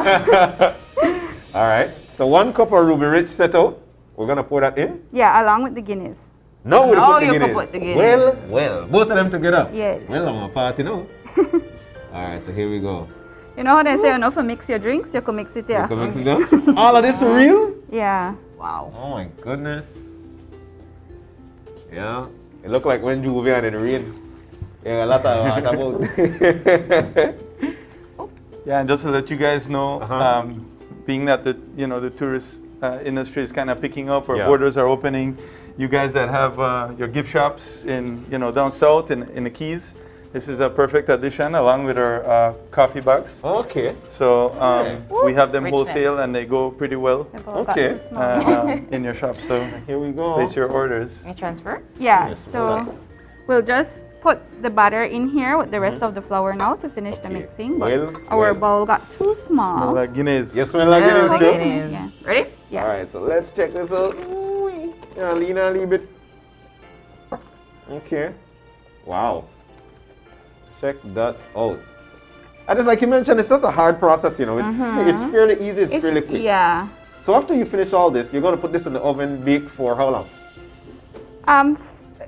Alright, so 1 cup of Ruby Rich set out. We're gonna pour that in. Yeah, along with the Guinness. No, we'll No, put the you can Guinness. put the Guinness. Well, both of them together. Yes. Well, I'm gonna party now. Alright, so here we go. You know how they say, enough to mix your drinks, you can mix it here. You can mix it down. All of this real? Yeah. Wow. Oh my goodness. Yeah. It looked like when Juvia in the rain. Yeah, a lot of about. Yeah, and just to let you guys know, being that the the tourist industry is kind of picking up, or Yeah. borders are opening, you guys that have your gift shops in down south in the Keys, this is a perfect addition along with our coffee bags. Okay. So we have them Richness. wholesale and they go pretty well Okay. in your shop. So Here we go. place your orders. Can you transfer? Yeah, Yes, so alright. we'll just put the batter in here with the rest of the flour now to finish the mixing. But Well, our well. bowl got too small. Smell like Guinness. Yes, smell like Smell it like is, it Joe. is. Yeah. Ready? Yeah. Alright, so let's check this out. Ooh, yeah, lean a little bit. Okay. Wow. Check that out. And just like you mentioned, it's not a hard process, It's fairly easy, it's fairly quick. Yeah. So after you finish all this, you're gonna put this in the oven, bake for how long?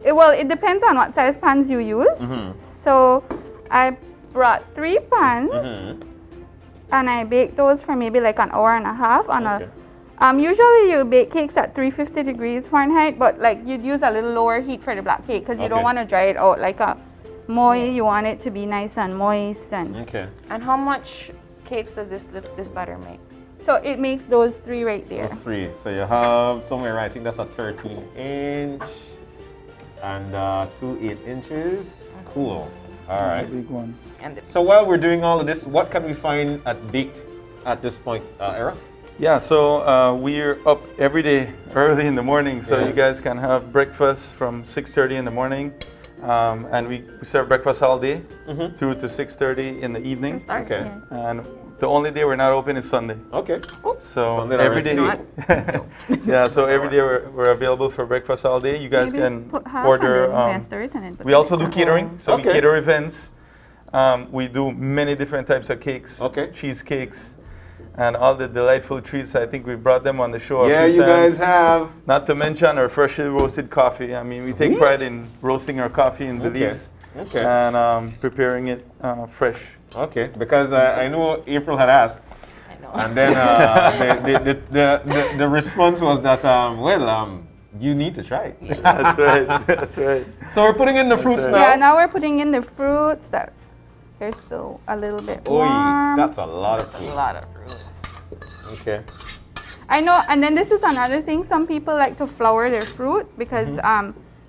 Well, it depends on what size pans you use. So I brought 3 pans and I baked those for maybe like an hour and a half on Okay. usually you bake cakes at 350 degrees Fahrenheit, but like you'd use a little lower heat for the black cake because you don't Okay. want to dry it out like a moist. You want it to be nice and moist, and Okay. And how much cakes does this butter make? so it makes those 3 right there. That's 3. So you have somewhere, I think that's a 13-inch and 2 8-inches. Cool. All right. Big one. And the So while we're doing all of this, what can we find at Baked at this point, Era? Yeah, so we're up every day early in the morning, so Yeah. you guys can have breakfast from 6:30 in the morning, and we serve breakfast all day through to 6:30 in the evening. Okay. And the only day we're not open is Sunday. Okay. So Sunday every the day, rest yeah. So every day we're available for breakfast all day. You guys Maybe can put half order. and then stir it and then put We the also rest do on. catering, so we Okay. cater events. We do many different types of cakes, Okay. cheesecakes, and all the delightful treats. I think we brought them on the show Yeah, a few you times. guys have. Not to mention our freshly roasted coffee. I mean, we take Sweet. pride in roasting our coffee in Belize Okay. and preparing it fresh. Okay, because I know April had asked. And then the response was that, you need to try it. That's right. That's right. So we're putting in the fruits right. now. Yeah, now we're putting in the fruits that they're still a little bit Oy, warm. that's a lot of a fruit. lot of fruits. Okay. I know, and then this is another thing. Some people like to flour their fruit because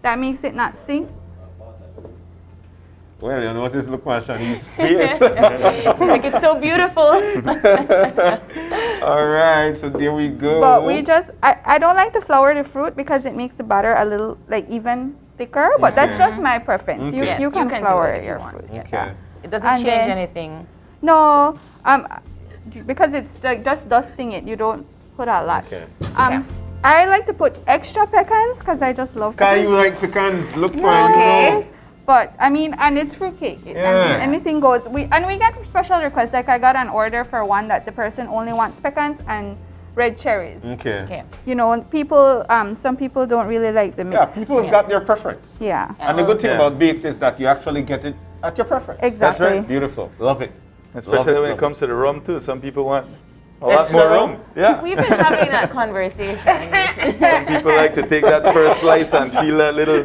that makes it not sink. Well, you notice look at Shanice's face. She's like, it's so beautiful. All right, so there we go. But we just, I don't like to flour the fruit because it makes the batter a little like even thicker. But that's Okay. just my preference. Okay. Yes, You can do flour it if you your want. fruit. Yes. Okay. It doesn't And change then- anything. No, because it's like just dusting it. You don't put a lot. Okay. I like to put extra pecans because I just love Kai, pecans. you like pecans? Look It's fine. okay. but I mean, and it's fruitcake. I mean, anything goes. We get special requests. Like I got an order for one that the person only wants pecans and red cherries. Okay. You know, people. Some people don't really like the mix. Yeah, people got their preference. Yeah. And the good thing about baked is that you actually get it at your preference. Exactly. That's right. Beautiful. Love it. Especially when it comes to the rum too. Some people want a lot more rum. Yeah. We've been having that conversation. Some people like to take that first slice and feel that little.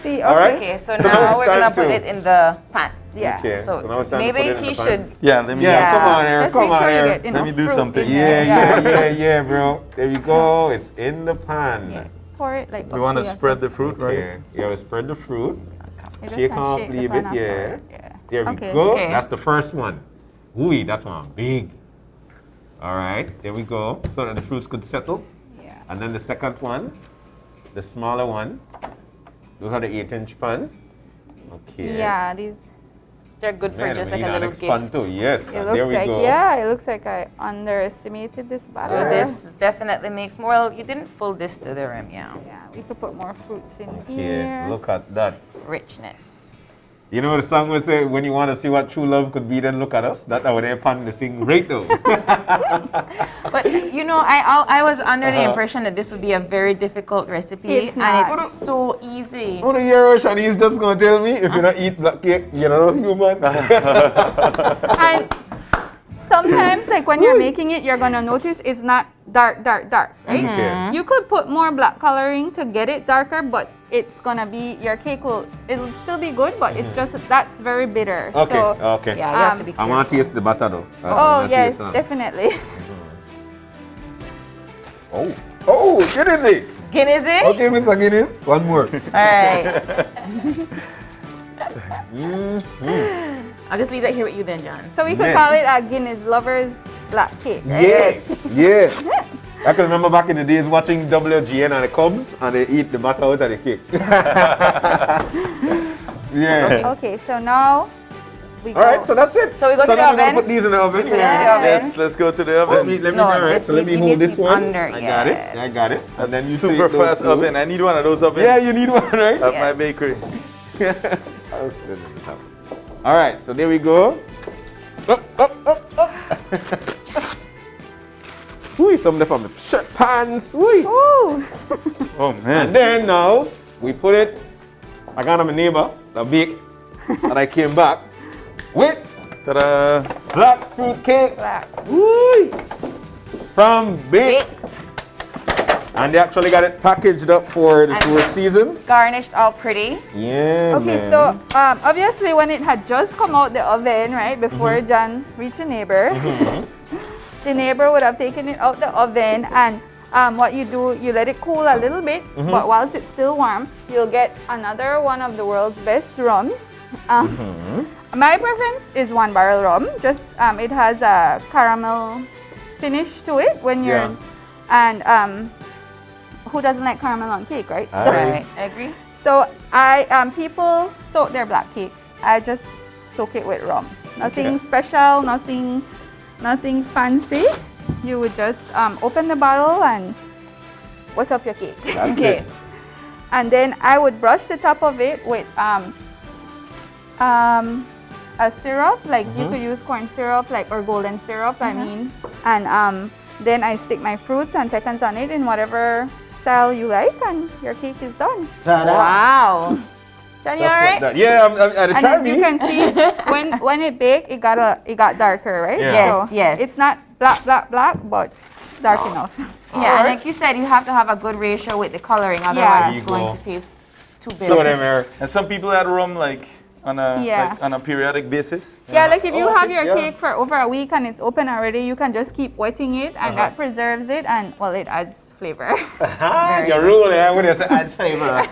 See, All right. Okay, so now we're gonna put it in the pan. Yeah. Okay, So now it's time to put it maybe in the he pan. should. Yeah, let me. Yeah, come on, Eric. Just Come make on, sure you Eric. get Let me enough do fruit something. in there. Yeah, bro. There you go. It's in the pan. Pour it like. You want to bubbly or spread the something. fruit, right? Yeah, we spread the fruit. You just Shake can off, shake the leave pan it, yeah. afterwards, yeah. There we Okay. go. Okay. That's the first one. Ooh, that one big. All right, there we go. So that the fruits could settle. Yeah. And then the second one, the smaller one. Those are the 8-inch pans. Okay. Yeah, these. They're good for Man, just we like need a an little next pan gift. too. Yes. It and looks there we like go. it looks like I underestimated this batter. So this definitely makes more. Well, you didn't full this to the rim, yeah. Yeah, we could put more fruits in Okay, here. look at that. Richness. You know what the song would say, when you want to see what true love could be, then look at us. That's our day pan to sing right though. But you know, I was under the Uh-huh. impression that this would be a very difficult recipe, It's and not. it's so easy. Oh, the year Shanice just gonna tell me if you don't eat black cake, you're not a human. And sometimes, like when you're making it, you're gonna notice it's not dark, right? Okay. You could put more black coloring to get it darker, but it's gonna be your cake it'll still be good, but it's just that's very bitter. Okay, So, okay. Yeah, you have to be I careful. want to taste the butter though. I Oh wanna yes, taste some. definitely. Oh, Guinness. Guinness, eh? Okay, Mr. Guinness. One more. All right. I'll just leave that here with you then, John. So we could Man. call it a Guinness lovers black cake, right? Yes, yeah. I can remember back in the days watching WGN and the Cubs and they eat the butter out of the cake. Yeah. Okay, so now we go. All right, so that's it. So we go to the now we're gonna oven? put these in the oven. Put it in the oven. Yes, let's go to the oven. Let me No, all right, this so let me need- hold this this need one. under, I got it. yes. I got it. And then you Super take those fast two. oven. I need one of those ovens. Yeah, you need one, right? At my Yes. bakery. All right, so there we go. Up. Ooh, some of them from the shirt pants. Ooh. Ooh. Oh man. And then now we put it. I got my neighbor, the bake, and I came back with Ta-da. black fruit cake. Black. Ooh. From Baked. And they actually got it packaged up for the tourist season. Garnished all pretty. Yeah, Okay, man. so obviously when it had just come out the oven, right, before John reached the neighbor, the neighbor would have taken it out the oven, and what you do, you let it cool a little bit, but whilst it's still warm, you'll get another one of the world's best rums. My preference is one barrel rum. Just it has a caramel finish to it when you're, and who doesn't like caramel on cake, right? So, Right, I agree. so people soak their black cakes. I just soak it with rum. Nothing special, nothing fancy. You would just open the bottle and wet up your cake. That's it. And then I would brush the top of it with a syrup, like you could use corn syrup, or golden syrup, I mean. And then I stick my fruits and pecans on it in whatever style you like, and your cake is done. Wow. John, you all right? Yeah, I'm And as you can see, when it baked, it got darker, right? Yeah. Yes. It's not black, but dark enough. Yeah, and like you said, you have to have a good ratio with the coloring, otherwise it's There you going go. to taste too bitter. Show them here. And some people add rum like on a periodic basis. Yeah, like if you have your yeah. cake for over a week and it's open already, you can just keep wetting it, and that preserves it, and well, it adds flavor. Your rule there when you say add flavor.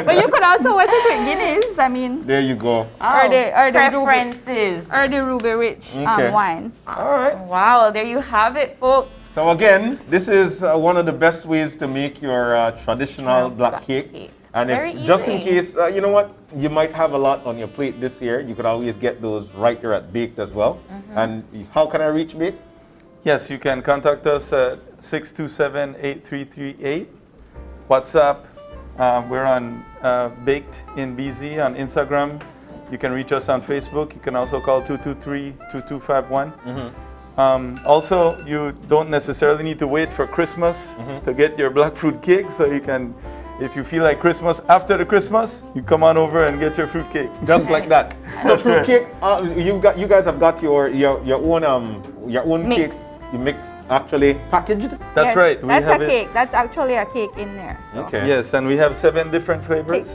But you could also wet it with Guinness. I mean, There you go. or the preferences. Ruby, or the Ruby Rich Okay. wine. All right. Wow, there you have it, folks. So again, this is one of the best ways to make your traditional black cake. And Very if, just in easy. case, you know what, you might have a lot on your plate this year, you could always get those right here at Baked as well. And how can I reach Baked? Yes, you can contact us at 627-8338, WhatsApp We're on Baked in BZ on Instagram. You can reach us on Facebook. You can also call 223-2251. Also, you don't necessarily need to wait for Christmas to get your black fruit cake. So you can, if you feel like Christmas, after the Christmas, you come on over and get your fruit cake. Just like that. So fruit cake, you guys have got your own Mix. cakes. You mix actually packaged. That's Yes, right. We that's have a it. cake. That's actually a cake in there. So. Okay. Yes, and we have 7 different flavors.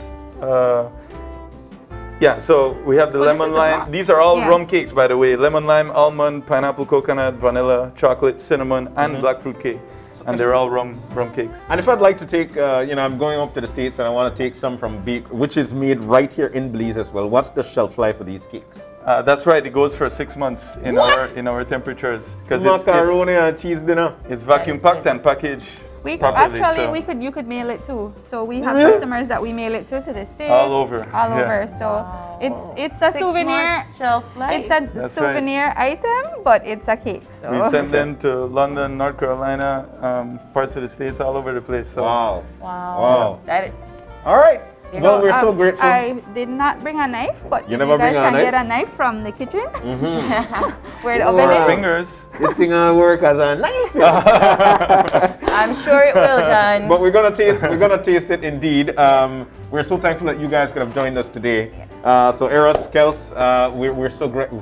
Yeah, so we have the lemon lime. These are all rum cakes, by the way. Lemon lime, almond, pineapple, coconut, vanilla, chocolate, cinnamon, and black fruit cake. And they're all rum cakes. And if I'd like to take, I'm going up to the States and I want to take some from Bake, which is made right here in Belize as well. What's the shelf life of these cakes? That's right. It goes for 6 months in our temperatures because Macaroni and cheese dinner. It's vacuum packed and packaged properly. Actually, you could mail it too. So we have customers that we mail it to the States. All over. So it's a 6 souvenir. months shelf life. It's a That's souvenir item, but it's a cake. So. We send them to London, North Carolina, parts of the States, all over the place. So. Wow. Wow. All right. Well, we're so grateful. I did not bring a knife, but You never guys bring a can knife? get a knife from the kitchen. Where the Wow. oven is. Fingers. This thing will work as a knife. I'm sure it will, John. But we're gonna taste it indeed. We're so thankful that you guys could have joined us today. So Eros, Kels, we're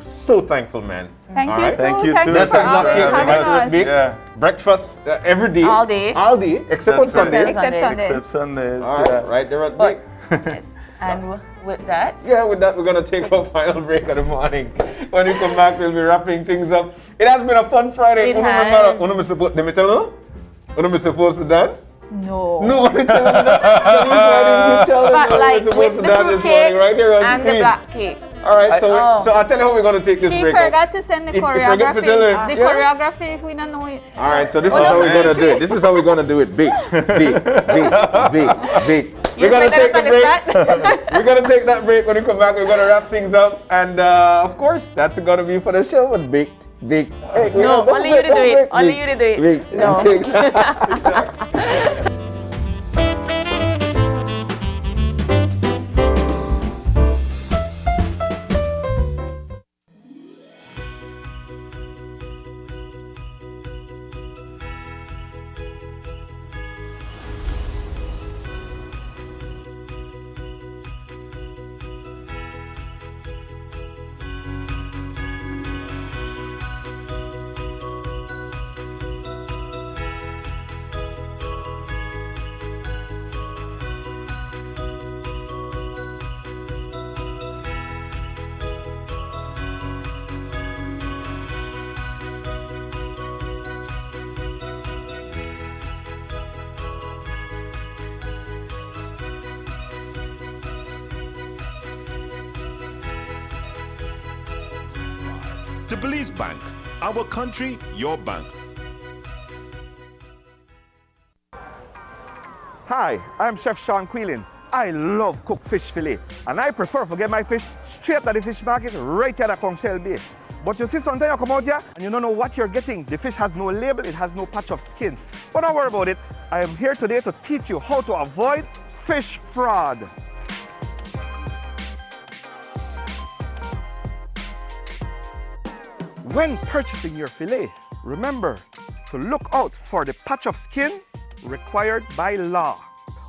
so thankful, man. Thank All you right? too. Thank you Thank too. you for always having us. Yeah. Breakfast every day. All day. All day, except on That's right. Sundays. Except Sundays. Except Sundays. All right, right there at Bake. Yes. And with that, Yeah, with that, we're going to take our final break of the morning. When we come back, we'll be wrapping things up. It has been a fun Friday. It has. Let me tell you, when am I supposed to dance? no. Nobody tell them that. Spotlight with the dance fruit this cake morning, right here on and the the black cake. All right, so I'll tell you how we're going to take this She break up. forgot to send the If you forget to choreography. tell her, The yeah. choreography if we don't know it. All right, so this is how we're going to do it. This is how we're going to do it. Big. We're going to take the break. We're going to take that break. When we come back, we're going to wrap things up. And of course, that's going to be for the show with Big. Hey, No, only you to do it. Only you to do it. No. The Belize Bank, our country, your bank. Hi, I'm Chef Sean Quillen. I love cooked fish fillet, and I prefer to get my fish straight at the fish market right here at Conchel Bay. But you see, sometimes you come out here and you don't know what you're getting. The fish has no label, it has no patch of skin. But don't worry about it. I am here today to teach you how to avoid fish fraud. When purchasing your fillet, remember to look out for the patch of skin required by law.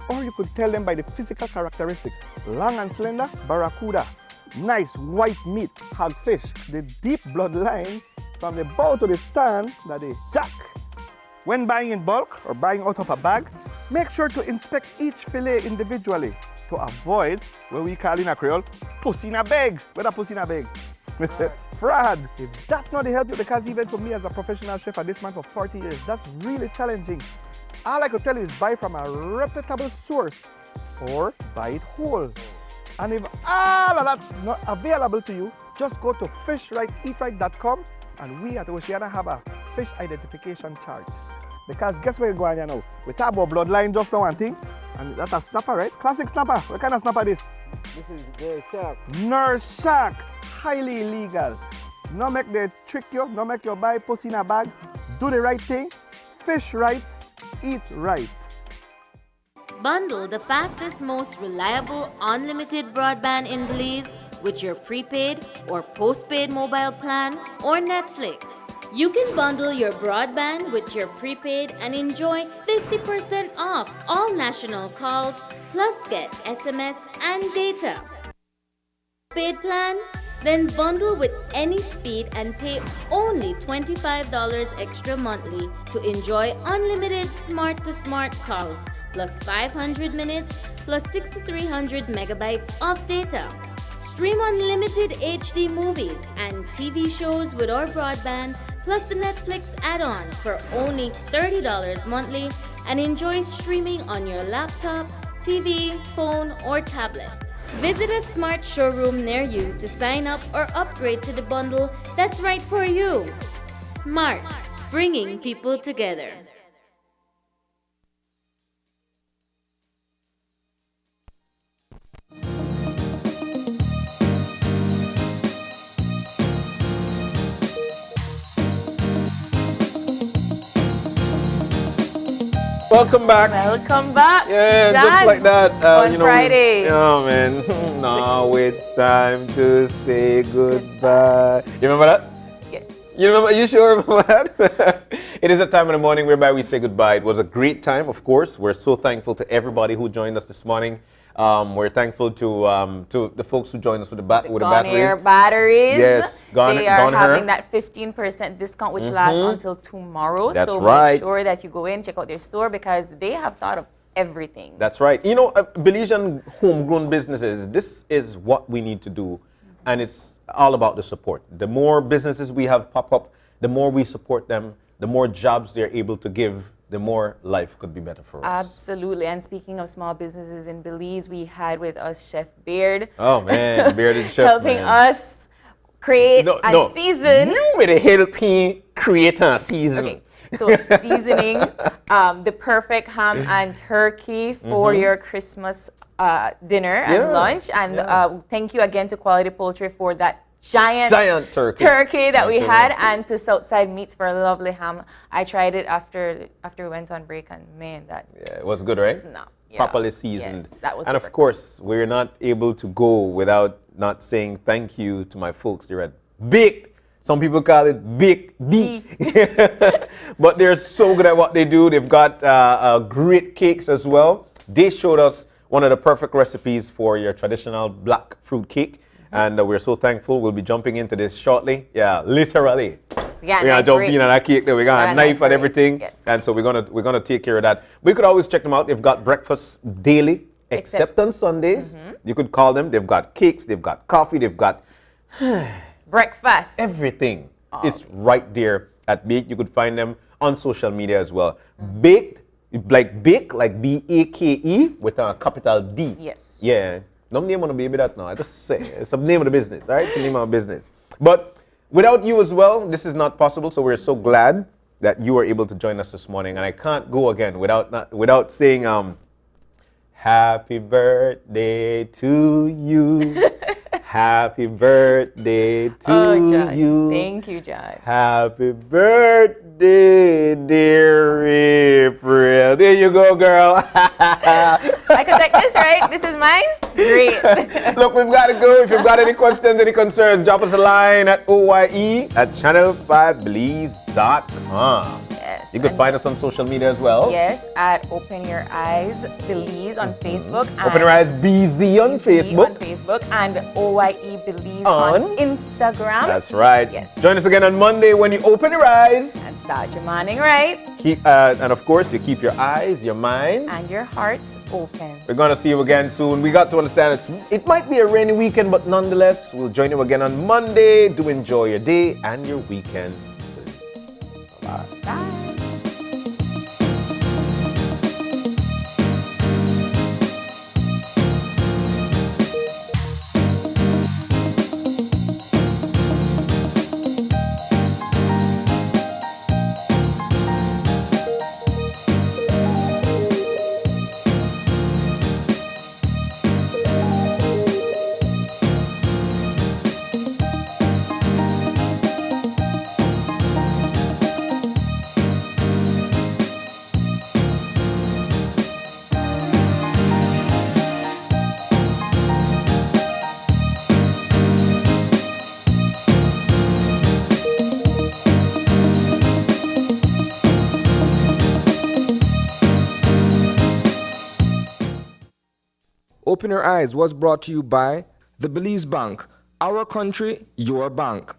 Or you could tell them by the physical characteristics. Long and slender, barracuda. Nice white meat, hagfish. The deep bloodline from the bow to the stand, that is jack. When buying in bulk or buying out of a bag, make sure to inspect each fillet individually to avoid what we call in a Creole, pussy in a bag. What a pussy in a bag? Fraud. If that's not the help you, because even for me as a professional chef at this man for 40 years, that's really challenging. All I could tell you is buy from a reputable source or buy it whole. And if all of that's not available to you, just go to fishrighteatright.com and we at Oceana have a fish identification chart. Because guess where you're going here now? We talk about bloodline just now one thing, and that's a snapper, right? Classic snapper. What kind of snapper this? This is nurse shark. Nurse shark. Highly illegal. No make they trick you, no make you buy pussy in a bag. Do the right thing. Fish right, eat right. Bundle the fastest, most reliable, unlimited broadband in Belize with your prepaid or postpaid mobile plan or Netflix. You can bundle your broadband with your prepaid and enjoy 50% off all national calls, plus get SMS and data. Paid plans? Then bundle with any speed and pay only $25 extra monthly to enjoy unlimited smart-to-smart calls, plus 500 minutes, plus 6,300 megabytes of data. Stream unlimited HD movies and TV shows with our broadband, plus the Netflix add-on for only $30 monthly, and enjoy streaming on your laptop, TV, phone, or tablet. Visit a smart showroom near you to sign up or upgrade to the bundle that's right for you. Smart, bringing people together. Welcome back. Welcome back. Yeah, John, just like that. on Friday. Oh man, now it's time to say goodbye. You remember that? Yes. You remember? You sure remember that? It is a time in the morning whereby we say goodbye. It was a great time, of course. We're so thankful to everybody who joined us this morning. We're thankful to the folks who joined us with the Gone batteries. Yes, they are Gone having that 15% discount, which lasts until tomorrow. That's so right. make sure that you go in, check out their store, because they have thought of everything. That's right. You know, Belizean homegrown businesses, this is what we need to do. And it's all about the support. The more businesses we have pop up, the more we support them, the more jobs they're able to give, the more life could be better for us. Absolutely. And speaking of small businesses in Belize, we had with us Chef Beard. Oh man, Bearded Chef, helping us create and season. You will help me create a season. Okay. So seasoning the perfect ham and turkey for your Christmas dinner and lunch. And thank you again to Quality Poultry for that giant turkey that we had, and to Southside Meats for a lovely ham. I tried it after we went on break, and man, it was good, right? Snap. Yeah. Properly seasoned. Yes, that was and of course, we're not able to go without not saying thank you to my folks. They're at Big. Some people call it Big D. But they're so good at what they do. They've got great cakes as well. They showed us one of the perfect recipes for your traditional black fruit cake. And we're so thankful. We'll be jumping into this shortly. Yeah, literally. We're gonna jump in on that cake there. We got a knife and everything. Yes. And so we're gonna take care of that. We could always check them out. They've got breakfast daily, except on Sundays. You could call them. They've got cakes, they've got coffee, they've got breakfast. Everything is right there at Bake. You could find them on social media as well. Baked, like Bake, like B-A-K-E with a capital D. Yes. Yeah. No name on the baby that now. I just say it's the name of the business, all right? It's the name of the business. But without you as well, this is not possible. So we're so glad that you were able to join us this morning. And I can't go again without saying happy birthday to you. Happy birthday to John. you. Thank you, John. Happy birthday, dear April. There you go, girl. I could take this, right? This is mine? Great. Look, we've got to go. If you've got any questions, any concerns, drop us a line at oye@channel5belize.com. Yes. You could find us on social media as well. Yes, at Open Your Eyes Belize on Facebook. Open Your Eyes BZ on Facebook. And OYE Belize on Instagram. That's right. Yes. Join us again on Monday when you open your eyes. And start your morning right. And of course, you keep your eyes, your mind, and your hearts open. We're going to see you again soon. We got to understand it might be a rainy weekend, but nonetheless, we'll join you again on Monday. Do enjoy your day and your weekend. Bye. Bye. Open Your Eyes was brought to you by the Belize Bank. Our country, your bank.